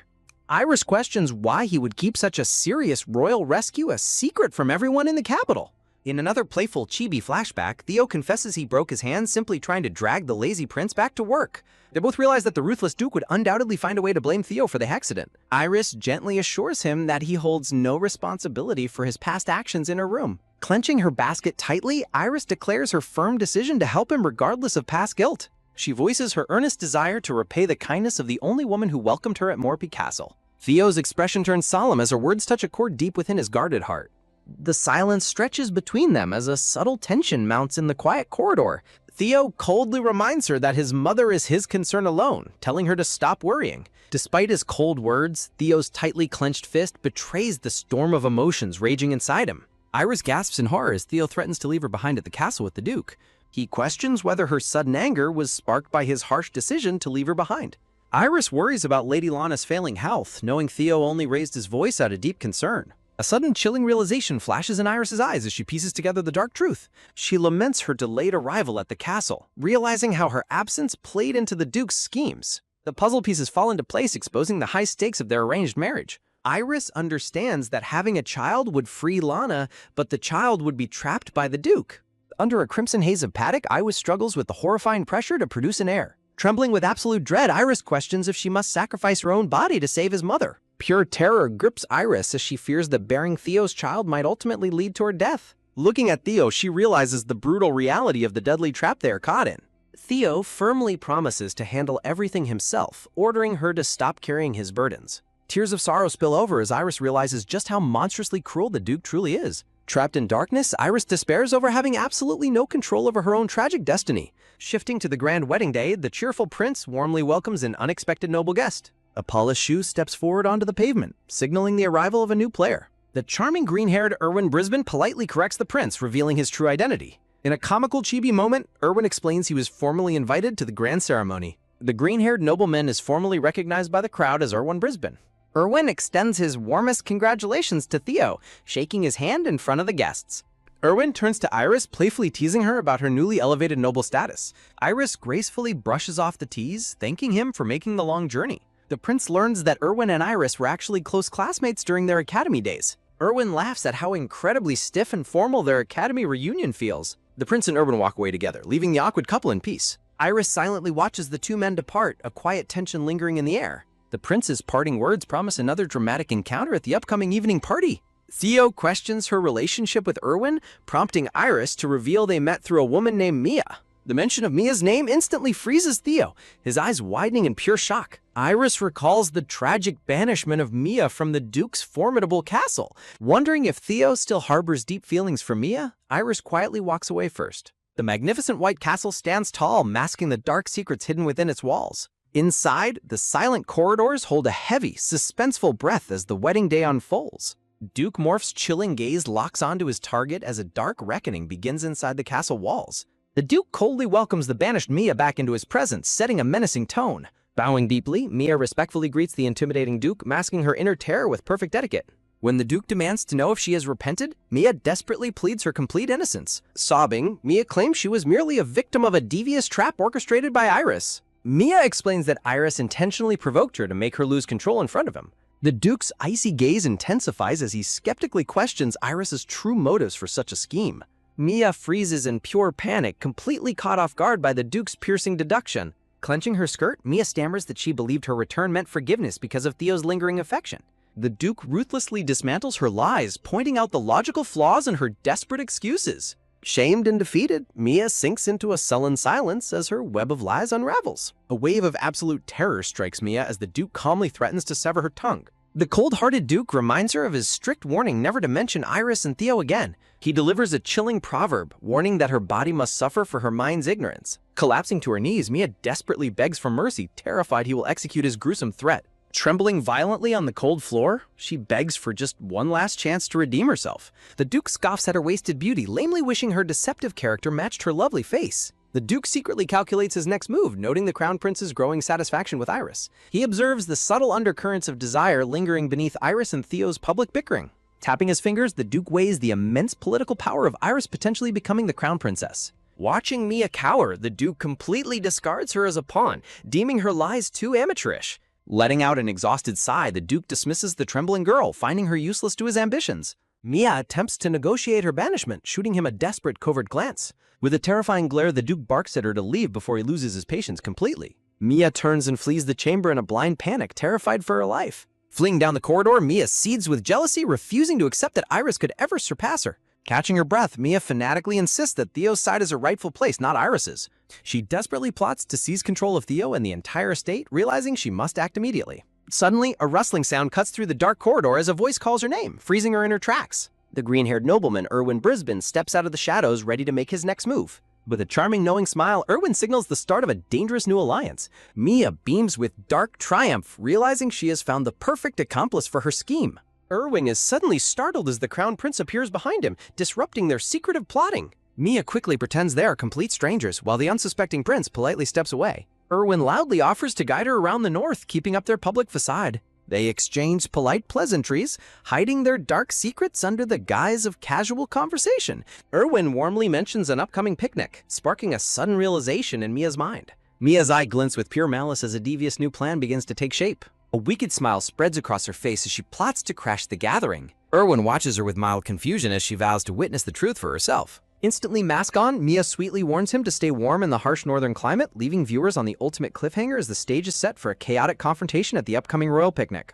Iris questions why he would keep such a serious royal rescue a secret from everyone in the capital. In another playful chibi flashback, Theo confesses he broke his hand simply trying to drag the lazy prince back to work. They both realize that the ruthless Duke would undoubtedly find a way to blame Theo for the accident. Iris gently assures him that he holds no responsibility for his past actions in her room. Clenching her basket tightly, Iris declares her firm decision to help him regardless of past guilt. She voices her earnest desire to repay the kindness of the only woman who welcomed her at Morphe Castle. Theo's expression turns solemn as her words touch a chord deep within his guarded heart. The silence stretches between them as a subtle tension mounts in the quiet corridor. Theo coldly reminds her that his mother is his concern alone, telling her to stop worrying. Despite his cold words, Theo's tightly clenched fist betrays the storm of emotions raging inside him. Iris gasps in horror as Theo threatens to leave her behind at the castle with the Duke. He questions whether her sudden anger was sparked by his harsh decision to leave her behind. Iris worries about Lady Lana's failing health, knowing Theo only raised his voice out of deep concern. A sudden chilling realization flashes in Iris's eyes as she pieces together the dark truth. She laments her delayed arrival at the castle, realizing how her absence played into the Duke's schemes. The puzzle pieces fall into place, exposing the high stakes of their arranged marriage. Iris understands that having a child would free Lana, but the child would be trapped by the Duke. Under a crimson haze of panic, Iris struggles with the horrifying pressure to produce an heir. Trembling with absolute dread, Iris questions if she must sacrifice her own body to save his mother. Pure terror grips Iris as she fears that bearing Theo's child might ultimately lead to her death. Looking at Theo, she realizes the brutal reality of the deadly trap they are caught in. Theo firmly promises to handle everything himself, ordering her to stop carrying his burdens. Tears of sorrow spill over as Iris realizes just how monstrously cruel the Duke truly is. Trapped in darkness, Iris despairs over having absolutely no control over her own tragic destiny. Shifting to the grand wedding day, the cheerful prince warmly welcomes an unexpected noble guest. A polished shoe steps forward onto the pavement, signaling the arrival of a new player. The charming green-haired Erwin Brisbane politely corrects the prince, revealing his true identity. In a comical chibi moment, Erwin explains he was formally invited to the grand ceremony. The green-haired nobleman is formally recognized by the crowd as Erwin Brisbane. Erwin extends his warmest congratulations to Theo, shaking his hand in front of the guests. Erwin turns to Iris, playfully teasing her about her newly elevated noble status. Iris gracefully brushes off the tease, thanking him for making the long journey. The prince learns that Erwin and Iris were actually close classmates during their academy days. Erwin laughs at how incredibly stiff and formal their academy reunion feels. The prince and Erwin walk away together, leaving the awkward couple in peace. Iris silently watches the two men depart, a quiet tension lingering in the air. The prince's parting words promise another dramatic encounter at the upcoming evening party. Theo questions her relationship with Erwin, prompting Iris to reveal they met through a woman named Mia. The mention of Mia's name instantly freezes Theo, his eyes widening in pure shock. Iris recalls the tragic banishment of Mia from the Duke's formidable castle. Wondering if Theo still harbors deep feelings for Mia, Iris quietly walks away first. The magnificent white castle stands tall, masking the dark secrets hidden within its walls. Inside, the silent corridors hold a heavy, suspenseful breath as the wedding day unfolds. Duke Morph's chilling gaze locks onto his target as a dark reckoning begins inside the castle walls. The Duke coldly welcomes the banished Mia back into his presence, setting a menacing tone. Bowing deeply, Mia respectfully greets the intimidating Duke, masking her inner terror with perfect etiquette. When the Duke demands to know if she has repented, Mia desperately pleads her complete innocence. Sobbing, Mia claims she was merely a victim of a devious trap orchestrated by Iris. Mia explains that Iris intentionally provoked her to make her lose control in front of him. The Duke's icy gaze intensifies as he skeptically questions Iris's true motives for such a scheme. Mia freezes in pure panic, completely caught off guard by the Duke's piercing deduction. Clenching her skirt, Mia stammers that she believed her return meant forgiveness because of Theo's lingering affection. The Duke ruthlessly dismantles her lies, pointing out the logical flaws in her desperate excuses. Shamed and defeated, Mia sinks into a sullen silence as her web of lies unravels. A wave of absolute terror strikes Mia as the Duke calmly threatens to sever her tongue. The cold-hearted Duke reminds her of his strict warning never to mention Iris and Theo again. He delivers a chilling proverb, warning that her body must suffer for her mind's ignorance. Collapsing to her knees, Mia desperately begs for mercy, terrified he will execute his gruesome threat. Trembling violently on the cold floor, she begs for just one last chance to redeem herself. The Duke scoffs at her wasted beauty, lamely wishing her deceptive character matched her lovely face. The Duke secretly calculates his next move, noting the Crown Prince's growing satisfaction with Iris. He observes the subtle undercurrents of desire lingering beneath Iris and Theo's public bickering. Tapping his fingers, the Duke weighs the immense political power of Iris potentially becoming the Crown Princess. Watching Mia cower, the Duke completely discards her as a pawn, deeming her lies too amateurish. Letting out an exhausted sigh, the Duke dismisses the trembling girl, finding her useless to his ambitions. Mia attempts to negotiate her banishment, shooting him a desperate covert glance. With a terrifying glare, the Duke barks at her to leave before he loses his patience completely. Mia turns and flees the chamber in a blind panic, terrified for her life. Fleeing down the corridor, Mia seethes with jealousy, refusing to accept that Iris could ever surpass her. Catching her breath, Mia fanatically insists that Theo's side is her rightful place, not Iris's. She desperately plots to seize control of Theo and the entire estate, realizing she must act immediately. Suddenly, a rustling sound cuts through the dark corridor as a voice calls her name, freezing her in her tracks. The green-haired nobleman, Erwin Brisbane, steps out of the shadows, ready to make his next move. With a charming, knowing smile, Erwin signals the start of a dangerous new alliance. Mia beams with dark triumph, realizing she has found the perfect accomplice for her scheme. Erwin is suddenly startled as the crown prince appears behind him, disrupting their secretive plotting. Mia quickly pretends they are complete strangers, while the unsuspecting prince politely steps away. Erwin loudly offers to guide her around the north, keeping up their public facade. They exchange polite pleasantries, hiding their dark secrets under the guise of casual conversation. Erwin warmly mentions an upcoming picnic, sparking a sudden realization in Mia's mind. Mia's eye glints with pure malice as a devious new plan begins to take shape. A wicked smile spreads across her face as she plots to crash the gathering. Erwin watches her with mild confusion as she vows to witness the truth for herself. Instantly mask on, Mia sweetly warns him to stay warm in the harsh northern climate, leaving viewers on the ultimate cliffhanger as the stage is set for a chaotic confrontation at the upcoming royal picnic.